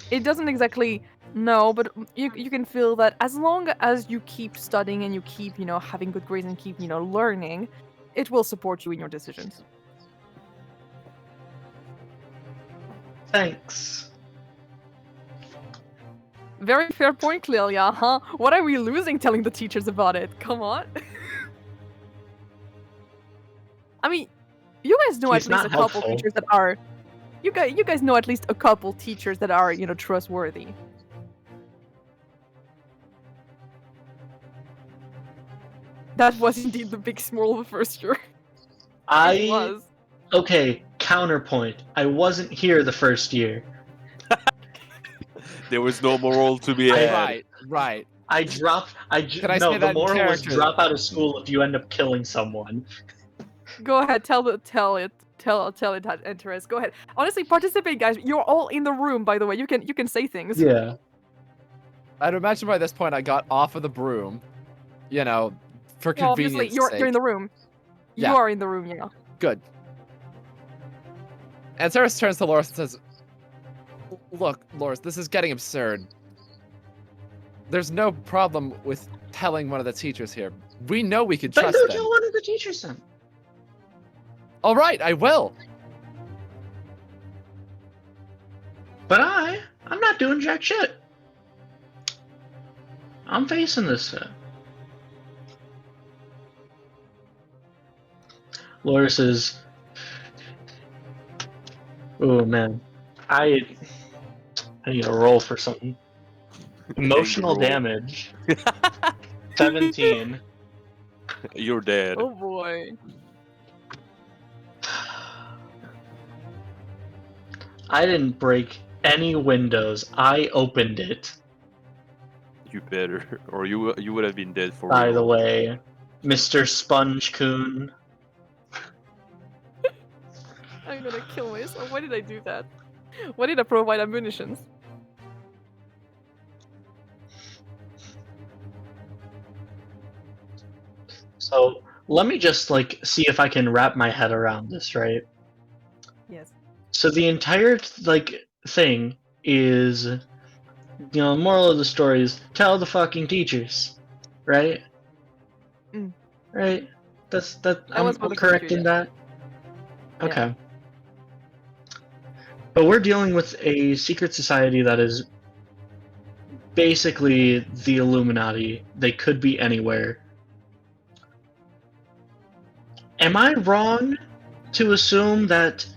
It doesn't exactly know, but you can feel that as long as you keep studying and you keep, having good grades and keep, learning, it will support you in your decisions. Thanks. Very fair point, Clelia, huh? What are we losing telling the teachers about it? Come on. I mean, you guys know He's at least not a couple helpful. teachers that are... You guys know at least a couple teachers that are, trustworthy. That was indeed the big small of the first year. It was. Okay, counterpoint. I wasn't here the first year. There was no moral to be had. Right. I dropped. Can I No, say the that in moral was character? drop out of school if you end up killing someone. Go ahead, tell it, Antares. Go ahead. Honestly, participate, guys. You're all in the room, by the way. You can say things. Yeah. I'd imagine by this point I got off of the broom, for Well, convenience obviously, sake. you're in the room. Yeah. You are in the room, yeah. Good. And Antares turns to Lorus and says, "Look, Lorus, this is getting absurd. There's no problem with telling one of the teachers here. We know we can Then trust go them. tell one of the teachers then. All right, I will. But I'm not doing jack shit. I'm facing this shit. Lorus is... Oh man. I need to roll for something. Emotional roll. damage. 17. You're dead. Oh boy. I didn't break any windows. I opened it. You better, or you would have been dead for By real. the way, Mr. Sponge Coon. I'm gonna kill myself. Why did I do that? Why did I provide ammunitions? So let me just like see if I can wrap my head around this, right? Yes. So the entire like thing is, moral of the story is tell the fucking teachers, right? Mm. Right. That. That I'm was for the correct future, in yes. that. Okay. But we're dealing with a secret society that is basically the Illuminati. They could be anywhere. Am I wrong to assume that,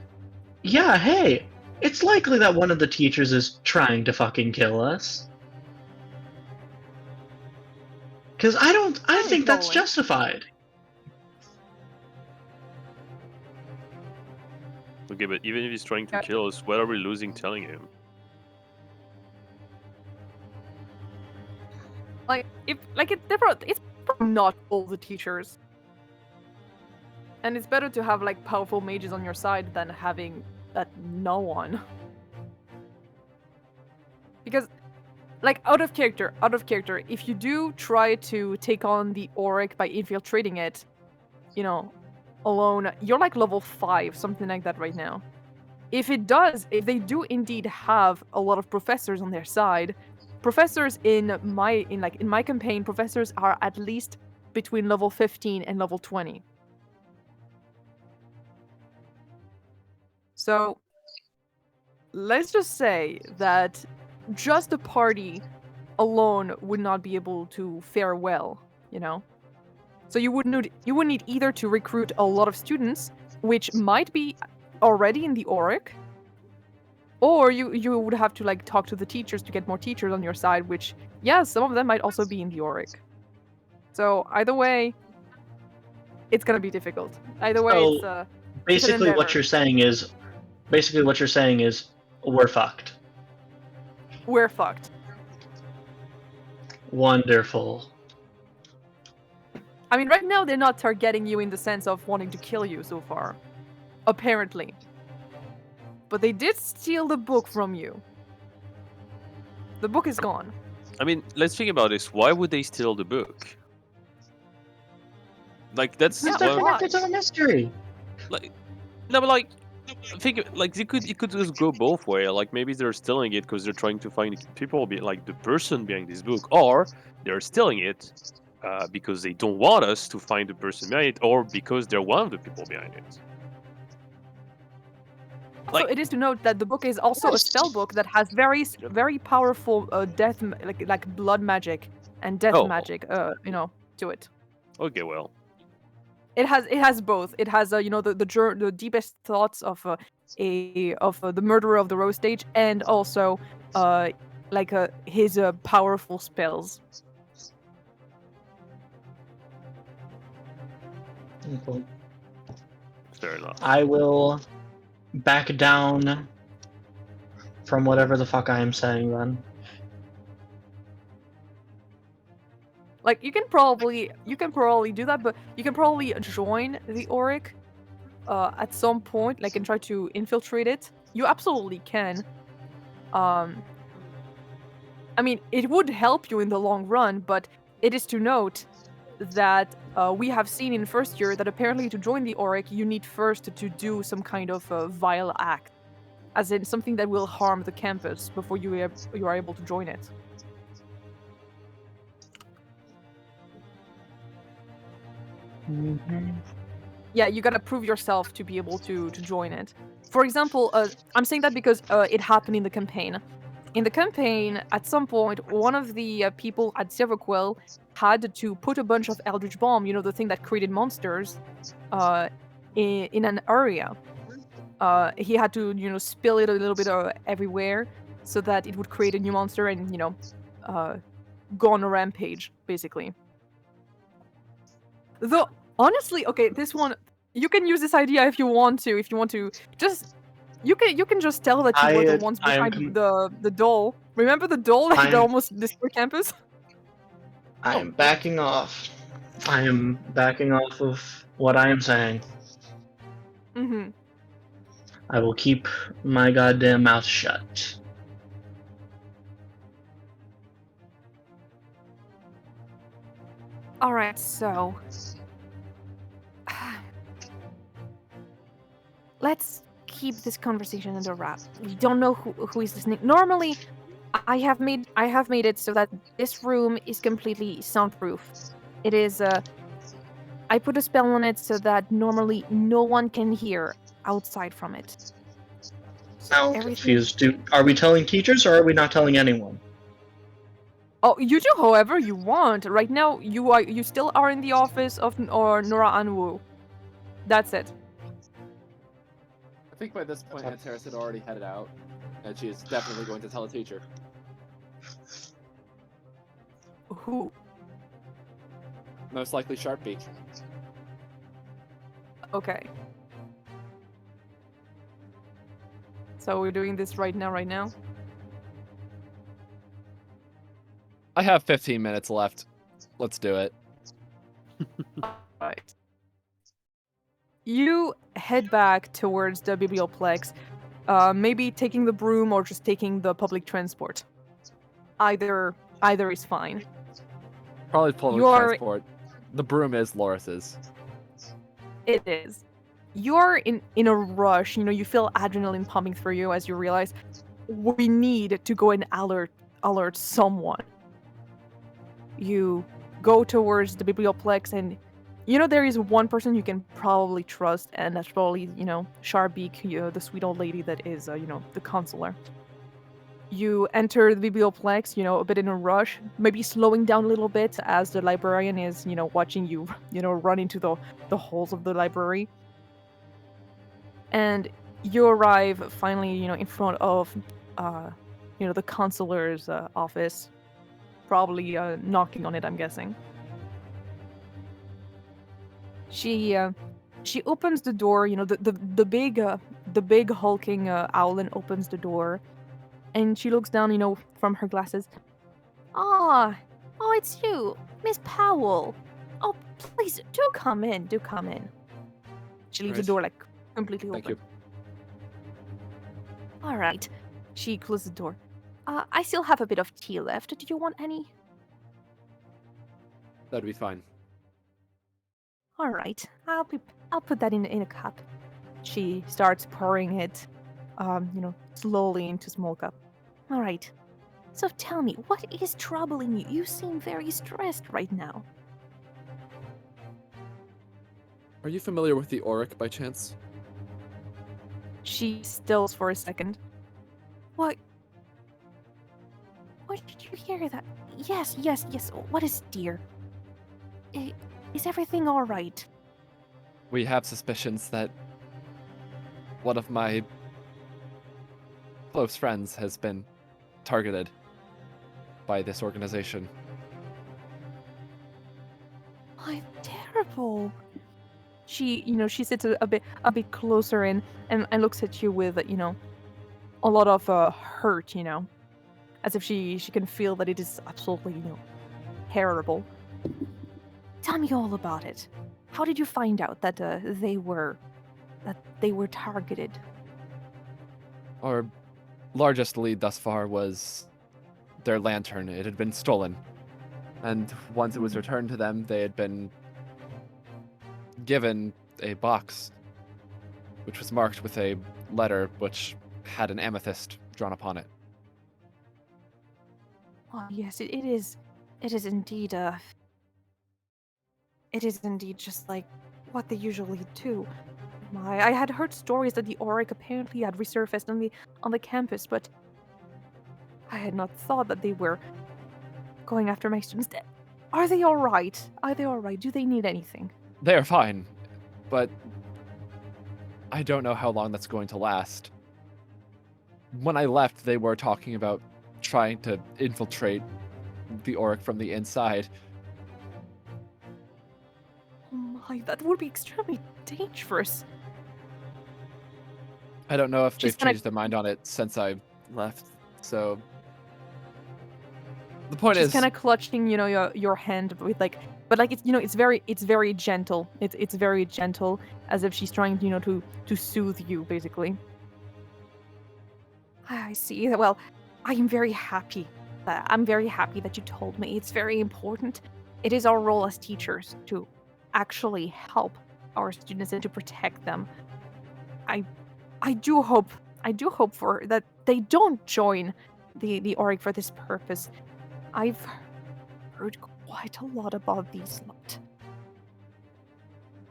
yeah, hey, it's likely that one of the teachers is trying to fucking kill us? Because I think that's Probably. justified. Okay, but even if he's trying to kill us, what are we losing telling him? It's probably not all the teachers. And it's better to have like powerful mages on your side than having no one. Because, like, out of character, if you do try to take on the Auric by infiltrating it, alone, you're like level 5, something like that right now. If they do indeed have a lot of professors on their side, professors in my campaign, professors are at least between level 15 and level 20. So, let's just say that just a party alone would not be able to fare well, So you would need either to recruit a lot of students, which might be already in the Auric, or you would have to like talk to the teachers to get more teachers on your side, which some of them might also be in the Auric. So either way, it's gonna be difficult. Either way, So, basically what you're saying is we're fucked. We're fucked. Wonderful. I mean, right now they're not targeting you in the sense of wanting to kill you so far. Apparently. But they did steal the book from you. The book is gone. I mean, let's think about this. Why would they steal the book? Like, that's It's connected to the mystery. like, no, but like, think like it could just go both ways. Like maybe they're stealing it because they're trying to find people, like the person behind this book, or they're stealing it because they don't want us to find the person behind it, or because they're one of the people behind it. Also, it is to note that the book is also a spell book that has very, very powerful death, like blood magic and death magic, to it. Okay, well. It has both. It has the deepest thoughts of the murderer of the Rose Stage, and also his powerful spells. Okay. Fair enough. I will back down from whatever the fuck I am saying then. Like you can probably do that, but you can probably join the Auric at some point, like and try to infiltrate it. You absolutely can. I mean, it would help you in the long run, but it is to note that we have seen in first year that apparently to join the Auric, you need first to do some kind of vile act, as in something that will harm the campus before you are able to join it. Mm-hmm. Yeah, you gotta prove yourself to be able to join it. For example, I'm saying that because it happened in the campaign. In the campaign, at some point, one of the people at Silverquill had to put a bunch of Eldritch Bomb, the thing that created monsters, in an area. He had to, spill it a little bit everywhere so that it would create a new monster and, go on a rampage, basically. Though, honestly, okay, this one, you can use this idea if you want to. If you want to, just you can just tell that you were the ones behind the doll. Remember the doll that almost destroyed campus? I am backing off. I am backing off of what I am saying. Mm-hmm. I will keep my goddamn mouth shut. All right, so let's keep this conversation under wrap. We don't know who is listening. Normally, I have made it so that this room is completely soundproof. It is I put a spell on it so that normally no one can hear outside from it. Now I'm Everything. confused. Are we telling teachers or are we not telling anyone? Oh, you do however you want. Right now, you still are in the office of Nora Anwu. That's it. I think by this point, Antares had already headed out, and she is definitely going to tell a teacher. Who? Most likely Sharpbeak. Okay. So we're doing this right now. I have 15 minutes left. Let's do it. Right. You head back towards the biblioplex, maybe taking the broom or just taking the public transport. Either is fine. Probably public transport. The broom is Lorus's. It is. You're in a rush. You know, you feel adrenaline pumping through you as you realize we need to go and alert someone. You go towards the biblioplex, and you know there is one person you can probably trust, and that's probably Sharbeak, the sweet old lady that is the counselor. You enter the biblioplex, a bit in a rush, maybe slowing down a little bit as the librarian is watching you run into the halls of the library. And you arrive finally in front of the counselor's office, probably knocking on it, I'm guessing. She opens the door, the big hulking owlin opens the door, and she looks down, from her glasses. Oh, it's you, Miss Powell. Oh, please, do come in. She leaves the door, completely open. Thank you. All right. She closes the door. I still have a bit of tea left. Do you want any? That'd be fine. All right. I'll put that in a cup. She starts pouring it, slowly into small cup. All right. So tell me, what is troubling you? You seem very stressed right now. Are you familiar with the Auric by chance? She stills for a second. What? What did you hear that? Yes. What is dear? Is everything all right? We have suspicions that one of my close friends has been targeted by this organization. I'm terrible. She sits a bit closer and looks at you with a lot of hurt, as if she can feel that it is absolutely terrible. Tell me all about it. How did you find out that they were targeted? Our largest lead thus far was their lantern. It had been stolen, and once it was returned to them, they had been given a box which was marked with a letter which had an amethyst drawn upon it. Oh yes, it is indeed it is indeed just like what they usually do. I had heard stories that the Auric apparently had resurfaced on the campus, but I had not thought that they were going after my students. Are they all right? Do they need anything? They are fine, but I don't know how long that's going to last. When I left, they were talking about trying to infiltrate the Auric from the inside. Oh my, that would be extremely dangerous. I don't know if She's they've changed their mind on it since I left, so The point She's is, kind of clutching, your hand with but it's very gentle. It's very gentle, as if she's trying, to soothe you, basically. I see. Well, I am very happy. I'm very happy that you told me. It's very important. It is our role as teachers to actually help our students and to protect them. I do hope for that they don't join the Auric for this purpose. I've heard quite a lot about these lot.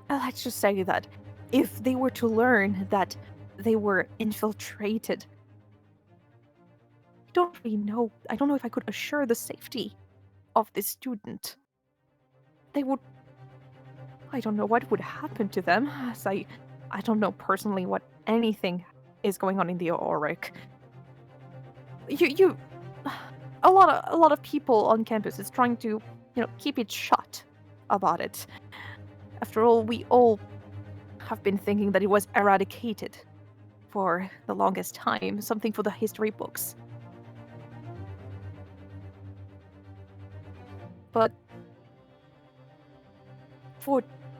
Let's just say that if they were to learn that they were infiltrated, I don't really know. I don't know if I could assure the safety of this student. They would. I don't know what would happen to them, as I don't know personally what anything is going on in the Auric. A lot of people on campus is trying to, keep it shut about it. After all, we all have been thinking that it was eradicated for the longest time, something for the history books. But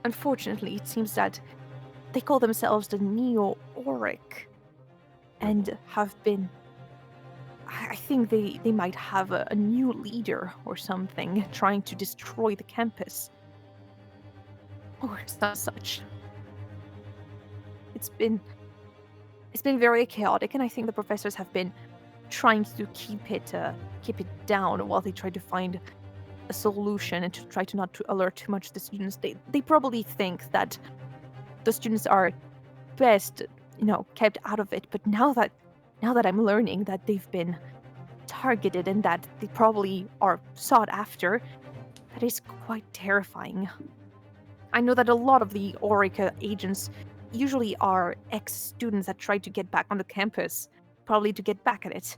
unfortunately, it seems that they call themselves the Neo-Auric and have been. I think they might have a new leader or something trying to destroy the campus. Or some such. It's been very chaotic, and I think the professors have been trying to keep it down while they try to find a solution and to try to not to alert too much the students. They probably think that the students are best, kept out of it. But now that I'm learning that they've been targeted and that they probably are sought after, that is quite terrifying. I know that a lot of the Auric agents usually are ex-students that try to get back on the campus, probably to get back at it.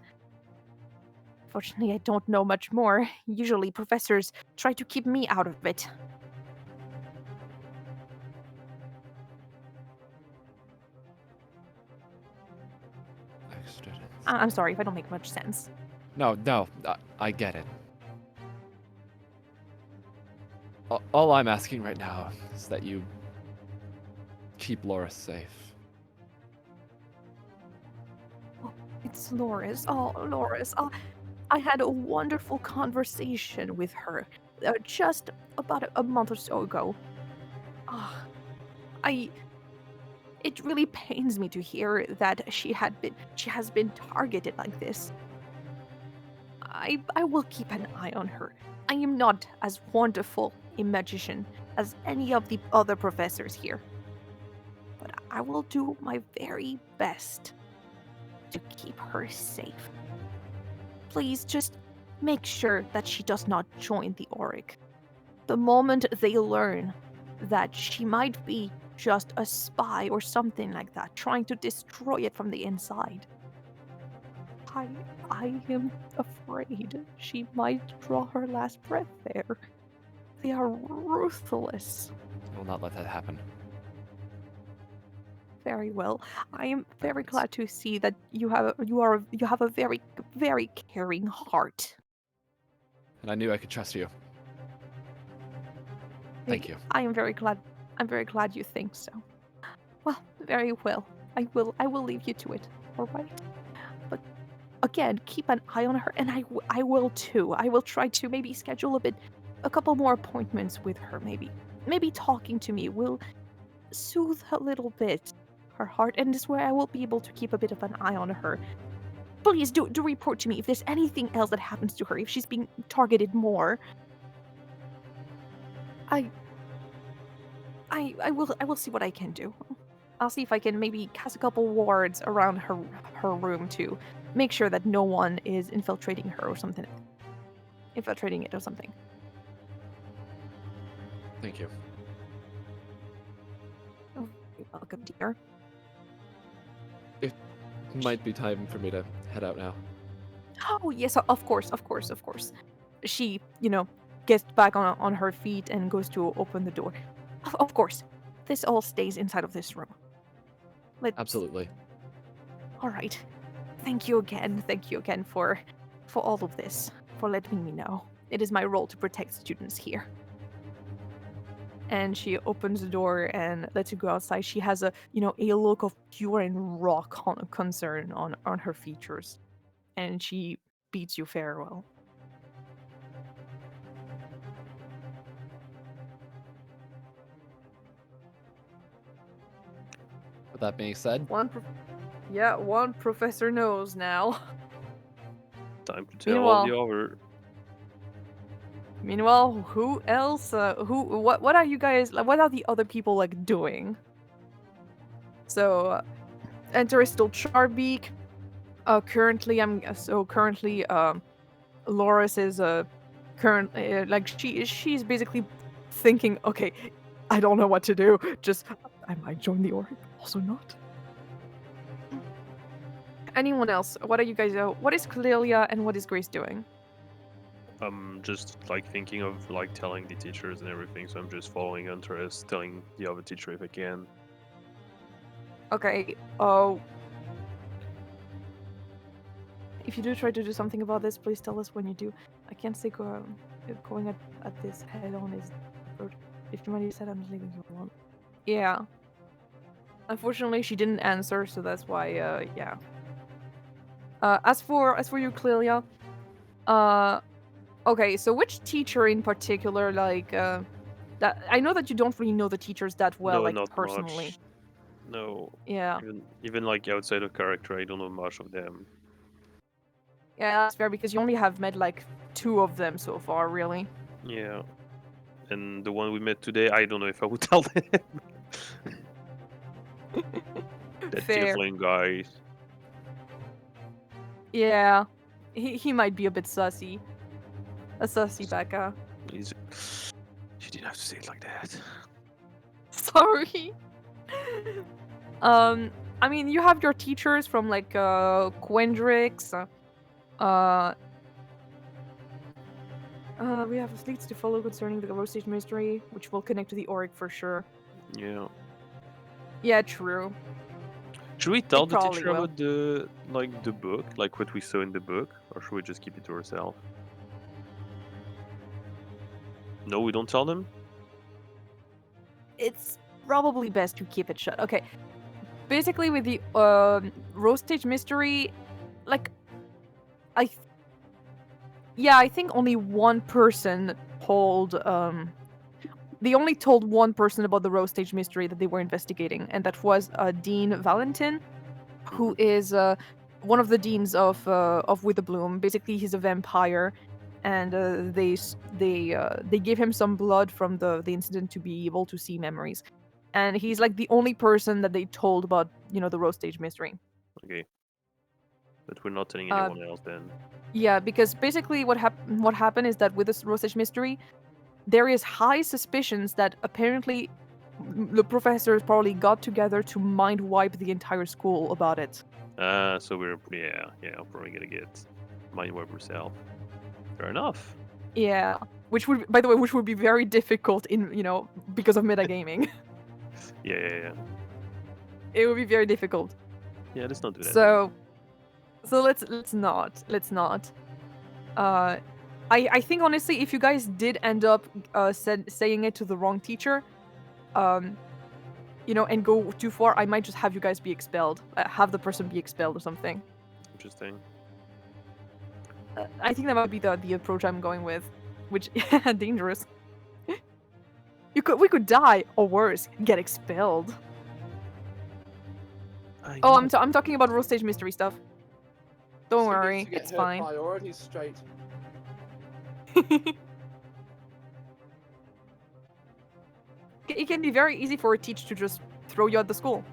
Fortunately, I don't know much more. Usually, professors try to keep me out of it. I'm sorry if I don't make much sense. no, I get it. All I'm asking right now is that you keep Lorus safe. Oh, it's Lorus. Oh, Lorus. I had a wonderful conversation with her just about a month or so ago. It really pains me to hear that she has been targeted like this. I will keep an eye on her. I am not as wonderful a magician as any of the other professors here, but I will do my very best to keep her safe. Please just make sure that she does not join the Auric. The moment they learn that she might be just a spy or something like that, trying to destroy it from the inside, I am afraid she might draw her last breath there. They are ruthless. I will not let that happen. Very well. I am very glad to see that you have a very, very caring heart. And I knew I could trust you. Thank you. I am very glad. I'm very glad you think so. Well, very well. I will leave you to it. All right. But again, keep an eye on her, and I will too. I will try to maybe schedule a couple more appointments with her. Maybe talking to me will soothe a little bit her heart, and this way I will be able to keep a bit of an eye on her. Please do report to me if there's anything else that happens to her, if she's being targeted more. I will see what I can do. I'll see if I can maybe cast a couple wards around her room to make sure that no one is infiltrating her or something. Infiltrating it or something. Thank you. Oh, you're welcome, dear. It might be time for me to head out now. Oh, yes, of course. She, gets back on her feet and goes to open the door. Of course. This all stays inside of this room. Absolutely. All right. Thank you again. Thank you again for all of this. for letting me know. It is my role to protect students here. And she opens the door and lets you go outside. She has a look of pure and raw concern on her features. And she bids you farewell. With that being said, One professor knows now. Time to tell all the other. Meanwhile, who else? What are you guys? What are the other people like doing? So, Antares still Charbeak. Currently, Lorus is she's basically thinking, okay, I don't know what to do. Just I might join the Org, also not. Anyone else? What are you guys? What is Clelia and what is Grace doing? I'm just like thinking of like telling the teachers and everything, so I'm just following Antares, telling the other teacher if I can. Okay. If you do try to do something about this, please tell us when you do. I can't say going at this head on is approach. If you already said I'm just leaving you alone. Yeah. Unfortunately, she didn't answer, so that's why. Yeah. As for you, Clelia. Okay, so which teacher in particular, like, that I know that you don't really know the teachers that well, No, like not personally. much. No. Yeah. Even like outside of character, I don't know much of them. Yeah, that's fair because you only have met like 2 of them so far, really. Yeah. And the one we met today, I don't know if I would tell them. That Fair. tiefling guy. Yeah. He might be a bit sussy. A sussy Becca. You didn't have to say it like that. Sorry. I mean, you have your teachers from like Quendrix. We have leads to follow concerning the Roastage mystery, which will connect to the Org for sure. Yeah. Yeah, true. Should we tell the probably teacher will. about the book, like what we saw in the book, or should we just keep it to ourselves? No, we don't tell them. It's probably best to keep it shut. Okay. Basically, with the Roastage mystery, like, I think only one person told. They only told one person about the Roastage mystery that they were investigating, and that was Dean Valentin, who is one of the deans of Witherbloom. Basically, he's a vampire, and they gave him some blood from the incident to be able to see memories, and he's like the only person that they told about the Roastage mystery. Okay. But we're not telling anyone else then. Yeah, because basically what happened is that with this Roastage mystery, there is high suspicions that apparently the professors probably got together to mind wipe the entire school about it. So we're probably gonna get mind wipe herself. Fair enough. Yeah, which would, by the way, be very difficult in because of metagaming. Yeah. It would be very difficult. Yeah, let's not do that. So let's not. I think honestly, if you guys did end up saying it to the wrong teacher, and go too far, I might just have you guys be expelled. Have the person be expelled or something. Interesting. I think that might be the approach I'm going with, which dangerous. We could die, or worse, get expelled. I'm talking about Roastage mystery stuff. Don't worry, it's fine. Priorities straight. It can be very easy for a teacher to just throw you out the school.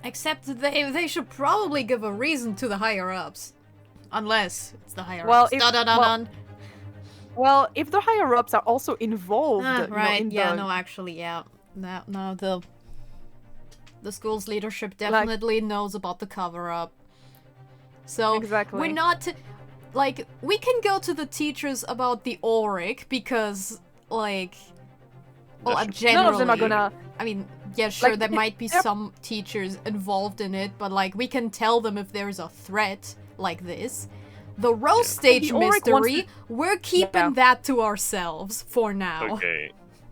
Except they should probably give a reason to the higher ups, unless it's the higher Well, ups. if- Well, if the higher ups are also involved, right? in Yeah. the... No, actually, yeah. No, the school's leadership definitely knows about the cover up. So Exactly. we're not like we can go to the teachers about the Auric because generally None of them are gonna... I mean, yeah, sure, Like, there might be yep. some teachers involved in it, but we can tell them if there's a threat like this. The roast Yeah. stage The Auric wants mystery, we're keeping that to ourselves for now. Okay.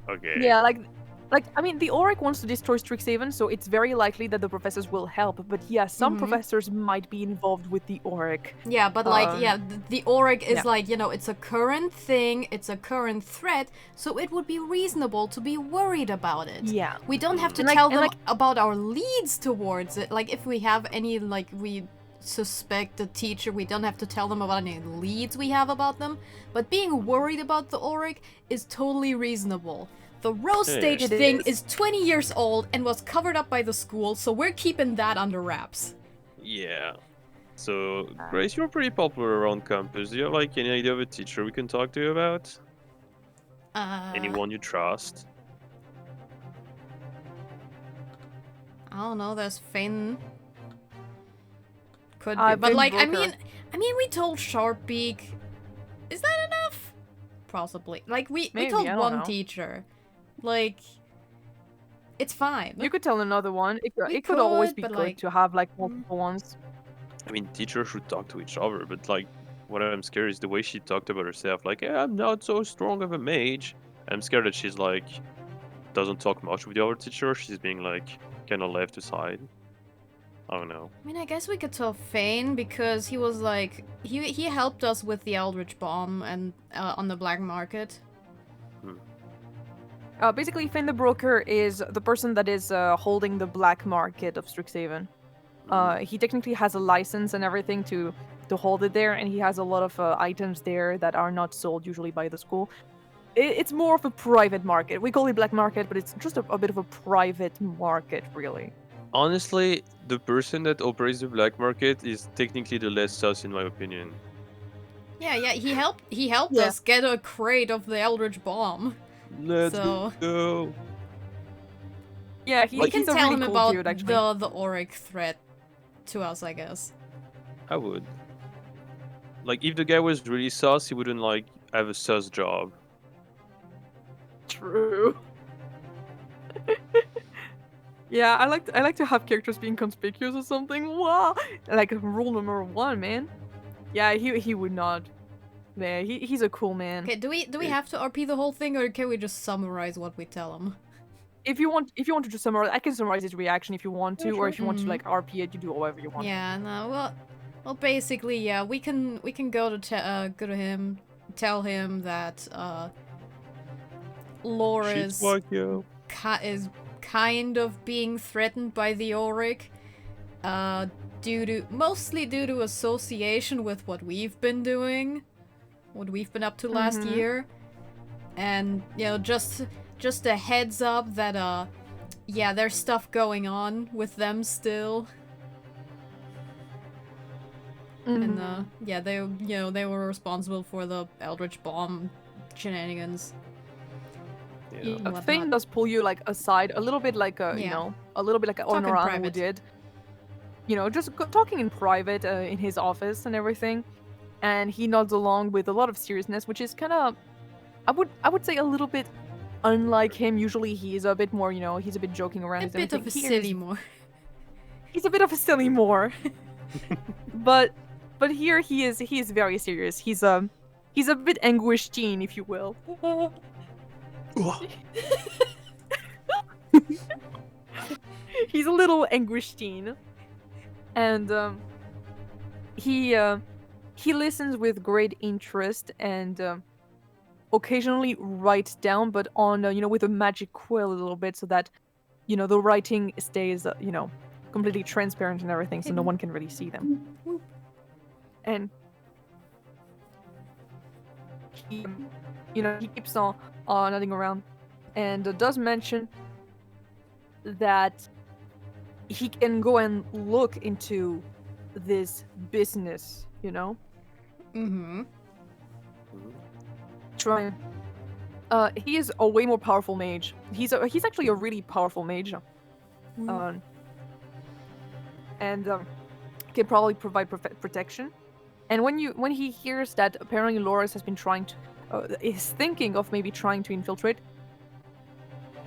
Okay. Yeah, I mean, the Auric wants to destroy Strixhaven, so it's very likely that the professors will help. But yeah, some professors might be involved with the Auric. Yeah, but like, the Auric is yeah. like, you know, it's a current thing, it's a current threat, so it would be reasonable to be worried about it. Yeah. We don't have to And, like- tell and, them like- about our leads towards it. Like, if we have any, like, we suspect the teacher, we don't have to tell them about any leads we have about them. But being worried about the Auric is totally reasonable. The roast Yeah. stage It thing is. is 20 years old and was covered up by the school, so we're keeping that under wraps. Yeah. So, Grace, you're pretty popular around campus. Do you have like any idea of a teacher we can talk to you about? Anyone you trust? I don't know, there's Finn. Could be. I've But been like, I broker. mean we told Sharpbeak. Is that enough? Possibly. Like we Maybe, told I don't one know. teacher. Like it's fine. You could tell another one. It We could always could, be but, good like, to have like multiple ones. I mean, teachers should talk to each other, but like, what I'm scared is the way she talked about herself. Like, yeah, I'm not so strong of a mage. I'm scared that she's like, doesn't talk much with the other teacher. She's being like, kind of left aside. I don't know. I mean, I guess we could tell Fane because he was like he helped us with the Eldritch Bomb and on the black market. Basically, Finn the Broker is the person that is holding the black market of Strixhaven. He technically has a license and everything to hold it there, and he has a lot of items there that are not sold usually by the school. It's more of a private market. We call it black market, but it's just a bit of a private market, really. Honestly, the person that operates the black market is technically the less sus, in my opinion. Yeah, he helped Yeah. us get a crate of the Eldritch Bomb. Let's So- go. Yeah, We can he's a tell really him cool about dude, actually. the Auric threat to us, I guess. I would. Like, if the guy was really sus, he wouldn't like have a sus job. True. Yeah, I like to have characters being conspicuous or something. Wow, like rule number 1, man. Yeah, he would not. Yeah, he's a cool man. Okay, do we have to RP the whole thing, or can we just summarize what we tell him? If you want to just summarize, I can summarize his reaction if you want to, or if you want to Mhm. like RP it, you do whatever you want. Yeah, no, well, basically, yeah, we can go to him, tell him that Lorus Fuck you. is kind of being threatened by the Auric, mostly due to association with what we've been doing, what we've been up to last Mhm. year, and you know, just a heads up that yeah, there's stuff going on with them still. Mhm. And yeah, they were responsible for the Eldritch Bomb shenanigans. Yeah. and whatnot. Fane does pull you like aside a little bit, like you Yeah. know, a little bit like Talk in Honorano private. did. You know, just talking in private in his office and everything, and he nods along with a lot of seriousness, which is kind of, I would say, a little bit unlike him. Usually, he's a bit more, you know, he's a bit joking around. A and bit of a everything. silly more. He's a bit of a silly more, but here he is very serious. He's a bit anguished teen, if you will. He's a little anguished teen, and he listens with great interest and occasionally writes down, but on you know, with a magic quill a little bit, so that you know the writing stays you know, completely transparent and everything, so no one can really see them. And he, you know, he keeps on nodding around, and does mention that he can go and look into this business, you know, Mm-hmm. trying. He is a way more powerful mage. He's actually a really powerful mage. And can probably provide protection. And when he hears that apparently Lorus has been trying to, is thinking of maybe trying to infiltrate,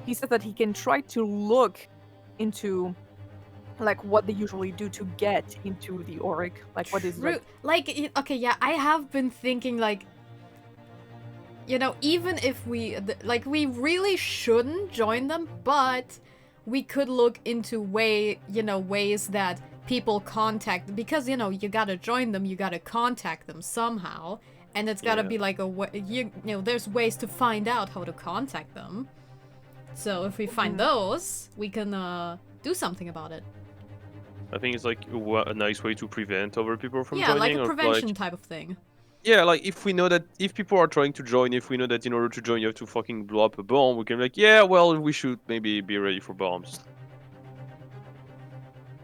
he said that he can try to look into like what they usually do to get into the Auric. Like what is like okay, yeah, I have been thinking like, you know, even if we like, we really shouldn't join them, but we could look into ways that people contact, because you know, you gotta join them, you gotta contact them somehow, and it's gotta be like a way, you know, there's ways to find out how to contact them. So if we find those, we can do something about it. I think it's like a nice way to prevent other people from Yeah, joining. like a or, prevention like, type of thing. Yeah, like if we know that if people are trying to join, if we know that in order to join you have to fucking blow up a bomb, we can be like, yeah, well, we should maybe be ready for bombs.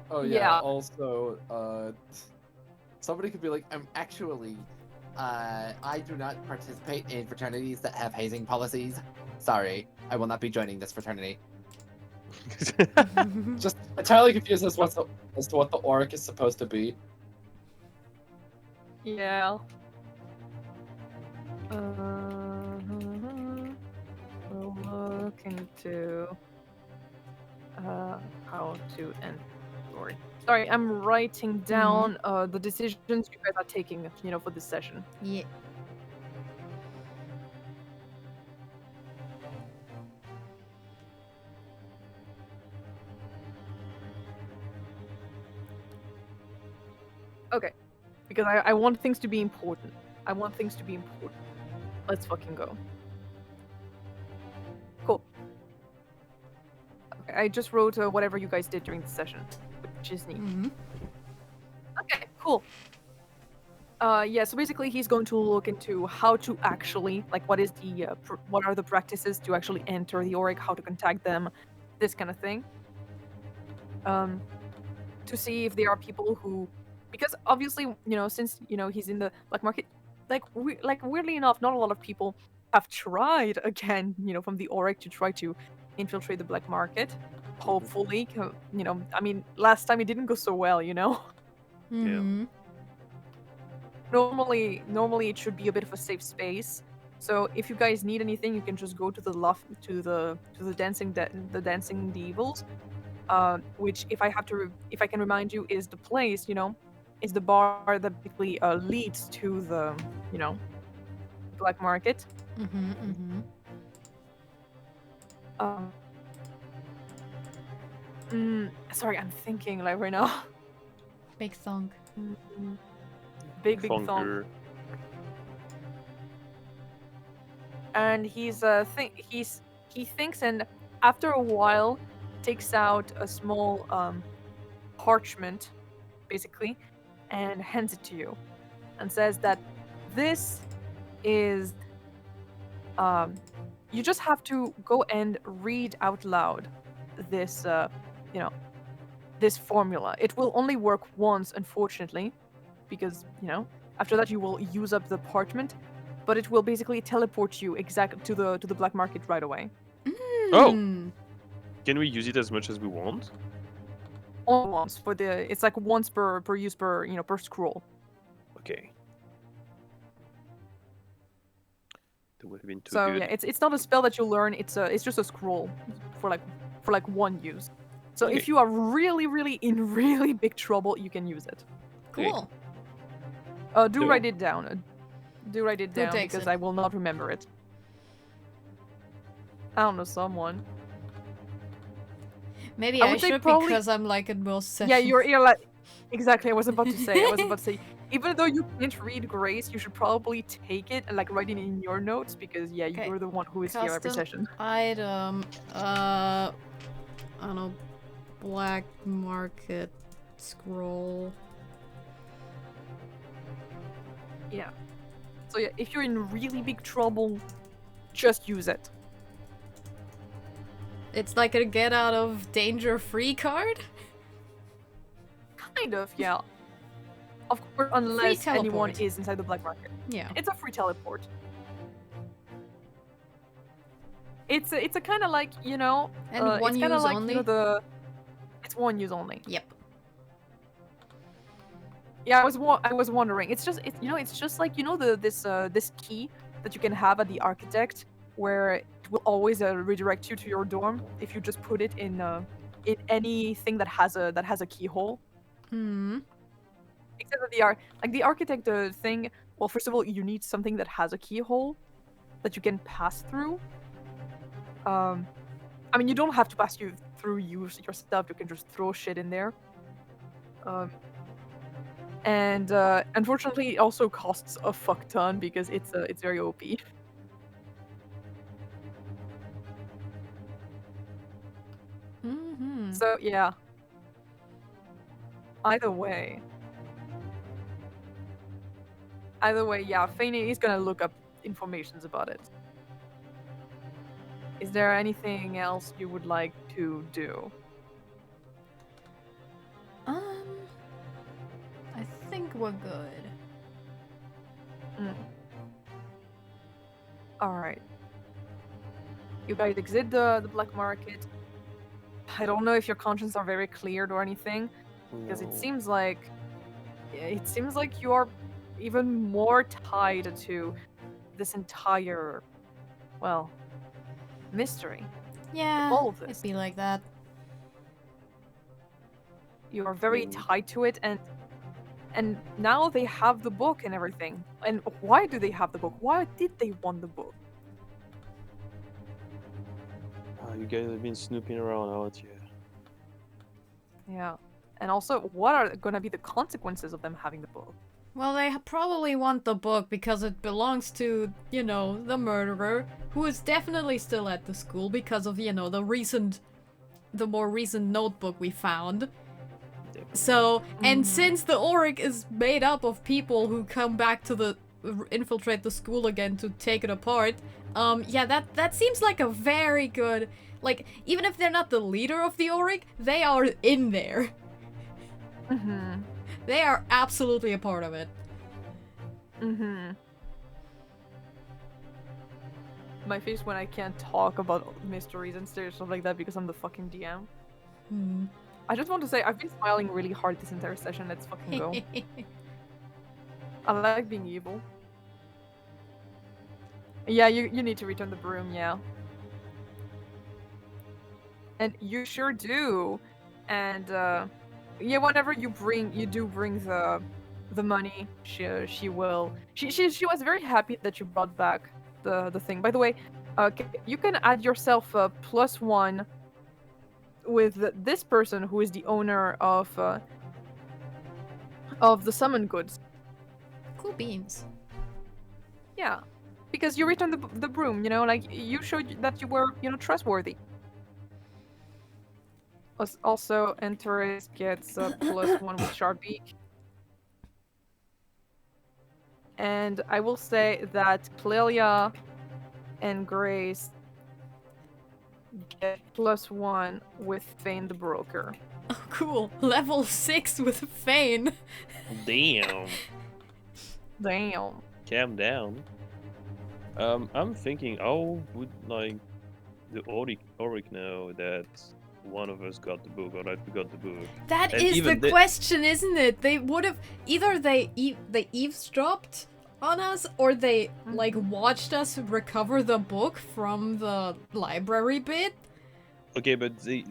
Oh Yeah. Also, somebody could be like, I do not participate in fraternities that have hazing policies. Sorry, I will not be joining this fraternity. Just entirely confused as to what the Auric is supposed to be. Yeah. We'll look into how to end story. Sorry, I'm writing down the decisions you guys are taking, you know, for this session. Yeah. Okay, because I want things to be important. I want things to be important. Let's fucking go. Cool. Okay, I just wrote whatever you guys did during the session, which is neat. Okay, cool. Yeah, so basically he's going to look into how to actually, like, what are the practices to actually enter the Auric, how to contact them, this kind of thing. To see if there are people who, because obviously, you know, since, you know, he's in the black market, like weirdly enough, not a lot of people have tried again, you know, from the Auric to try to infiltrate the black market. Hopefully, you know, I mean, last time it didn't go so well, you know. Mm-hmm. Normally it should be a bit of a safe space. So if you guys need anything, you can just go to the loft, to the dancing devils, which if I can remind you, is the place, you know, is the bar that basically leads to the, you know, black market. Sorry, I'm thinking like right now. Big thong. Big thong. And he thinks, and after a while takes out a small parchment, basically, and hands it to you, and says that this is you just have to go and read out loud this you know, this formula. It will only work once, unfortunately, because, you know, after that you will use up the parchment, but it will basically teleport you exactly to the black market right away. Oh, can we use it as much as we want? Only once for the, it's like once per use per, you know, per scroll. Okay. That would have been too so good. Yeah, it's not a spell that you learn. It's just a scroll for like one use. So Okay. if you are really in really big trouble, you can use it. Cool. Do write it down. Do write it down because it? I will not remember it. I don't know, someone. Maybe I I would say should probably- because I'm like in most sessions. Yeah, you're like exactly. I was about to say. Even though you can't read Grace, you should probably take it and like write it in your notes because yeah, Okay. you're the one who is here every Custom session. item. I don't know. Black market scroll. Yeah. So yeah, if you're in really big trouble, just use it. It's like a get out of danger free card? Kind of, yeah. Of course, unless anyone teleport. is inside the black market. Yeah. It's a free teleport. It's a kind of like, you know, And one it's kind of use like, only? you know, it's one use only. Yep. Yeah, I was wondering. It's just it's just like, you know, this key that you can have at the architect, where it will always redirect you to your dorm if you just put it in in anything that has a keyhole. Hmm. Except that the architect thing. Well, first of all, you need something that has a keyhole that you can pass through. I mean, you don't have to pass through your stuff. You can just throw shit in there. And unfortunately, it also costs a fuck ton because it's very OP. Mm-hmm. So yeah. Either way, yeah, Fanny is gonna look up informations about it. Is there anything else you would like to do? I think we're good. Alright. You guys exit the black market. I don't know if your conscience are very cleared or anything, because it No. seems like you are even more tied to this entire, well, mystery. Yeah, All of it'd this. be like that. You are very Mm. tied to it, and now they have the book and everything. And why do they have the book? Why did they want the book? You guys have been snooping around, haven't you? Yeah. And also, what are gonna be the consequences of them having the book? Well, they probably want the book because it belongs to, you know, the murderer, who is definitely still at the school because of, you know, the more recent notebook we found. So, and since the Auric is made up of people who come back to infiltrate the school again to take it apart, yeah, that seems like a very good, like, even if they're not the leader of the Auric, they are in there. Mm-hmm. They are absolutely a part of it. Mm-hmm. My face when I can't talk about mysteries and stuff like that because I'm the fucking DM. I just want to say, I've been smiling really hard this entire session. Let's fucking go. I like being evil. Yeah, you need to return the broom, yeah. And you sure do. And yeah, whenever you do bring the money, she will. She was very happy that you brought back the thing. By the way, you can add yourself a +1 with this person who is the owner of the summon goods. Cool beans. Yeah, because you returned the broom. You know, like you showed that you were, you know, trustworthy. Also, Antares gets a +1 with Sharpbeak. And I will say that Clelia and Grace get +1 with Fane the Broker. Oh, cool. Level 6 with Fane. Damn. Damn. Calm down. I'm thinking, how would like the Auric know that one of us got the book or that we got the book? That And is the even question, isn't it? They would have either they eavesdropped on us or they like watched us recover the book from the library bit. Okay, but they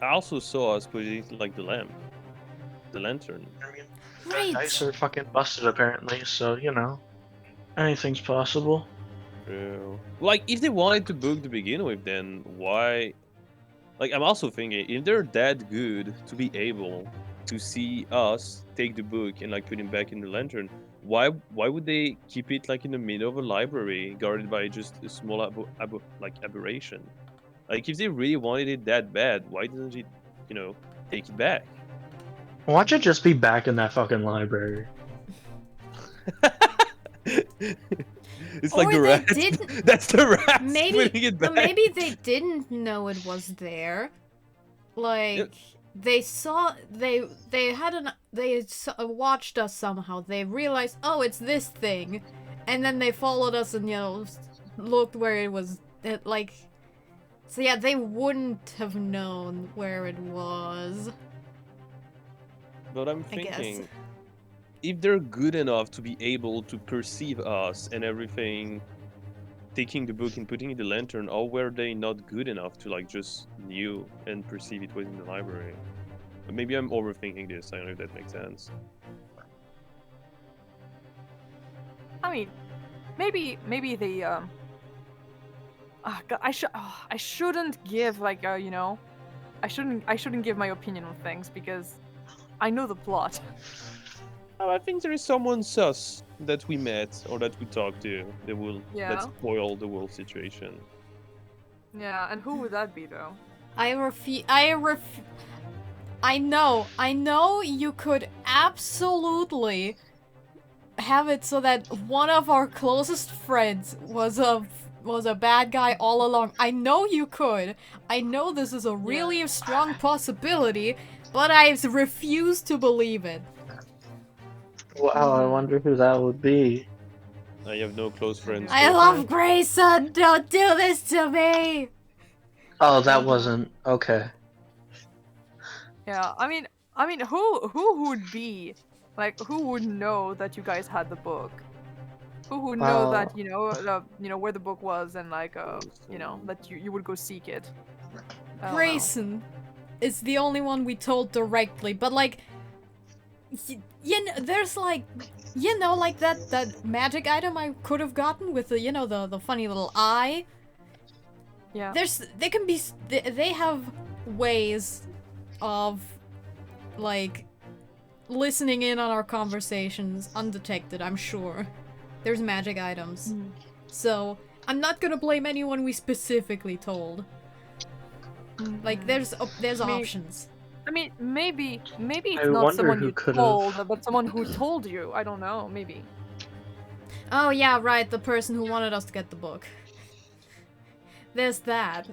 also saw us put it like the lantern. I mean, Right. the dice are fucking busted apparently, so you know, anything's possible. True. Like, if they wanted to book to begin with, then why? Like, I'm also thinking, if they're that good to be able to see us take the book and like put it back in the lantern, why would they keep it like in the middle of a library, guarded by just a small aberration? Like, if they really wanted it that bad, why didn't it, you know, take it back? Watch it just be back in that fucking library. It's Or like the they rats. didn't- That's the rats Maybe putting it back. maybe they didn't know it was there. Like they saw they watched us somehow. They realized, "Oh, it's this thing." And then they followed us and, you know, looked where it was like so yeah, they wouldn't have known where it was. But I'm I guess. thinking, if they're good enough to be able to perceive us and everything, taking the book and putting it in the lantern, or were they not good enough to like just knew and perceive it was in the library? Maybe I'm overthinking this. I don't know if that makes sense. I mean, maybe they God, I shouldn't give like you know, I shouldn't give my opinion on things because I know the plot. Oh, I think there is someone sus that we met or that we talked to that spoil the whole situation. Yeah, and who would that be though? I know you could absolutely have it so that one of our closest friends was a bad guy all along. I know you could. I know this is a really strong possibility, but I refuse to believe it. Wow, I wonder who that would be. I have no close friends. I love Grayson! Don't do this to me! Oh, that wasn't okay. Yeah, I mean, who would be, like, who would know that you guys had the book? Who would know that you know where the book was and like you know that you would go seek it? Grayson is the only one we told directly, but like, you know, there's like, you know, like that magic item I could have gotten with the, you know, the funny little eye. Yeah. They have ways of like listening in on our conversations undetected, I'm sure. There's magic items. So I'm not gonna blame anyone we specifically told. Like there's options. I mean, maybe it's not someone you told, but someone who told you. I don't know, maybe. Oh yeah, right, the person who wanted us to get the book. There's that.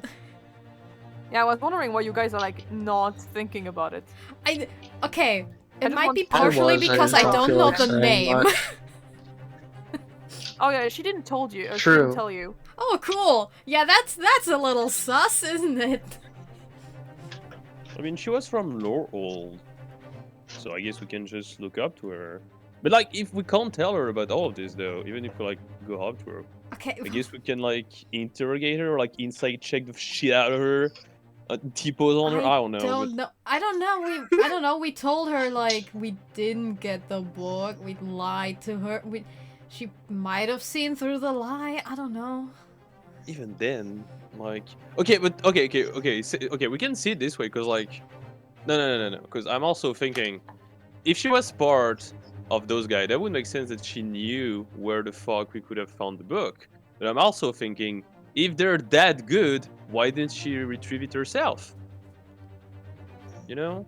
Yeah, I was wondering why you guys are like not thinking about it. Okay, it might be partially because I don't know the name. Oh yeah, she didn't told you. True. She didn't tell you. Oh cool. Yeah, that's a little sus, isn't it? I mean, she was from Lorus, so I guess we can just look up to her. But like, if we can't tell her about all of this, though, even if we like go up to her, okay, I guess we can like interrogate her, or, like insight check the shit out of her, T-pose on her. I don't know. I don't know. We told her like we didn't get the book. We lied to her. She might have seen through the lie. I don't know. Even then, like, okay, we can see it this way, because like, no, because I'm also thinking, if she was part of those guys, that would make sense that she knew where the fuck we could have found the book. But I'm also thinking, if they're that good, why didn't she retrieve it herself? You know?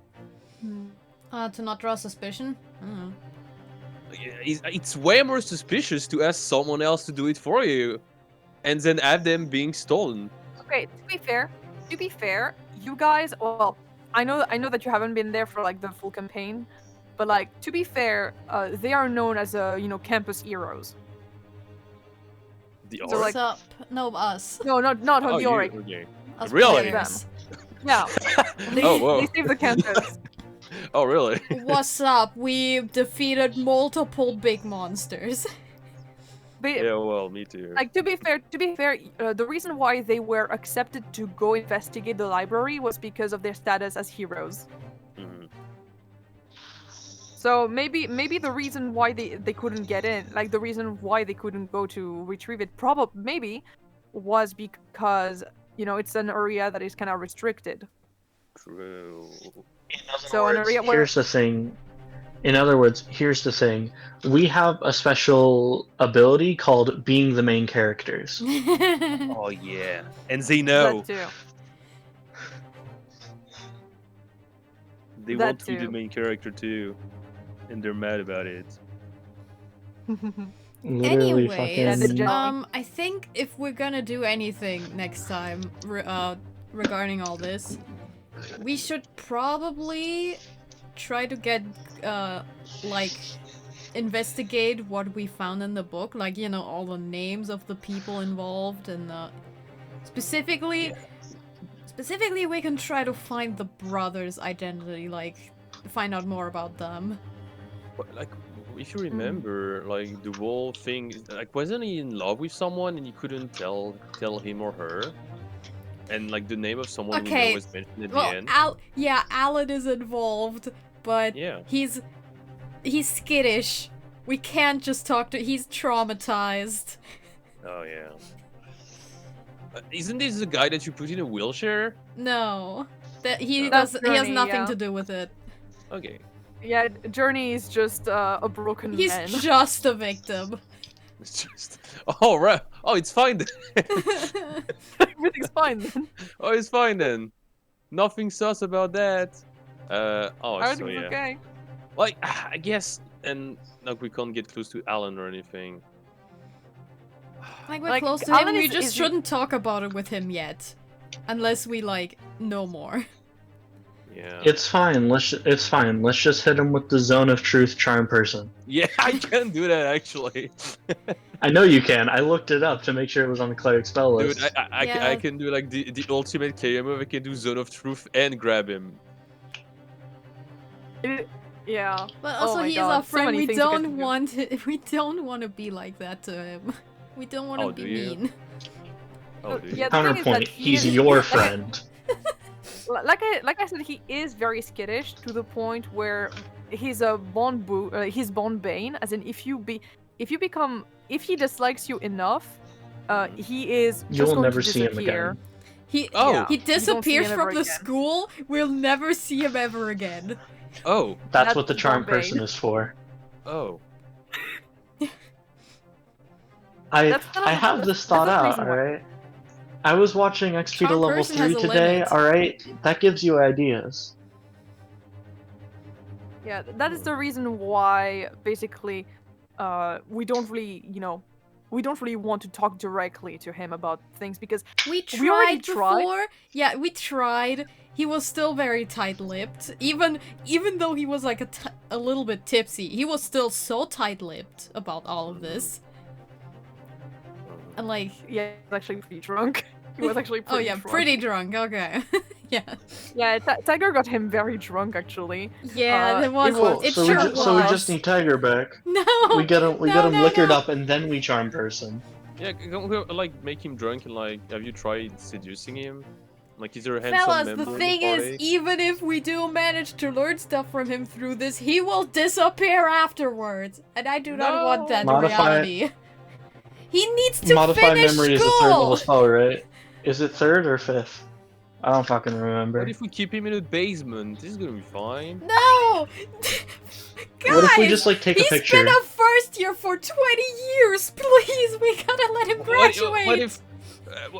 To not draw suspicion? It's way more suspicious to ask someone else to do it for you, and then have them being stolen. Okay, to be fair, you guys, well, I know that you haven't been there for like the full campaign, but like, to be fair, they are known as campus heroes. The What's up? No, us. No, not on the Auric. Okay. Us Really? players. Yeah. Oh, whoa. They saved the campus. Oh, really? What's up? We defeated multiple big monsters. But, Yeah, well, me too. like, to be fair, the reason why they were accepted to go investigate the library was because of their status as heroes. Mhm. So maybe the reason why they couldn't get in, like the reason why they couldn't go to retrieve it, maybe was because it's an area that is kind of restricted. True. Here's the thing. In other words, here's the thing. We have a special ability called being the main characters. Oh yeah, and they know. That too. They That want to be the too. main character too, and they're mad about it. Literally Anyways, fucking... I think if we're gonna do anything next time regarding all this, we should probably try to get like investigate what we found in the book, like all the names of the people involved, and specifically we can try to find the brothers' identity, like find out more about them. But, like, if you remember, like the whole thing, like wasn't he in love with someone and he couldn't tell him or her? And like the name of someone we know Okay, was mentioned at well, the end. yeah, Alan is involved, but Yeah. he's skittish. We can't just talk to. He's traumatized. Oh yeah. Isn't this the guy that you put in a wheelchair? No, that he That's does. He has Journey, nothing yeah. to do with it. Okay. Yeah, Journey is just a broken He's man. just a victim. It's just. Oh right. Oh, it's fine then. Everything's fine then. Oh, it's fine then. Nothing sus about that. Oh, so Everything's yeah. okay. Like, I guess, and like we can't get close to Alan or anything. Like we're Like, close to Alan him, we is- just is- shouldn't talk about it with him yet, unless we like know more. Yeah. It's fine. It's fine. Let's just hit him with the zone of truth charm person. Yeah, I can do that actually. I know you can. I looked it up to make sure it was on the cleric spell list. Dude, I Yeah. can do like the ultimate KO move. I can do Zone of Truth and grab him. Yeah. But Oh also, my he is God, our so friend. many We things you get to don't do. want. We don't want to be like that to him. We don't want to Oh, be do you? mean. Oh, dude. Yeah, the thing is that Counterpoint. he He's is- your friend. Like I said, he is very skittish to the point where he's a he's Bond Bane. As in, if he dislikes you enough, he is just You'll going never to see him disappear. again. He Oh. Yeah, he you don't see disappears him from ever the again. school. We'll never see him ever again. Oh, That's what the That's charm Bombay. person is for. oh. I That's not- have that's- this that's thought the out, reason why. alright? I was watching XP to Charm level person has 3 a today, limit. alright? That gives you ideas. Yeah, that is the reason why basically we don't really want to talk directly to him about things because We We already tried tried. before. Yeah, we tried. He was still very tight-lipped. Even though he was like a little bit tipsy, he was still so tight-lipped about all of this. And like, yeah, he's actually pretty drunk. He was actually pretty oh yeah, drunk. pretty drunk. Okay. Yeah. Yeah, Tiger got him very drunk actually. Yeah, it was. Cool. It so, sure we was. so we just need Tiger back. No. We get him no, liquored no. up and then we charm person. Yeah, like make him drunk and like, have you tried seducing him? Like, is there a handsome Fellas, member the of thing is, party? even if we do manage to learn stuff from him through this, he will disappear afterwards. And I do not want that in Modify- reality. He needs to Modify finish memory is a school! third level spell, right? Is it third or fifth? I don't fucking remember. What if we keep him in a basement? This is gonna be fine. No! Guys! What if we just like take a He's picture? been a first year for 20 years! Please, we gotta let him graduate!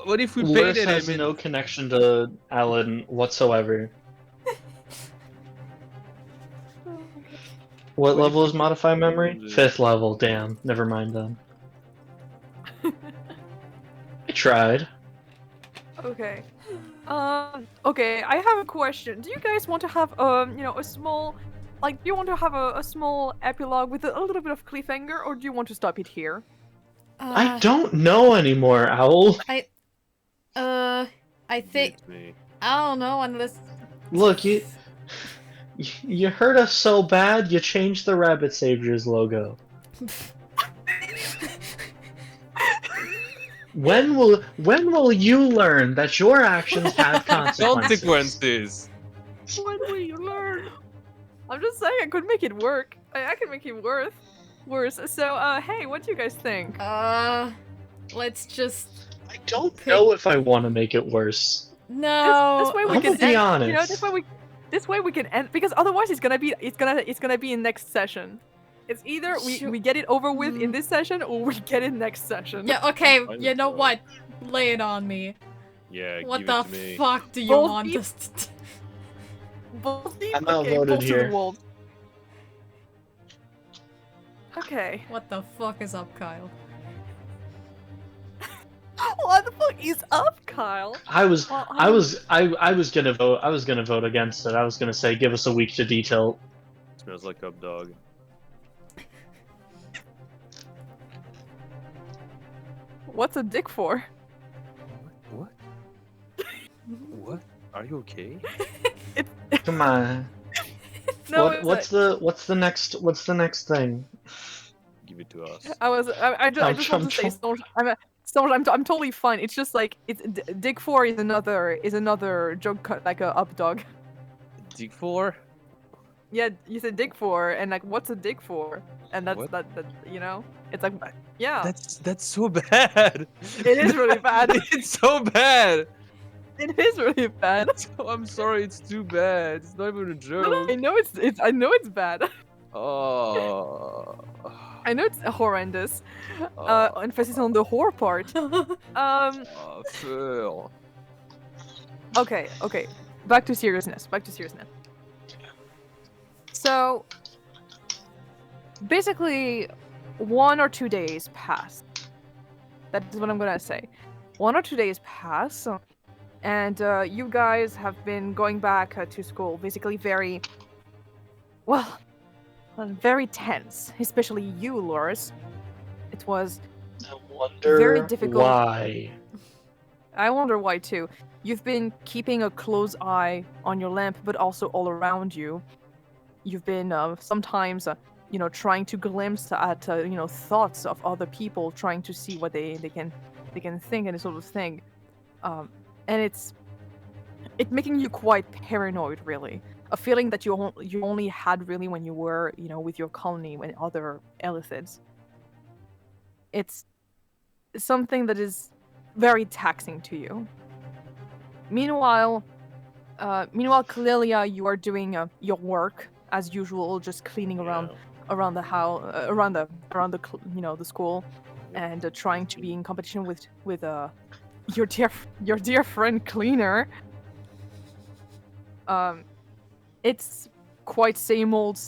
What if we Lorus painted has him in? no connection to Alan whatsoever. What What if level we is modify memory? do- 5th level, damn. Never mind then. I tried. Okay. Okay, I have a question. Do you guys want to have a small do you want to have a small epilogue with a little bit of cliffhanger or do you want to stop it here? I don't know anymore, Owl. I think... It's me. I don't know, unless... Look, you hurt us so bad, you changed the Rabbit Saviors logo. When will you learn that your actions have consequences? Consequences. When will you learn? I'm just saying I could make it work. I can make it worse. So hey, what do you guys think? let's just... I don't know if I want to make it worse. No! This way we I'm can gonna be end, honest. You know, this way we can end because otherwise it's gonna be in next session. It's either we get it over with in this session or we get it next session. Yeah, okay, Fine, you know so- what? Lay it on me. Yeah, What give the it to me. fuck do you Both want feet? us to do? Baldy? I'm Okay, outvoted balls to here. the wall. Okay. What the fuck is up, Kyle? What the fuck is up, Kyle? I was Well, I was gonna vote. I was gonna vote against it. I was gonna say give us a week to detail. Smells like up dog. What's a dick for? What? What? Are you okay? Come on. No, what's the next thing? Give it to us. I just want to say, Songe, I'm totally fine. It's just like Dig 4 is another joke, like a up dog. Dig 4? Yeah, you said Dig 4, and like, what's a Dig 4? And that's What? that you know, it's like, yeah, That's so bad. it is really bad. It's so bad. It is really bad. I'm sorry, it's too bad. It's not even a joke. I know it's bad. Oh. I know it's horrendous. Oh. Emphasis on the horror part. Oh, Phil. Okay. Back to seriousness. So, basically, 1 or 2 days pass. That is what I'm gonna say. 1 or 2 days pass, and you guys have been going back to school. Basically, very tense. Especially you, Lorus. It was I wonder very difficult. why. I wonder why too. You've been keeping a close eye on your lamp, but also all around you. You've been sometimes, trying to glimpse at, thoughts of other people, trying to see what they can think and this sort of thing. And it's making you quite paranoid, really. A feeling that you only had really when you were, with your colony, when other Elithids. It's something that is very taxing to you. Meanwhile, Clelia, you are doing your work as usual, just cleaning around the house, around the school, and trying to be in competition with your dear friend Cleaner. It's quite same old.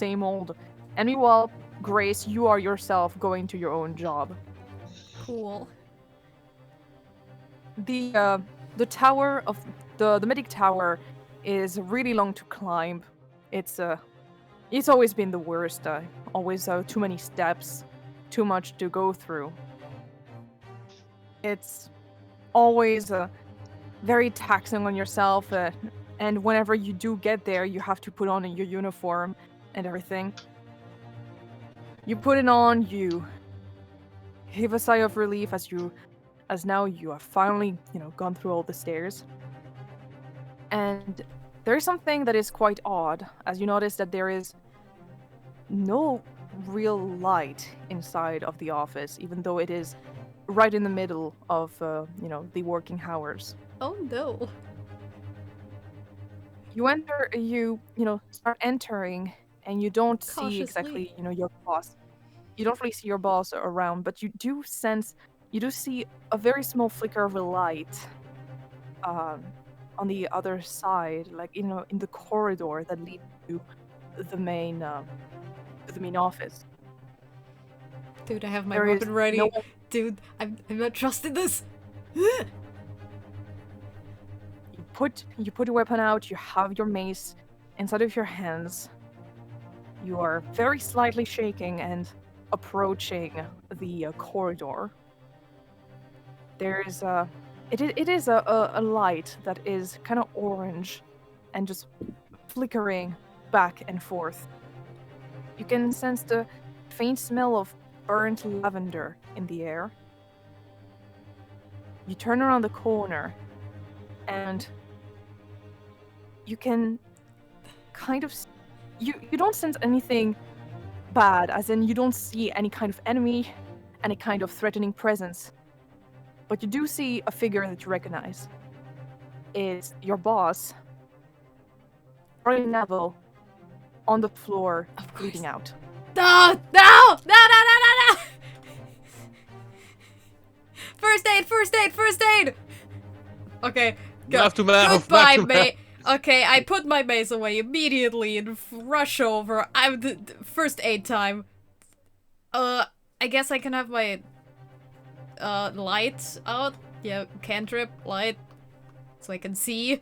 And meanwhile, Grace, you are yourself going to your own job. Cool. The tower of the medic tower is really long to climb. It's always been the worst. Always too many steps, too much to go through. It's always very taxing on yourself, and whenever you do get there, you have to put on your uniform and everything. You put it on, you heave a sigh of relief as now you have finally, gone through all the stairs. And there is something that is quite odd, as you notice that there is no real light inside of the office, even though it is right in the middle of, the working hours. Oh no. You start entering, and you don't see exactly, your boss. You don't really see your boss around, but you do see a very small flicker of a light on the other side, like, in the corridor that leads to the main office. Dude, I have my There is weapon ready. no- Dude, I'm not trusting this. You put your weapon out, you have your mace inside of your hands. You are very slightly shaking and approaching the corridor. There's it is a light that is kind of orange and just flickering back and forth. You can sense the faint smell of burnt lavender in the air. You turn around the corner and you can kind of you don't sense anything bad, as in you don't see any kind of enemy, any kind of threatening presence. But you do see a figure that you recognize. It's your boss, Nebel, on the floor, bleeding out. No! First aid! Okay, go. Mouth to mouth. Goodbye, mouth to mouth. mate. Okay, I put my mace away immediately and rush over. I'm the first aid time. I guess I can have my lights out. Yeah, cantrip light, so I can see.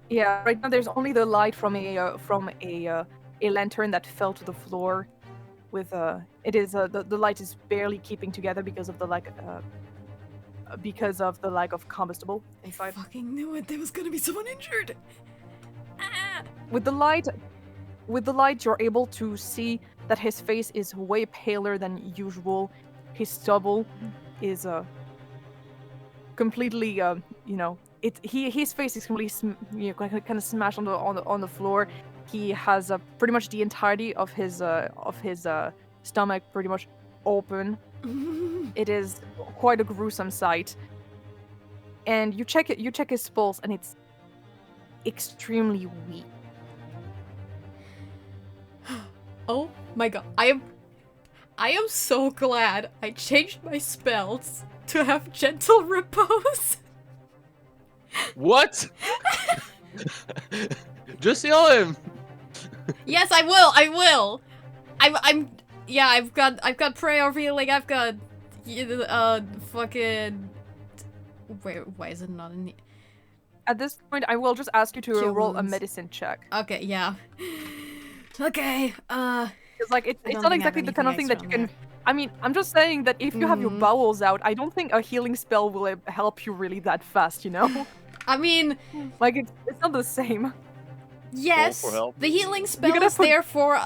Yeah, right now there's only the light from a lantern that fell to the floor. With the light is barely keeping together because of the lack of combustible I inside. fucking knew it. There was gonna be someone injured. Ah! with the light, you're able to see that his face is way paler than usual. His stubble is completely his face is completely kind of smashed on the floor. He has pretty much the entirety of his stomach pretty much open. It is quite a gruesome sight. And you check his pulse, and it's extremely weak. Oh my god, I am so glad I changed my spells to have gentle repose. What? Just heal him. Yes, I will. I've got prayer healing. I've got fucking. Why is it not in the? At this point, I will just ask you to Cure roll a wounds. medicine check. Okay, yeah. Okay. It's like it's don't not think I have exactly the kind of thing that you anything can. extra I mean, I'm just saying that if you have your Mhm. bowels out, I don't think a healing spell will help you really that fast. You know, I mean, like it's not the same. yes, for help. the healing spell gotta is put- there for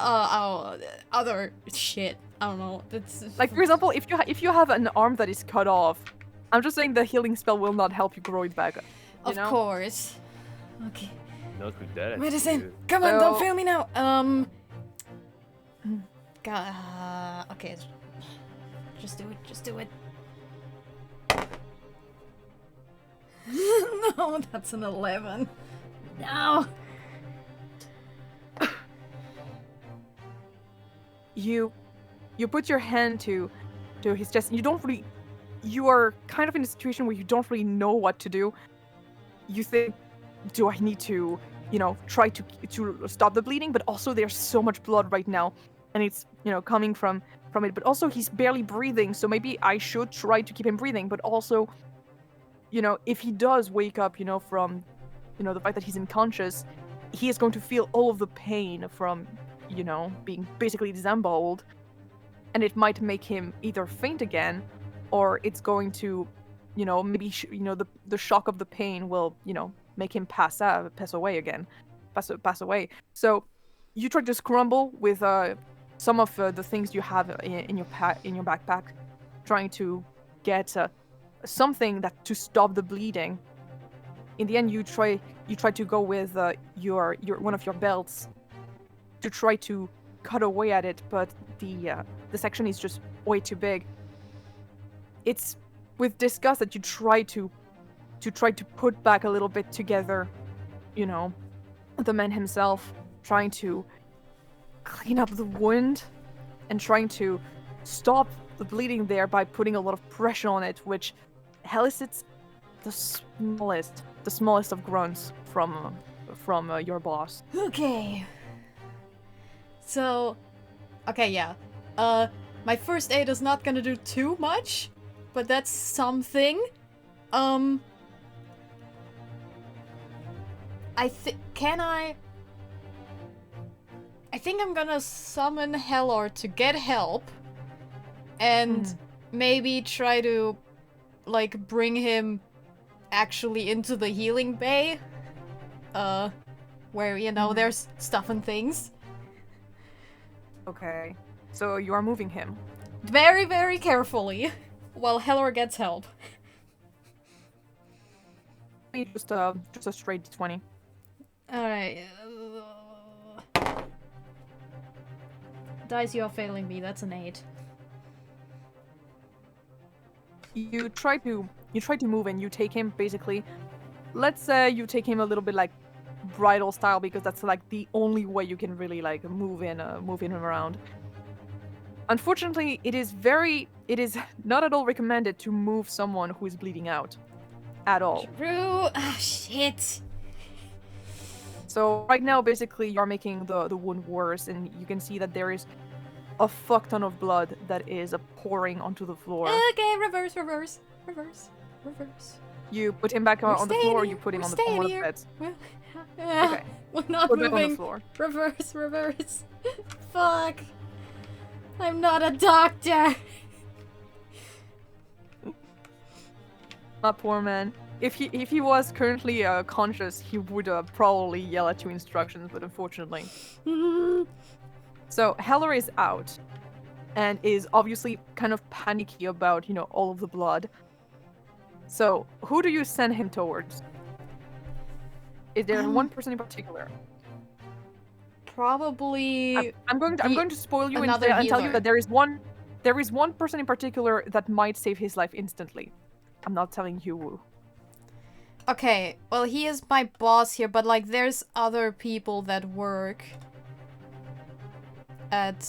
other shit. I don't know. That's Like for example, if you have an arm that is cut off, I'm just saying the healing spell will not help you grow it back. You of know? course. Okay. Not with that. Medicine. attitude. Come on, don't So- fail me now. Okay. Just do it. Just do it. No, that's an 11. No. You put your hand to his chest, and you are kind of in a situation where you don't really know what to do. You think, do I need to, try to stop the bleeding? But also there's so much blood right now, and it's, coming from it. But also he's barely breathing, so maybe I should try to keep him breathing. But also, if he does wake up, from, the fact that he's unconscious, he is going to feel all of the pain from, being basically disemboweled. And it might make him either faint again, or it's going to, maybe the shock of the pain will, make him pass away again, pass away. So you try to scramble with some of the things you have in your backpack, trying to get something that to stop the bleeding. In the end, you try to go with your one of your belts to try to cut away at it, but the section is just way too big. It's with disgust that you try to put back a little bit together, the man himself, trying to clean up the wound and trying to stop the bleeding there by putting a lot of pressure on it, which elicits the smallest of grunts from your boss. Okay. So, okay, yeah. My first aid is not gonna do too much, but that's something. I think I'm gonna summon Helor to get help, and maybe try to, like, bring him actually into the healing bay, where, there's stuff and things. Okay, so you are moving him. Very, very carefully, while Helor gets help. Just a straight 20. Alright. Dice, you are failing me. That's an 8. You try to move, and you take him basically. Let's say you take him a little bit like bridal style, because that's like the only way you can really like move in him around. Unfortunately, it is not at all recommended to move someone who is bleeding out at all. True. Ah, shit. So right now, basically, you're making the wound worse, and you can see that there is a fuck ton of blood that is pouring onto the floor. Okay, reverse. You put him back We're on the staying floor. here. You put him We're on staying one of the here. beds. Okay. We're not Put him on the moving. floor. Reverse. Fuck. I'm not a doctor. My poor man. if he was currently conscious, he would probably yell at you instructions, but unfortunately. So Heller is out, and is obviously kind of panicky about, you know, all of the blood. So who do you send him towards? Is there one person in particular? Probably. I'm going to spoil you and another tell you healer. that there is one person in particular that might save his life instantly. I'm not telling you who. Okay, well, he is my boss here, but like, there's other people that work at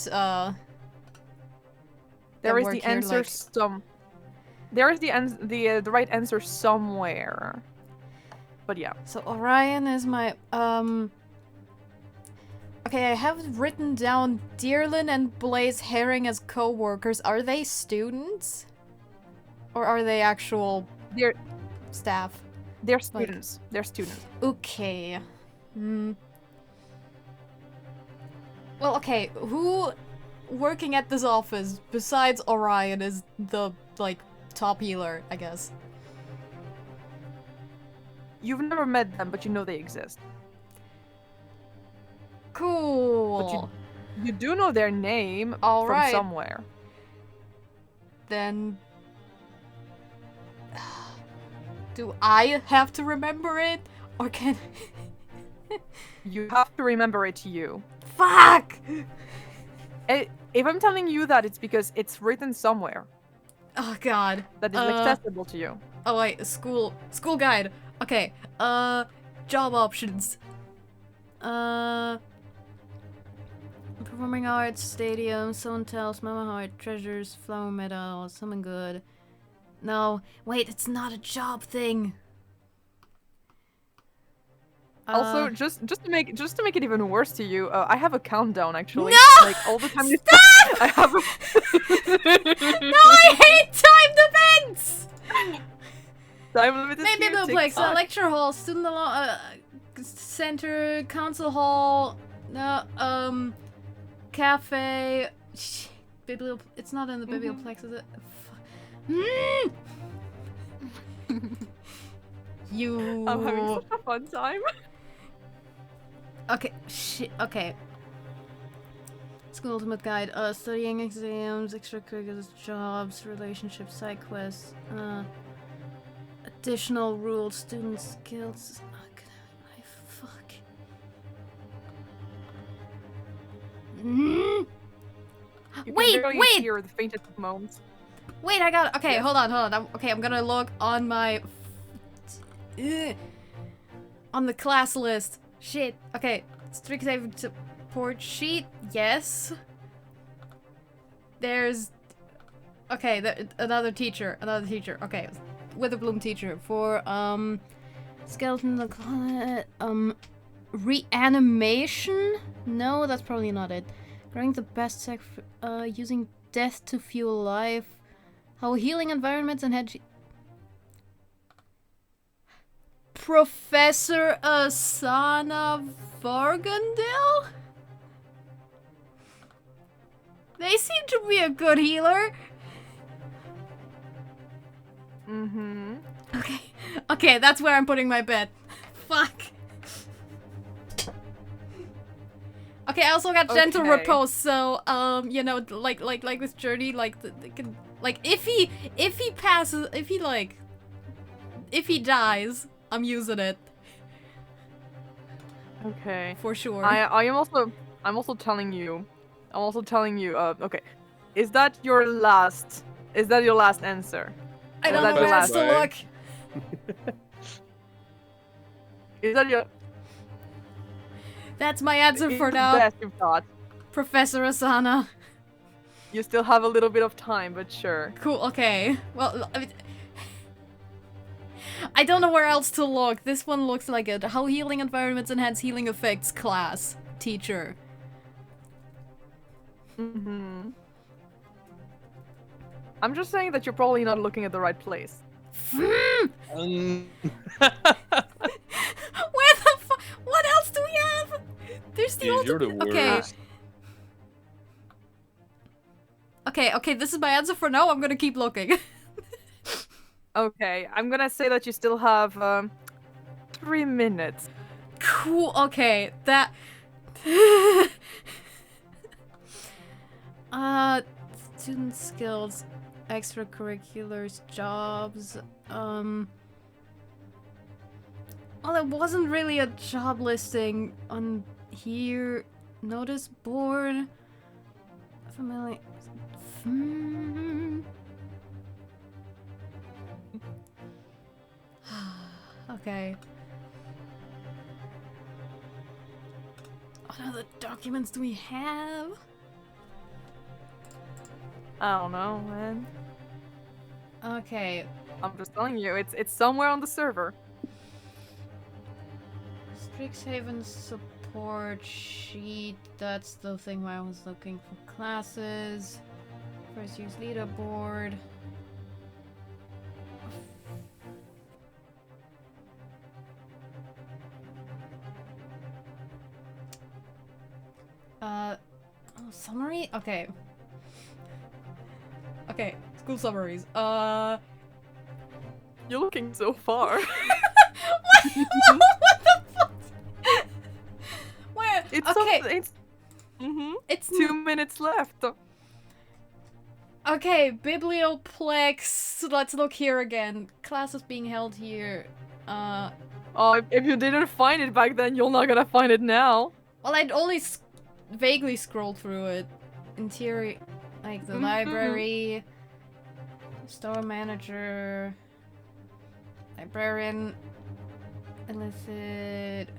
There is work the here, answer like- There is the right answer somewhere. But yeah. So Orion is my Okay, I have written down Dearlin and Blaze Herring as co-workers. Are they students? Or are they actual They're staff? they're students. They're students. Okay. Hmm. Well, okay, who working at this office besides Orion is the, like, top healer, I guess? You've never met them, but you know they exist. Cool. You do know their name All from right. somewhere. Then... Do I have to remember it? Or can... You have to remember it to you. Fuck! If I'm telling you that, it's because it's written somewhere Oh god. that is accessible to you. Oh wait, school guide. Okay. Job options. Performing arts, stadium, someone tells, Mama Heart, treasures, flower medal, something good. No, wait, it's not a job thing. Also, just to make it even worse to you, I have a countdown actually. No! Like all the time you Stop! I have a No, I hate timed events! time limited Maybe here, Biblioplex, TikTok. lecture hall, student center, council hall, cafe. It's not in the Biblioplex, is it? You. I'm having such a fun time. Okay, shit, okay. School Ultimate Guide, studying exams, extracurriculars, jobs, relationships, side quests, additional rules, student skills, academic life, fuck. You can barely Wait! hear the faintest of moans. Wait, I got it. Okay, Yes. hold on. I'm gonna look on my... on the class list. Shit. Okay, Strixhaven support sheet. Yes. There's... Okay, another teacher. Okay, Witherbloom teacher for, skeleton, reanimation? No, that's probably not it. Growing the best sec, using death to fuel life. How healing environments and hedge... Professor Asana Vargandil? They seem to be a good healer. Mm-hmm. Okay, that's where I'm putting my bet. Fuck. Okay, I also got gentle Okay. repose, so you know, like with Journey, like if he passes, if he dies, I'm using it Okay. for sure. I'm also telling you. Okay. Is that your last answer? I don't Is that know your where else last to way? look. Is that your That's my answer is for the now, best you've got? Professor Asana. You still have a little bit of time, but sure. Cool. Okay. Well, I mean, I don't know where else to look. This one looks like it. How healing environments enhance healing effects. Class. Teacher. Mm-hmm. I'm just saying that you're probably not looking at the right place. Where the fuck? What else do we have? There's the Dude, you're the ultimate. Okay. worst. Okay. This is my answer for now. I'm gonna keep looking. Okay, I'm gonna say that you still have 3 minutes. Cool. Okay, that. Student skills, extracurriculars, jobs. Well, it wasn't really a job listing on here. Notice board. Familiar. Okay. What other documents do we have? I don't know, man. Okay. I'm just telling you, it's somewhere on the server. Strixhaven support sheet. That's the thing where I was looking for classes. First use leaderboard. Oh, summary? Okay. Okay, school summaries. You're looking so far. What the fuck? Where? It's okay. It's 2 minutes left. Okay, Biblioplex. Let's look here again. Classes being held here. Oh, if you didn't find it back then, you're not gonna find it now. Well, I'd only vaguely scrolled through it. Interior, like the library, store manager, librarian, illicit,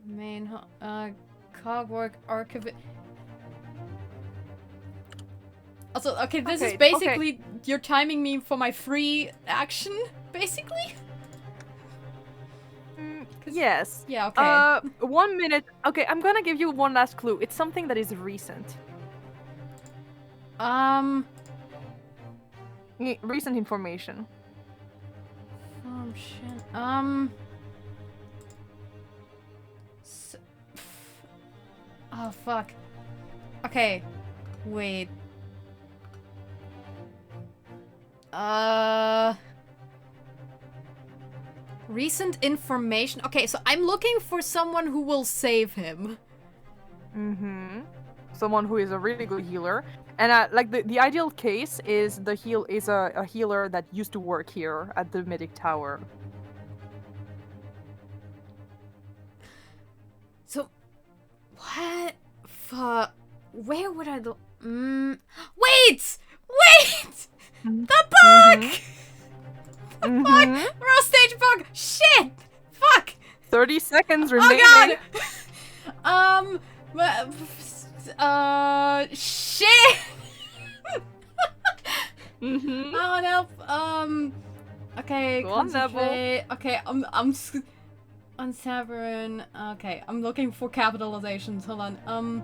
main, cogwork, archivist. Also, okay, this is basically you're timing me for my free action, basically. Yes. Yeah. Okay. 1 minute. Okay, I'm gonna give you one last clue. It's something that is recent. Recent information. Function. Oh fuck. Okay. Wait. Recent information. Okay, so I'm looking for someone who will save him. Someone who is a really good healer. And like the ideal case is a healer that used to work here at the medic tower. So what? Where would I look? Wait! Wait! The bug! The bug! Raw stage bug! Shit! Fuck! 30 seconds remaining. Oh god! Shit! I want help. Okay, Go on, Nebel. concentrate. Okay, I'm on Tavern. Okay, I'm looking for capitalizations. Hold on.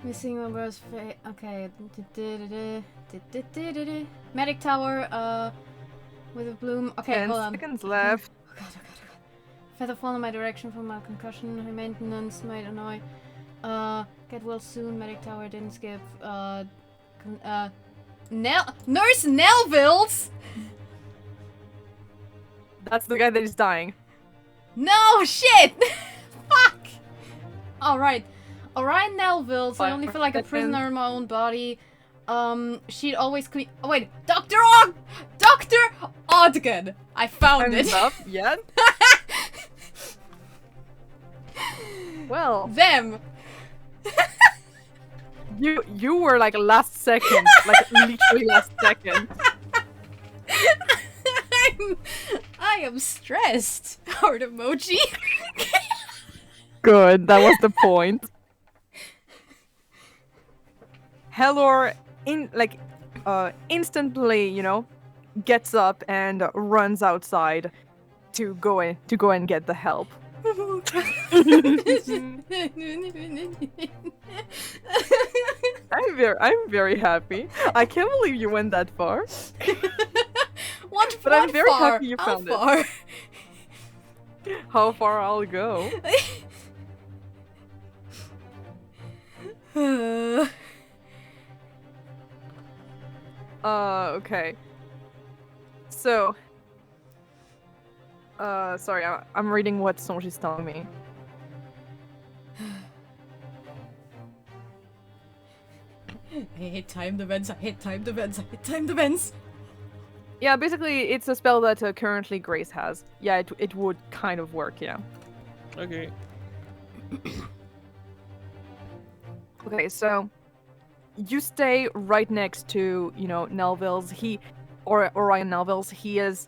Missing numbers. Okay. Medic tower. With a bloom. Okay, 10 hold on. seconds left. Oh god. Feather fall in my direction from my concussion. High maintenance might annoy. Get well soon. Medic tower didn't skip. Nurse Nelville's. That's the guy that is dying. No shit. Fuck. All right. Orion Nelville, so I only feel like a prisoner in my own body. She'd always clean. Oh wait, Dr. Odgen! I found it! Up yet? Well, Them! you were like last second, like literally last second. I am stressed. Heart emoji. Good, that was the point. Helor instantly, gets up and runs outside to go and get the help. I'm very happy. I can't believe you went that far. But I'm very happy you found it. How far I'll go. Okay. So, sorry, I'm reading what Songe is telling me. I hate timed events, I hate timed events, I hate timed events! Yeah, basically, it's a spell that currently Grace has. Yeah, it would kind of work, yeah. Okay. Okay, so you stay right next to, Nelville's. Orion Nelville's. He is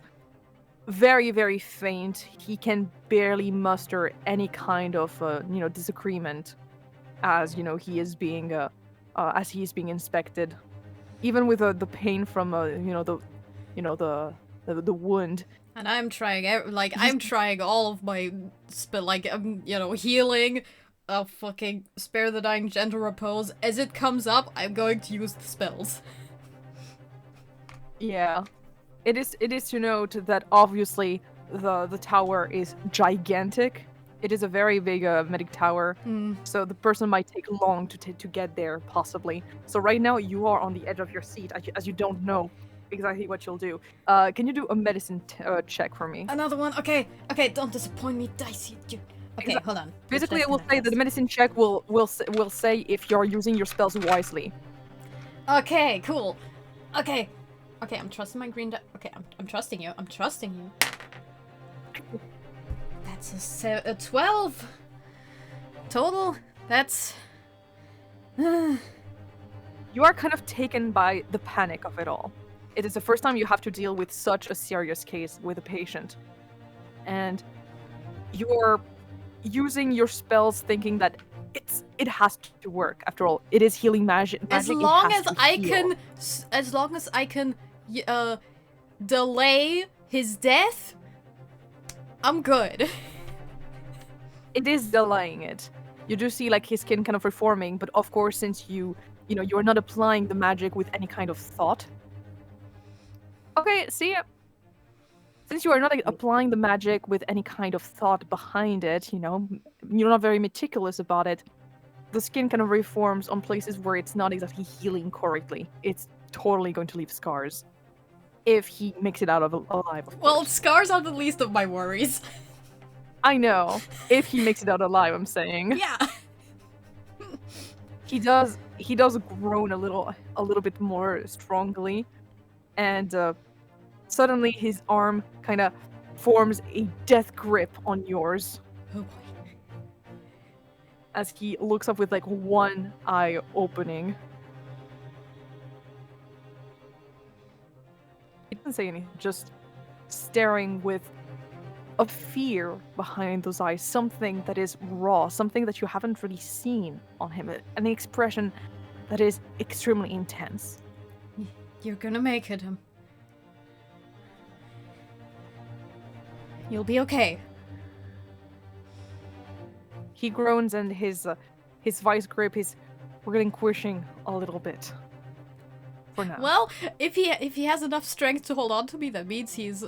very, very faint. He can barely muster any kind of, disagreement as, he is being, as he is being inspected. Even with the pain from, the wound. And I'm trying, I'm trying all of my healing, fucking spare the dying, gentle repose. As it comes up, I'm going to use the spells. Yeah. It is to note that obviously the tower is gigantic. It is a very big medic tower, so the person might take long to get there, possibly. So right now you are on the edge of your seat, as you don't know exactly what you'll do. Can you do a medicine check for me? Another one? Okay, don't disappoint me, Dicey. Okay, hold on. Basically, it will say that the medicine check will say if you're using your spells wisely. Okay, cool. Okay, I'm trusting my green okay, I'm trusting you. I'm trusting you. That's a 12 total. That's You are kind of taken by the panic of it all. It is the first time you have to deal with such a serious case with a patient. And you're using your spells thinking that it has to work. After all, it is healing magic. As long as I can delay his death, I'm good. It is delaying it. You do see like his skin kind of reforming, but of course, since you're not applying the magic with any kind of thought. Okay, see, since you are not applying the magic with any kind of thought behind it, you're not very meticulous about it, the skin kind of reforms on places where it's not exactly healing correctly. It's totally going to leave scars. If he makes it out of alive, of Well, course. scars are the least of my worries. I know. If he makes it out alive, I'm saying. Yeah. He does groan a little bit more strongly, and suddenly his arm kind of forms a death grip on yours Oh boy. as he looks up with like one eye opening. He doesn't say anything, just staring with a fear behind those eyes, something that is raw, something that you haven't really seen on him, an expression that is extremely intense. You're gonna make it, You'll be okay. He groans and his vice grip is relinquishing a little bit. For now. Well, if he has enough strength to hold on to me, that means he's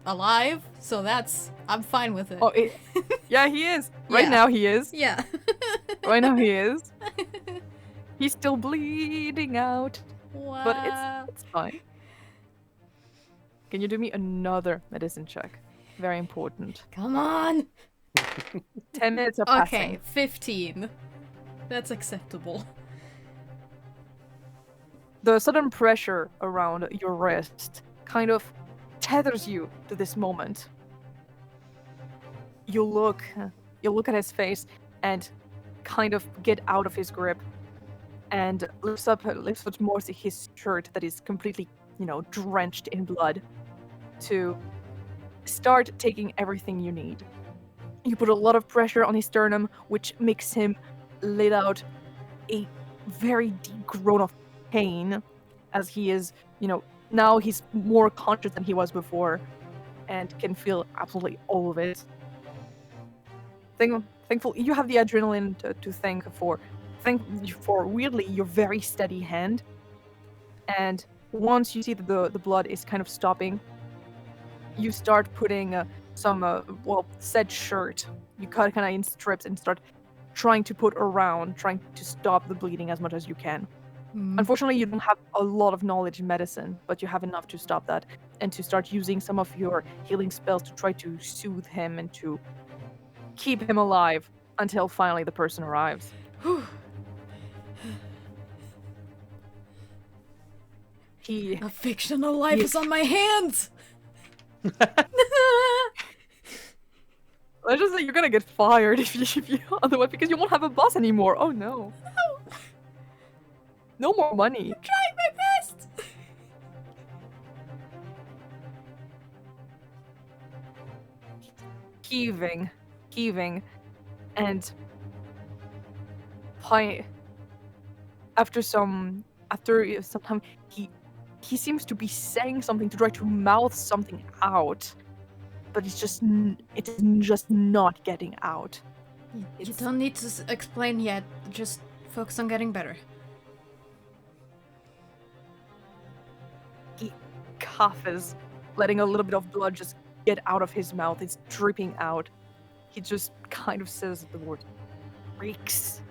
alive. So I'm fine with it. Oh, yeah, he is. Right Yeah. now he is. Yeah. Right now he is. He's still bleeding out, Wow. but it's fine. Can you do me another medicine check? Very important. Come on. 10 minutes are passing. Okay, 15. That's acceptable. The sudden pressure around your wrist kind of tethers you to this moment. You look at his face and kind of get out of his grip and lifts up more his shirt that is completely, drenched in blood to start taking everything you need. You put a lot of pressure on his sternum, which makes him let out a very deep groan of pain as he is, now he's more conscious than he was before and can feel absolutely all of it. Thankful you have the adrenaline to thank for weirdly your very steady hand. And once you see that the blood is kind of stopping, you start putting some said shirt. You cut it kind of in strips and start trying to put around, trying to stop the bleeding as much as you can. Unfortunately, you don't have a lot of knowledge in medicine, but you have enough to stop that and to start using some of your healing spells to try to soothe him and to keep him alive until finally the person arrives. A fictional life is on my hands! I just think you're gonna get fired if you otherwise because you won't have a boss anymore. Oh no. No more money. I'm trying my best! Heaving, and after some time he seems to be saying something to try to mouth something out, but it's just not getting out. You don't need to explain yet. Just focus on getting better. He coughs, letting a little bit of blood just get out of his mouth. It's dripping out. He just kind of says the word "freaks"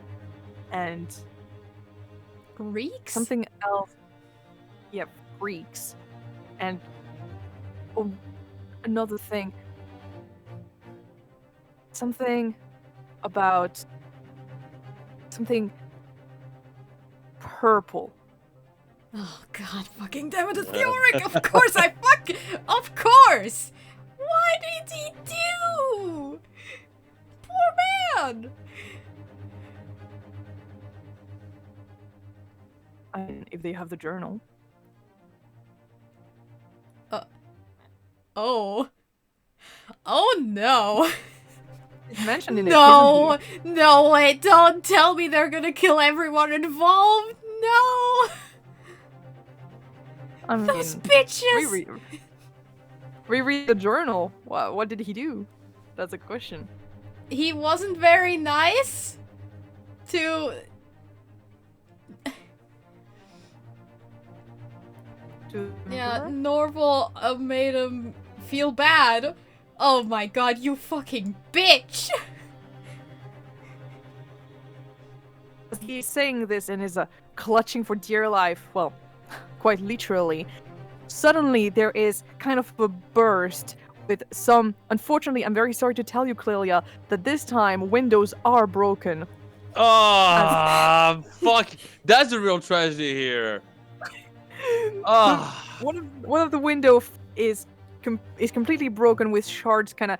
and Greeks? something else. Yeah, freaks. And another thing. Something about something purple. Oh god, fucking damn it, it's the Auric! Of course of course! What did he do? Poor man! If they have the journal. Oh. Oh no. It's mentioned in it. No! Isn't he? No, wait, don't tell me they're gonna kill everyone involved! No! I mean, Those bitches! reread the journal. What did he do? That's a question. He wasn't very nice to... Yeah, Norval made him feel bad. Oh my god, you fucking bitch! He's saying this and is clutching for dear life. Well, quite literally. Suddenly, there is kind of a burst with some... Unfortunately, I'm very sorry to tell you, Clelia, that this time windows are broken. Oh, fuck. That's a real tragedy here. Oh. One of the window is completely broken with shards kind of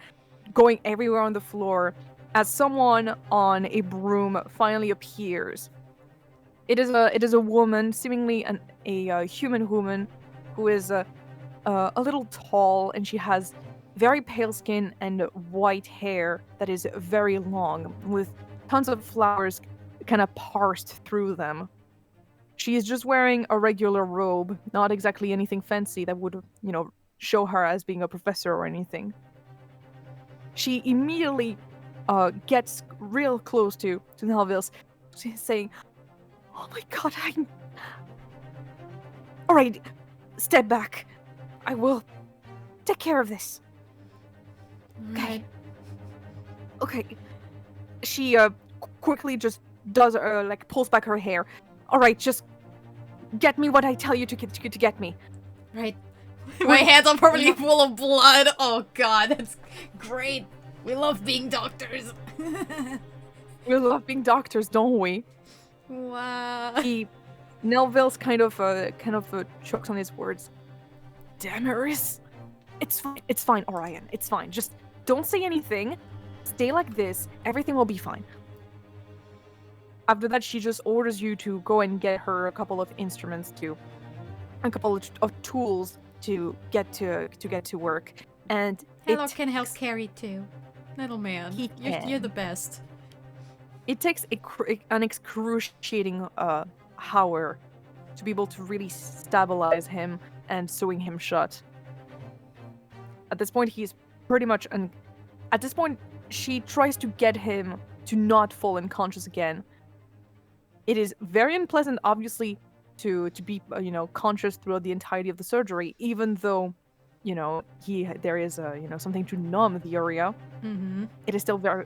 going everywhere on the floor as someone on a broom finally appears. It is a woman, seemingly a human woman, who is a little tall, and she has very pale skin and white hair that is very long, with tons of flowers kind of parsed through them. She is just wearing a regular robe, not exactly anything fancy that would, show her as being a professor or anything. She immediately gets real close to Nelville's, saying, "Oh my god, Alright, step back. I will take care of this." Okay. Okay. She quickly just does pulls back her hair. Alright, just get me what I tell you to get me. Right. My hands are probably full of blood. Oh god, that's great. We love being doctors. We love being doctors, don't we? Wow. Nelville's kind of chokes on his words. Damaris, it's fine, Orion. It's fine. Just don't say anything. Stay like this. Everything will be fine. After that, she just orders you to go and get her a couple of instruments a couple of tools to get to work. And Hello can help carry too. Little man, you're the best. It takes an excruciating hour to be able to really stabilize him and sewing him shut. At this point, he's pretty much at this point, she tries to get him to not fall unconscious again. It is very unpleasant, obviously, to be conscious throughout the entirety of the surgery, even though there is something to numb the area. Mm-hmm. It is still very.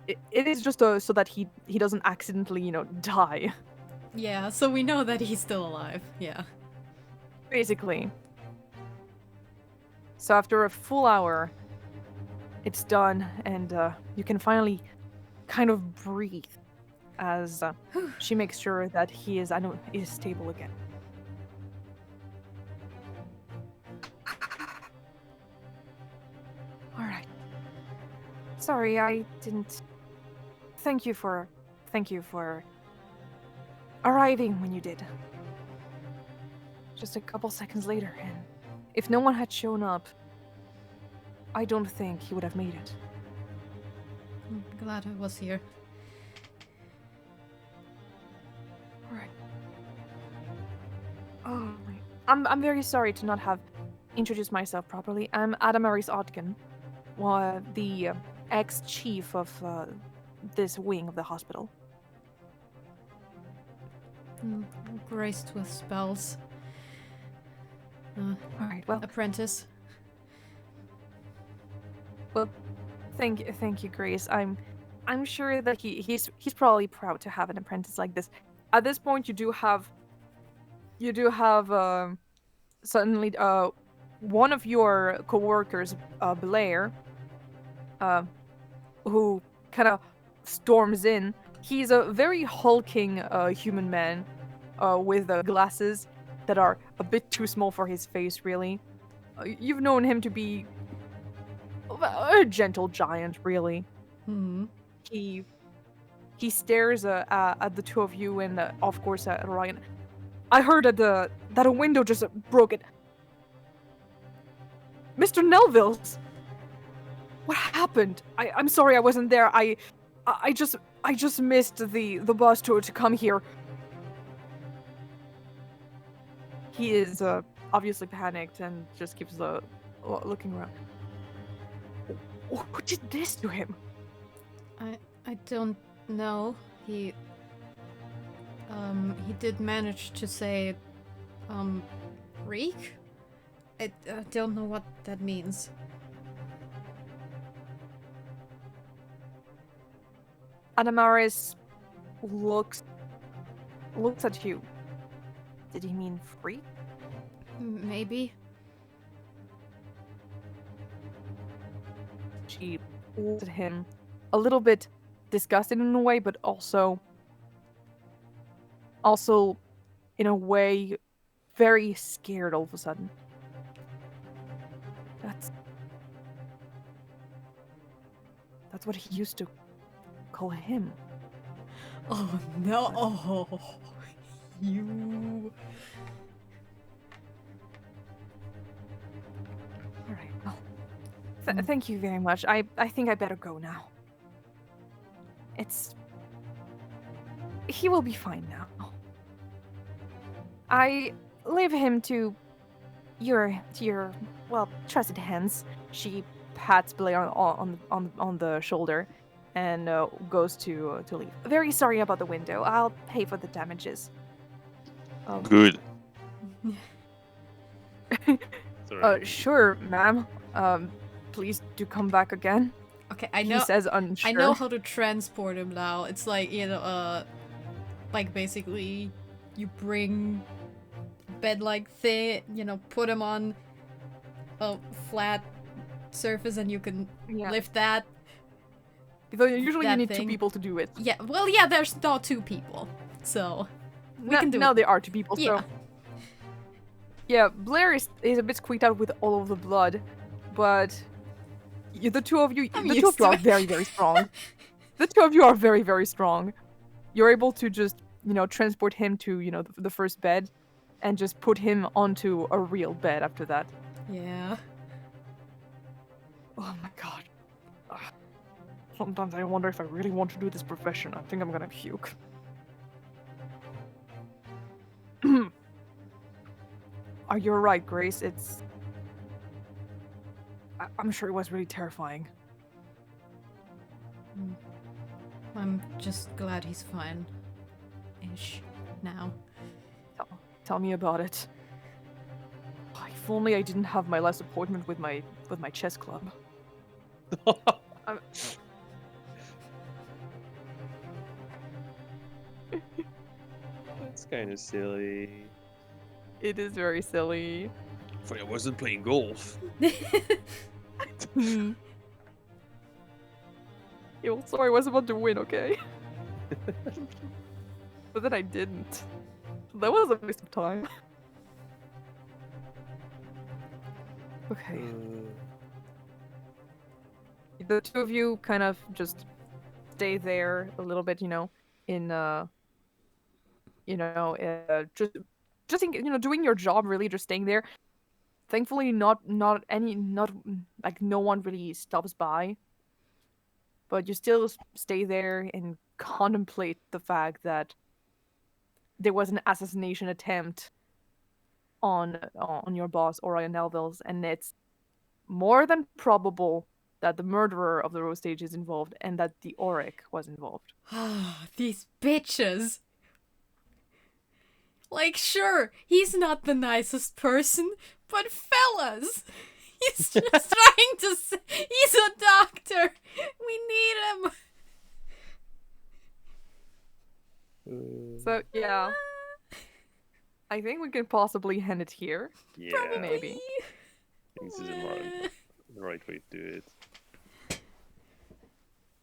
It is just so that he doesn't accidentally die. Yeah, so we know that he's still alive. Yeah. Basically. So after a full hour, it's done, and you can finally kind of breathe as she makes sure that he is stable again. All right. Sorry, I didn't. Thank you for arriving when you did. Just a couple seconds later, and if no one had shown up, I don't think he would have made it. I'm glad I was here. All right. Oh, I'm very sorry to not have introduced myself properly. I'm Antares Otkin, the ex-chief of this wing of the hospital. Graced with spells. All right. Well, Apprentice. well, thank you, Grace. I'm sure that he's probably proud to have an apprentice like this. At this point, you do have suddenly one of your coworkers, Blair, who kind of storms in. He's a very hulking human man with glasses that are a bit too small for his face, really. You've known him to be a gentle giant, really. Hmm. He stares at the two of you and, of course, at Ryan. I heard that a window just broke it. Mr. Nelville's! What happened? I'm sorry I wasn't there. I just missed the bus to come here. He is obviously panicked and just keeps looking around. Who did this to him? I don't know. He did manage to say reek? I don't know what that means. Anamaris looks at you. Did he mean freak? Maybe. She looked at him a little bit disgusted in a way, but also in a way very scared all of a sudden. That's what he used to call him. Oh no! Oh, you. All right. Well, thank you very much. I think I better go now. He will be fine now. I leave him to your well, trusted hands. She pats Blair on the shoulder and goes to leave. Very sorry about the window. I'll pay for the damages. Good. Sorry. Sure, ma'am. Please do come back again. Okay, I know. He says unsure. I know how to transport him now. It's like, like basically you bring a bed-like thing, put him on a flat surface and you can lift that. Though usually you that need thing. 2 people to do it. Yeah, well, yeah, there's not 2 people, so we can do now it. there are 2 people, Yeah. so... Yeah, Blair is a bit squeaked out with all of the blood, but the two of you are very, very strong. The 2 of you are very, very strong. You're able to just, transport him to, the first bed and just put him onto a real bed after that. Yeah. Oh my god. Sometimes I wonder if I really want to do this profession. I think I'm gonna puke. You're right, Grace. I'm sure it was really terrifying. I'm just glad he's fine-ish now. Tell me about it. If only I didn't have my last appointment with my chess club. kind of silly. It is very silly. If I wasn't playing golf. Yo, sorry, I was about to win, okay? But then I didn't. That was a waste of time. Okay. The two of you kind of just stay there a little bit, in just doing your job, really, just staying there. Thankfully, not like no one really stops by. But you still stay there and contemplate the fact that there was an assassination attempt on your boss, Orion Nelville's, and it's more than probable that the murderer of the Rose Stage is involved and that the Auric was involved. These bitches. Like, sure, he's not the nicest person, but fellas, he's just trying to say he's a doctor. We need him. So, yeah. I think we can possibly end it here. Yeah. Maybe. I think this is the right way to do it.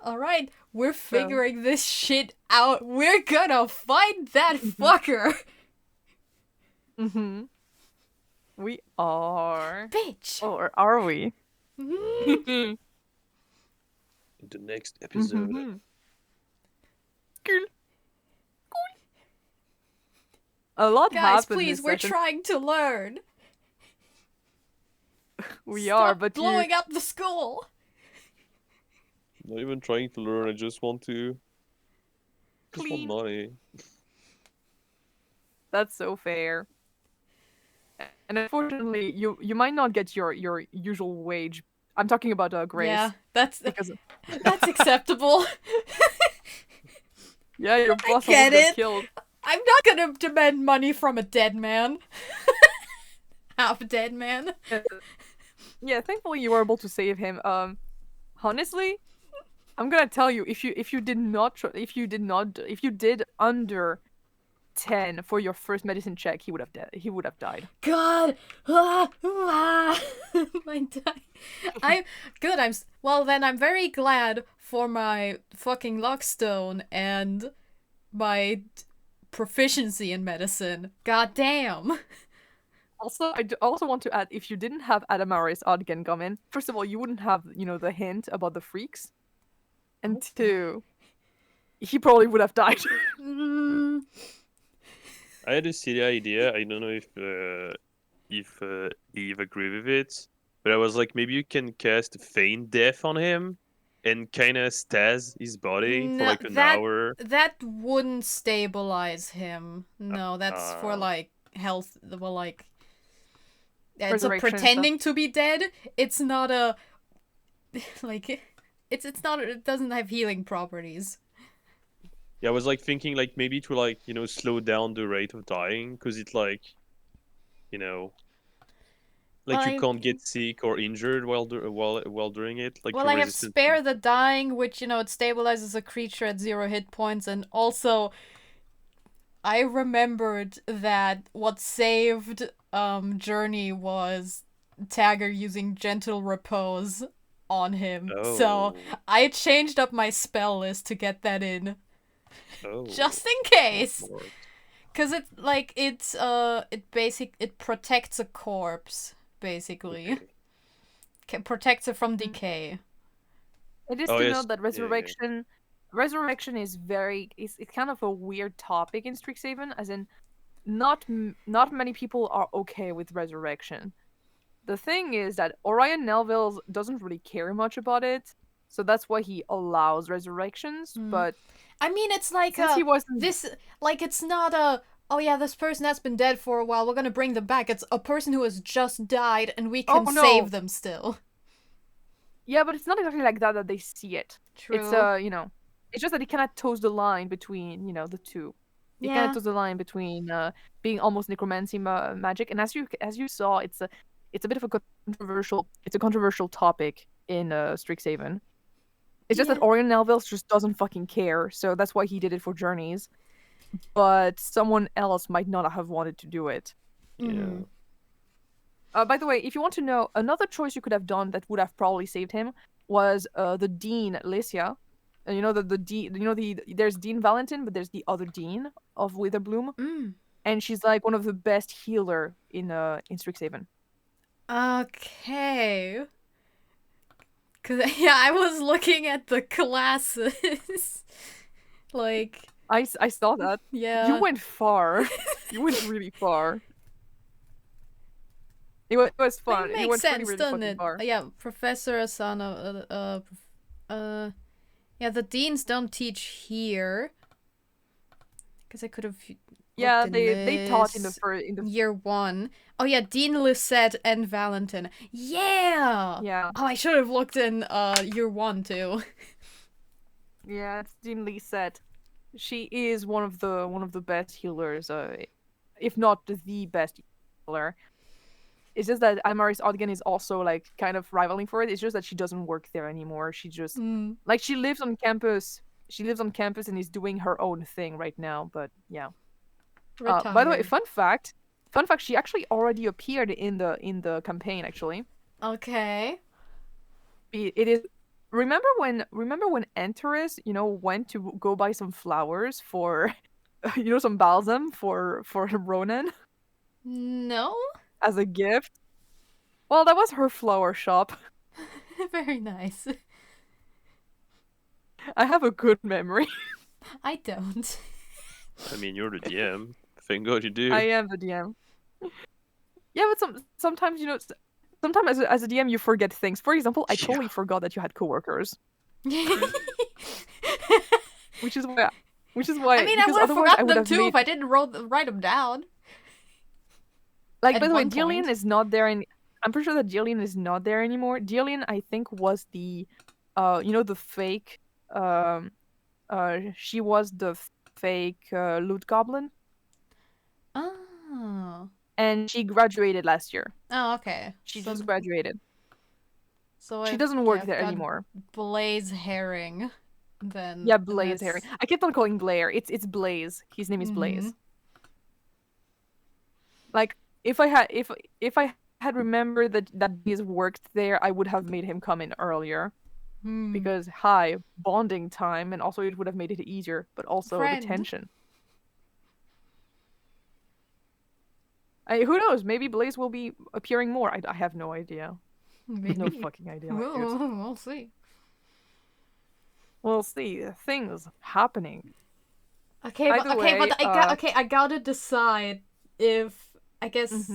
Alright, we're figuring this shit out. We're gonna find that fucker. Mm-hmm. We are. Bitch. Or are we? In the next episode. Cool. A lot Guys, happened please, this we're session. trying to learn. We Stop are, but blowing up the school. Not even trying to learn, I just want to... Just want Clean. money. That's so fair. And unfortunately, you might not get your usual wage. I'm talking about Grace. Yeah, that's Because that's acceptable. yeah, your boss get almost got it. killed. I'm not gonna demand money from a dead man. Half dead man. Yeah, thankfully you were able to save him. Honestly, I'm gonna tell you, if you did under 10 for your first medicine check, he would have died. God, my die. Well, then I'm very glad for my fucking luckstone and my proficiency in medicine. God damn. Also, I also want to add, if you didn't have Adamaris Odgengomin, first of all, you wouldn't have, the hint about the freaks. And two, he probably would have died. I had a silly idea. I don't know if Eve agreed with it, but I was like, maybe you can cast feign death on him and kind of staz his body for like an hour. That wouldn't stabilize him. No, that's for like health. Well, like it's a pretending to be dead. It's not a like it's not. It doesn't have healing properties. Yeah, I was like thinking like maybe to like slow down the rate of dying because it's like like you can't get sick or injured while doing it. Like well, I have spare the dying, which it stabilizes a creature at 0 hit points, and also I remembered that what saved Journey was Tagger using Gentle Repose on him. Oh. So I changed up my spell list to get that in. Oh. Just in case. Cause it protects a corpse, basically. Okay. Protects it from decay. It is to know that resurrection is it's kind of a weird topic in Strixhaven, as in not many people are okay with resurrection. The thing is that Orion Nelville doesn't really care much about it, so that's why he allows resurrections. But I mean, it's like since he wasn't it's not a this person has been dead for a while, we're gonna bring them back. It's a person who has just died and we can save them still. Yeah, but it's not exactly like that they see it. True. It's it's just that he cannot toes the line between the two. He cannot toes the line between being almost necromancy magic, and as you saw, it's a bit of a controversial topic in Strixhaven. It's just that Orion Nelville just doesn't fucking care, so that's why he did it for Journeys. but someone else might not have wanted to do it. Mhm. By the way, if you want to know, another choice you could have done that would have probably saved him was the Dean Licia. You know the Dean. You know there's Dean Valentin, but there's the other Dean of Witherbloom, Mm. and she's like one of the best healer in Strixhaven. Okay. Cause yeah, I was looking at the classes. Like, I saw that. yeah. You went far. You went really far. It was fun. It You makes went sense, really doesn't fucking it? far. Yeah, Professor Asana. Yeah, the deans don't teach here. Because I could have. Yeah, they taught in the year 1. Oh yeah, Dean Lisette and Valentin. Yeah. Yeah. Oh, I should have looked in year 1 too. Yeah, it's Dean Lisette. She is one of the best healers, if not the best healer. It's just that Amaris Odgen is also like kind of rivaling for it. It's just that she doesn't work there anymore. She just like she lives on campus. She lives on campus and is doing her own thing right now. But yeah. By the way, fun fact. She actually already appeared in the campaign. Actually. Okay. It is. Remember when Antares, went to go buy some flowers for, some balsam for Ronan No. as a gift? Well, that was her flower shop. Very nice. I have a good memory. I don't. I mean, you're the DM. Thank God you do. I am the DM. Yeah, but sometimes sometimes as a DM you forget things. For example, I totally forgot that you had coworkers. Which is why. I mean, I would have forgotten them too if I didn't write them down. Like, by the way, Jillian is not there, and I'm pretty sure that Jillian is not there anymore. Jillian, I think, was the, the fake. She was the fake loot goblin. Oh. And she graduated last year. Oh, okay. She just graduated. So she doesn't work there anymore. Blaze Herring. Then. Yeah, Blaze Herring. I kept on calling Blair. It's Blaze. His name is Blaze. Like, if I had remembered that he's worked there, I would have made him come in earlier. Because bonding time, and also it would have made it easier, but also the tension. Who knows? Maybe Blaze will be appearing more. I have no idea. No fucking idea. We'll see. We'll see. Things happening. Okay, I gotta decide if I guess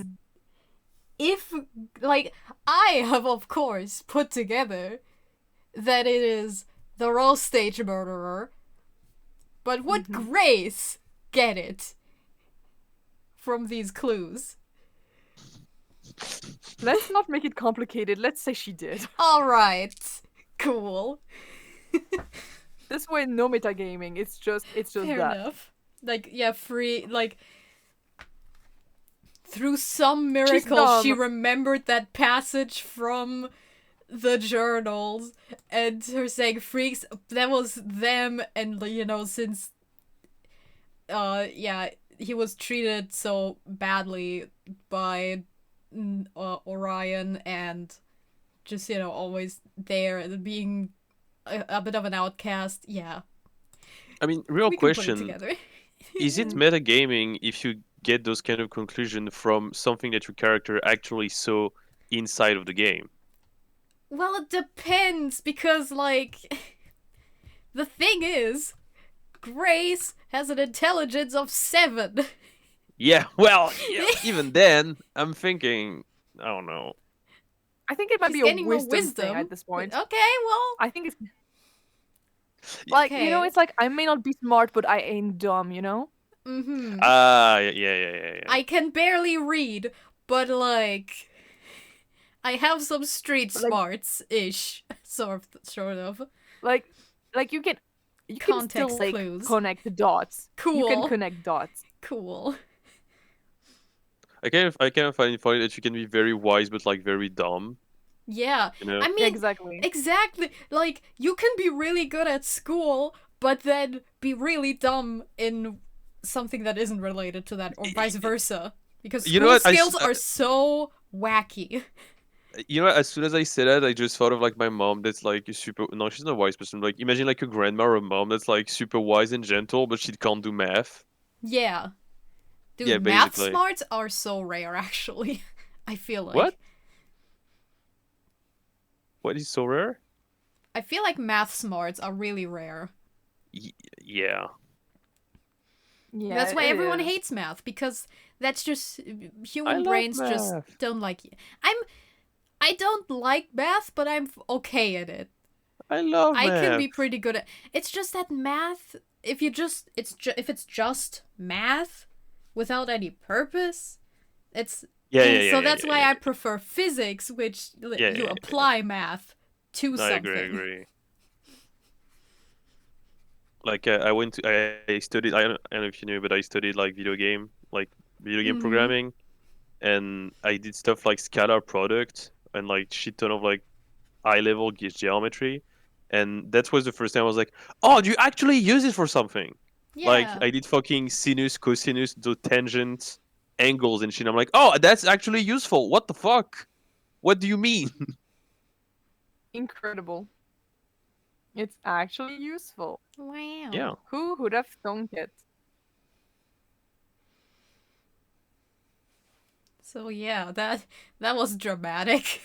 if like I have of course put together that it is the Rose Stage murderer, but would Grace get it from these clues? Let's not make it complicated. Let's say she did. Alright. Cool. This way, no metagaming. It's just Fair that. enough. Like, yeah, through some miracle, she remembered that passage from the journals, and her saying freaks, that was them, and since he was treated so badly by Orion, and just always there and being a bit of an outcast. Yeah, I mean, real we question, can put it is it metagaming if you get those kind of conclusions from something that your character actually saw inside of the game? Well, it depends, because, like, the thing is, Grace has an intelligence of 7. Yeah, well, even then, I'm thinking, I don't know. I think it might be a wisdom thing at this point. Okay, well, I think it's like, it's like, I may not be smart, but I ain't dumb, Mm-hmm. Yeah. I can barely read, but, like, I have some street smarts-ish, sort of. Like you can Context still, clues. Connect the dots. Cool. You can connect dots. Cool. I kind of find it funny that you can be very wise but like very dumb. Yeah. You know? I mean, exactly. Like, you can be really good at school, but then be really dumb in something that isn't related to that, or vice versa. Because You know school what, I skills s- are so wacky. You know, as soon as I said that, I just thought of like my mom that's like super. No, she's not a wise person. Like, imagine like a grandma or a mom that's like super wise and gentle, but she can't do math. Yeah. Dude, Yeah, math basically. smarts are so rare, actually. I feel like. What? What is so rare? I feel like math smarts are really rare. Yeah. Yeah, That's why it everyone is. hates math, because that's just I human love brains just math. don't like it. I don't like math, but I'm okay at it. I love I math. can be pretty good at. It's just that math. If it's just math, without any purpose, it's so that's why I prefer physics, which you apply math to No, I something. agree. Like I went to I studied I don't know if you knew, but I studied like video game Mhm. programming, and I did stuff like scalar product and like shit ton of like high level geometry, and that was the first time I was like, oh, do you actually use it for something? Like Yeah. I did fucking sinus, cosinus, the tangent, angles and shit. I'm like, oh, that's actually useful. What the fuck? What do you mean? Incredible. It's actually useful. Wow. Yeah. Who would have thunk it? So yeah, that was dramatic.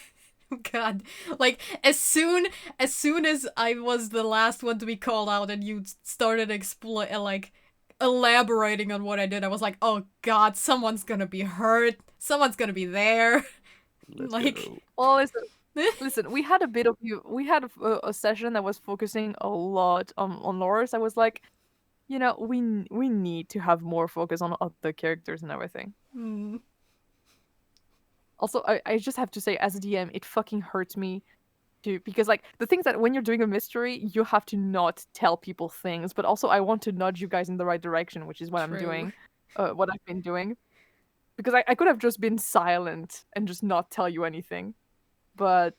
God, like as soon as I was the last one to be called out, and you started elaborating on what I did, I was like, oh God, someone's gonna be hurt. Someone's gonna be there. Let's Like, go. Well, listen. We had a bit of you. We had a session that was focusing a lot on Lorus. I was like, you know, we need to have more focus on other characters and everything. hmm. Also, I just have to say, as a DM, it fucking hurts me to, because like the things that when you're doing a mystery, you have to not tell people things, but also I want to nudge you guys in the right direction, which is what I'm True. doing, what I've been doing, because I could have just been silent and just not tell you anything, but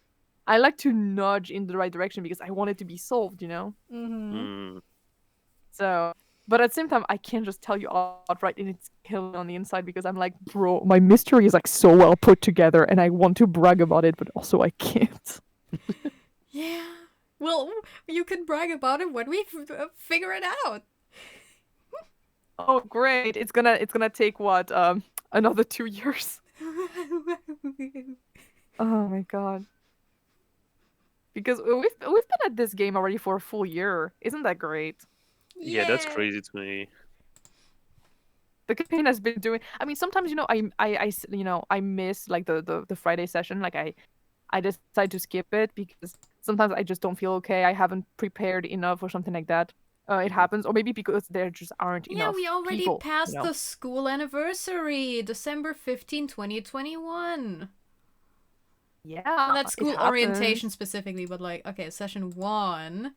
I like to nudge in the right direction because I want it to be solved, you know. Mm-hmm. So, but at the same time, I can't just tell you outright, and it's killing on the inside because I'm like, bro, my mystery is like so well put together, and I want to brag about it, but also I can't. Yeah. Well, you can brag about it when we figure it out. Oh, great! It's gonna take what another 2 years. Oh my god. Because we've been at this game already for a full year. Isn't that great? Yeah, that's crazy to me. The campaign has been doing. I mean, sometimes, you know, I miss like the Friday session. Like I decide to skip it because sometimes I just don't feel okay. I haven't prepared enough or something like that. It happens, or maybe because there just aren't enough. Yeah, we already people, passed you know? the school anniversary, December 15, 2021. Yeah, Not it school happens. orientation specifically, but like, okay, session 1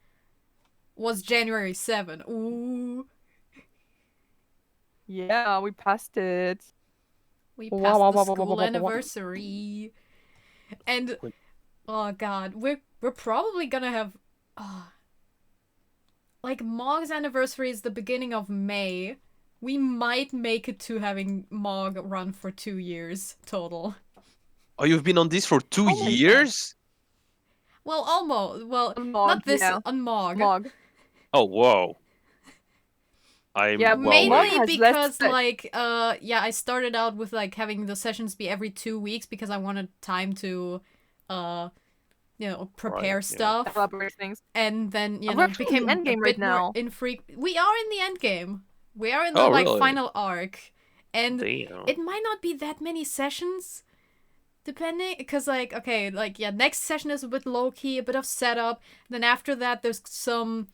was January 7. Ooh. Yeah, we passed it. We Wow, passed wow, the wow, wow, wow, school wow, wow. anniversary. And oh god, we're probably gonna have like Mog's anniversary is the beginning of May. We might make it to having Mog run for 2 years total. Oh, you've been on this for 2 Oh my God. years? Well, almost. Well, On Mog, not this yeah. on Mog. Mog. Oh, whoa. Yeah, Well Mainly aware. has because less- like yeah, I started out with like having the sessions be every 2 weeks because I wanted time to you know, prepare Right, yeah. stuff. Elaborate things. And then, you We're know, actually in the became a endgame bit right now. more We are in the end game. We are in the Oh, like really? final arc. And Damn. it might not be that many sessions depending, because like, okay, like, yeah, next session is a bit low-key, a bit of setup. Then after that there's some,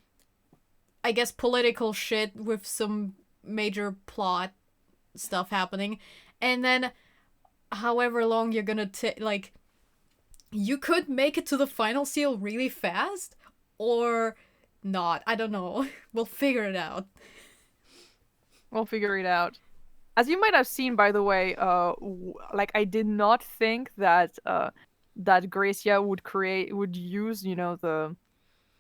I guess, political shit with some major plot stuff happening. And then however long you're gonna take, like, you could make it to the final seal really fast, or not. I don't know. We'll figure it out. We'll figure it out. As you might have seen, by the way, like I did not think that that Gracia would use, you know,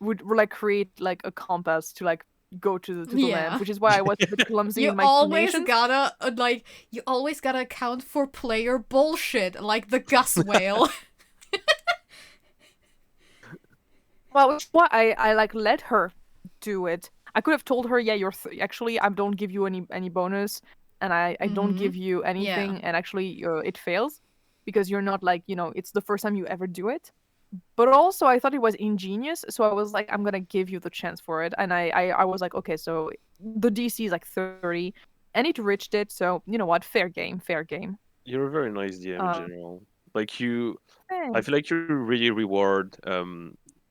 would like create like a compass to like go to the land, which is why I was a bit clumsy You in my always explanations. gotta you always gotta account for player bullshit, like the Gus whale. Well, which is why I like let her do it. I could have told her, yeah, actually I don't give you any bonus, and I don't give you anything, and actually it fails because you're not like, it's the first time you ever do it. But also I thought it was ingenious, so I was like, I'm gonna give you the chance for it, and I was like, okay, so the DC is like 30, and it reached it, so you know what, fair game. You're a very nice DM in general. Like I Thanks. feel like you really reward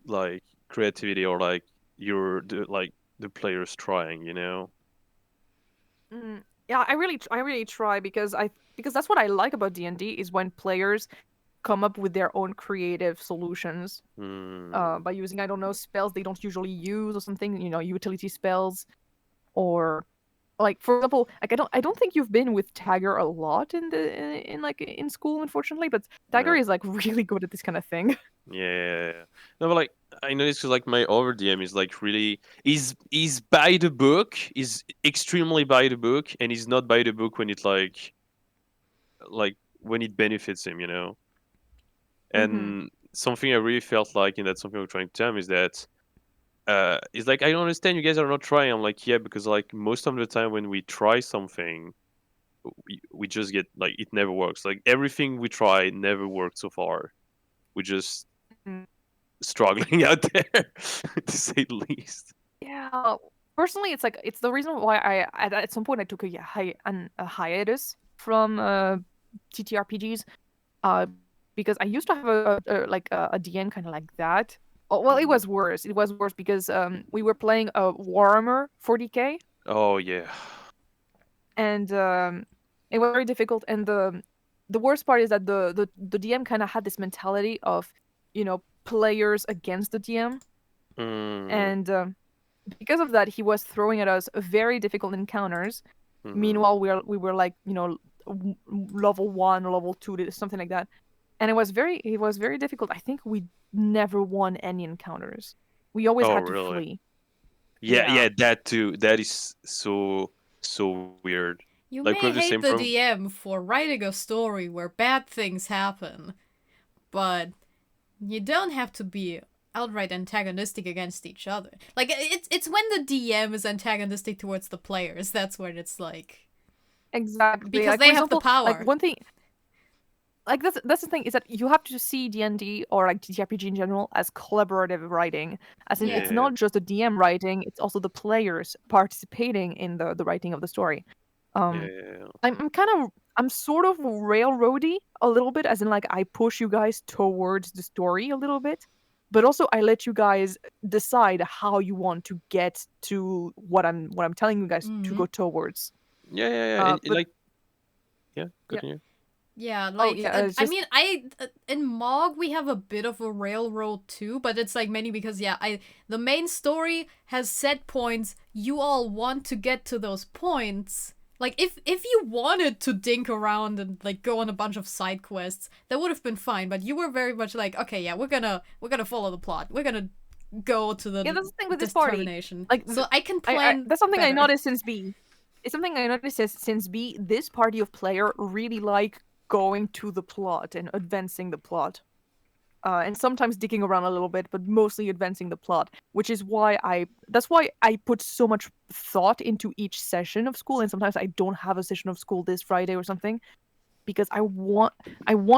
like creativity or like the players trying, you know. Yeah, I really try because that's what I like about D&D is when players come up with their own creative solutions by using, I don't know, spells they don't usually use or something, utility spells, or like, for example, like I don't think you've been with Tagger a lot in school, unfortunately, but Tagger No. is like really good at this kind of thing. Yeah. No, but like I noticed 'cause, like my over DM is like really he's by the book, he's extremely by the book, and he's not by the book when it like when it benefits him, you know. And something I really felt like, and that's something I'm trying to tell him, is that it's like I don't understand you guys are not trying. I'm like, yeah, because like most of the time when we try something, we just get like it never works. Like everything we try never worked so far. We just struggling out there to say the least. Yeah, personally, it's the reason why at some point I took a hiatus from TTRPGs, because I used to have a DM kind of like that. Oh, well, it was worse. It was worse because we were playing a Warhammer 40k, Oh yeah. and it was very difficult. And the worst part is that the DM kind of had this mentality of, players against the DM, and because of that, he was throwing at us very difficult encounters. Meanwhile, we were like, level 1 or level 2, something like that, and it was very difficult. I think we never won any encounters. We always had to really? flee. Yeah, that too. That is so weird. You Like we may have the hate same the problem. DM for writing a story where bad things happen, but you don't have to be outright antagonistic against each other. Like, it's when the DM is antagonistic towards the players, that's when it's like... Exactly. Because like, they for have the example, power. Like, one thing, like that's the thing, is that you have to see D&D or like TTRPG in general as collaborative writing, as in it's Yeah. not just the DM writing, it's also the players participating in the writing of the story. Yeah. I'm sort of railroady a little bit, as in like I push you guys towards the story a little bit, but also I let you guys decide how you want to get to what I'm telling you guys to go towards. Yeah. But Like continue. Yeah, like, it's I just, mean, in Mog, we have a bit of a railroad too, but it's like mainly because, the main story has set points, you all want to get to those points. Like, if you wanted to dink around and, like, go on a bunch of side quests, that would have been fine, but you were very much like, okay, yeah, we're gonna follow the plot. We're gonna go to the that's the thing with this party. determination. Like, so I can plan that's something I better. noticed since B. It's something I noticed since B. This party of player really like going to the plot and advancing the plot, and sometimes digging around a little bit, but mostly advancing the plot. Which is why that's why I put so much thought into each session of school, and sometimes I don't have a session of school this Friday or something, because I want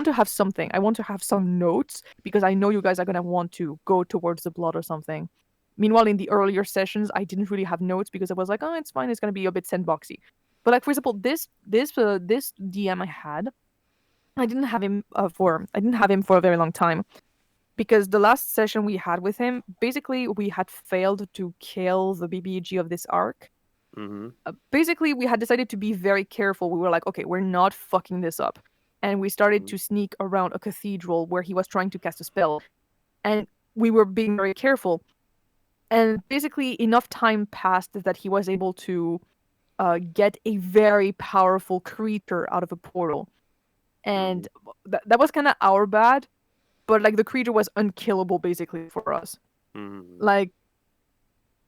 to have something. I want to have some notes because I know you guys are gonna want to go towards the plot or something. Meanwhile, in the earlier sessions, I didn't really have notes because I was like, oh, it's fine. It's gonna be a bit sandboxy. But like, for example, this DM I had, I didn't have him for a very long time, because the last session we had with him, basically we had failed to kill the BBG of this arc. Basically, we had decided to be very careful. We were like, okay, we're not fucking this up. And we started to sneak around a cathedral where he was trying to cast a spell. And we were being very careful. And basically, enough time passed that he was able to get a very powerful creature out of a portal. And that was kind of our bad. But like, the creature was unkillable basically for us.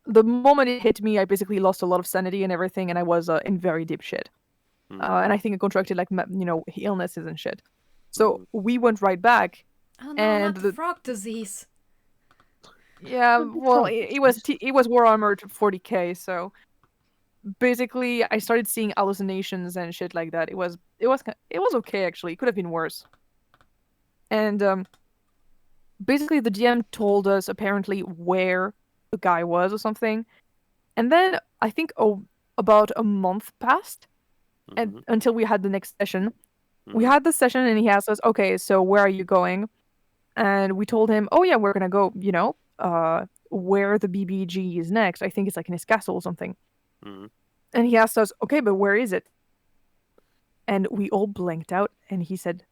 the moment it hit me, I basically lost a lot of sanity and everything, and I was in very deep shit. And I think I contracted like illnesses and shit. So we went right back. Oh no, And not the frog disease. Yeah, well, it was War Armored 40k, so basically I started seeing hallucinations and shit like that. It was okay actually. It could have been worse. And basically the DM told us apparently where the guy was or something, and then I think about a month passed, and until we had the next session. We had the session and he asked us, okay, so where are you going? And we told him, oh yeah, we're gonna go, where the BBG is next. I think it's like in his castle or something. And he asked us, okay, but where is it? And we all blanked out, and he said,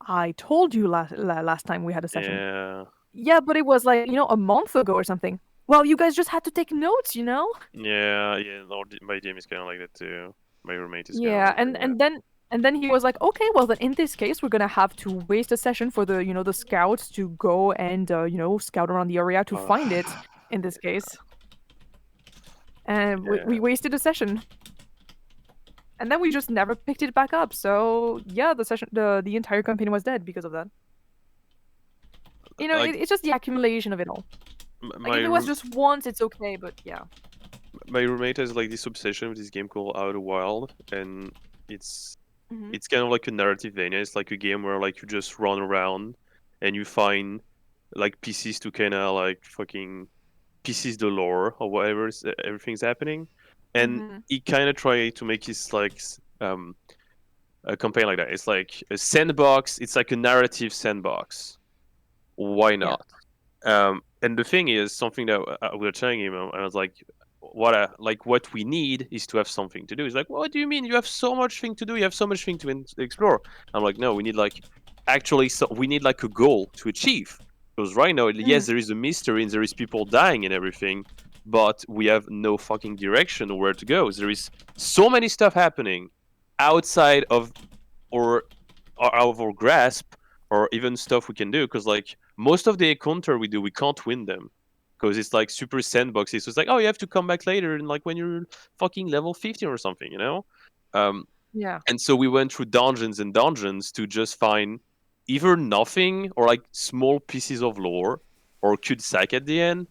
I told you last time we had a session. Yeah, but it was like, a month ago or something. Well, you guys just had to take notes, Yeah. No, my DM is kind of like that too. My roommate is. Yeah, and then he was like, okay, well then in this case we're gonna have to waste a session for the the scouts to go and scout around the area to find it. In this case, and we wasted a session, and then we just never picked it back up. So yeah, the entire campaign was dead because of that. It's just the accumulation of it all. Like if it was just once, it's okay, but yeah. My roommate has like this obsession with this game called Outer Wild, and it's kind of like a narrative Vania. It's like a game where like you just run around and you find like pieces to kind of like fucking pieces the lore or whatever everything's happening, and he kind of try to make his like a campaign like that. It's like a sandbox. It's like a narrative sandbox. Why not? And the thing is, something that we were telling him, I was like, what we need is to have something to do. He's like, what do you mean? You have so much thing to do. You have so much thing to explore. I'm like, no, we need like we need like a goal to achieve. Because right now, yes, there is a mystery and there is people dying and everything, but we have no fucking direction or where to go. There is so many stuff happening outside of our grasp, or even stuff we can do. Because like most of the encounter we do, we can't win them. Because it's like super sandboxy. So it's like, oh, you have to come back later, and like when you're fucking level 15 or something, Yeah. And so we went through dungeons and dungeons to just find either nothing or like small pieces of lore or cul-de-sac at the end.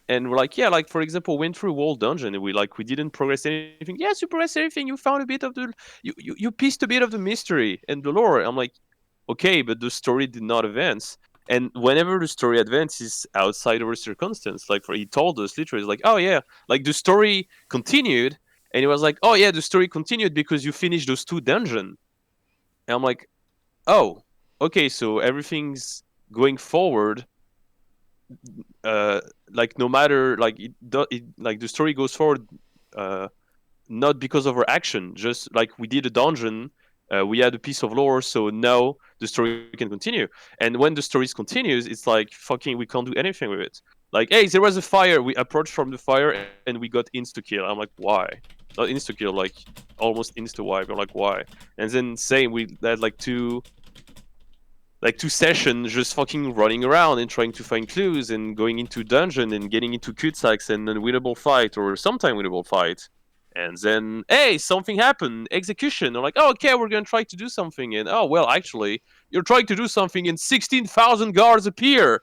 And we're like, yeah, like for example, went through a whole dungeon and we didn't progress anything. Yes, you progressed everything. You found a bit of you pieced a bit of the mystery and the lore. I'm like, okay, but the story did not advance. And whenever the story advances outside of a circumstance, like he told us literally, like, oh yeah, like the story continued, and he was like, oh yeah, the story continued because you finished those 2 dungeons. And I'm like, oh, okay, so everything's going forward. Like no matter like like the story goes forward, not because of our action, just like we did a dungeon. We had a piece of lore, so now the story can continue. And when the story continues, it's like fucking we can't do anything with it. Like, hey, there was a fire. We approached from the fire and we got insta kill. I'm like, why? Not insta kill, like almost insta wipe. I'm like, why? And then same, we had like two sessions just fucking running around and trying to find clues and going into dungeon and getting into cul-de-sacs and unwinnable fight or sometime winnable fight. And then, hey, something happened. Execution. They're like, oh, okay, we're going to try to do something. And, oh, well, actually, you're trying to do something and 16,000 guards appear.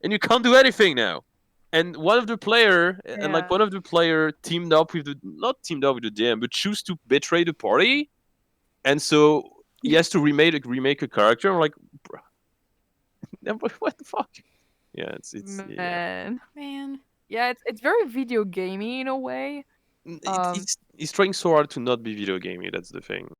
And you can't do anything now. And one of the player, teamed up with not teamed up with the DM, but choose to betray the party. And so he has to remake a character. I'm like, bro, what the fuck? Yeah, it's man. Man. Yeah, it's very video gamey in a way. He's trying so hard to not be video gamey. That's the thing.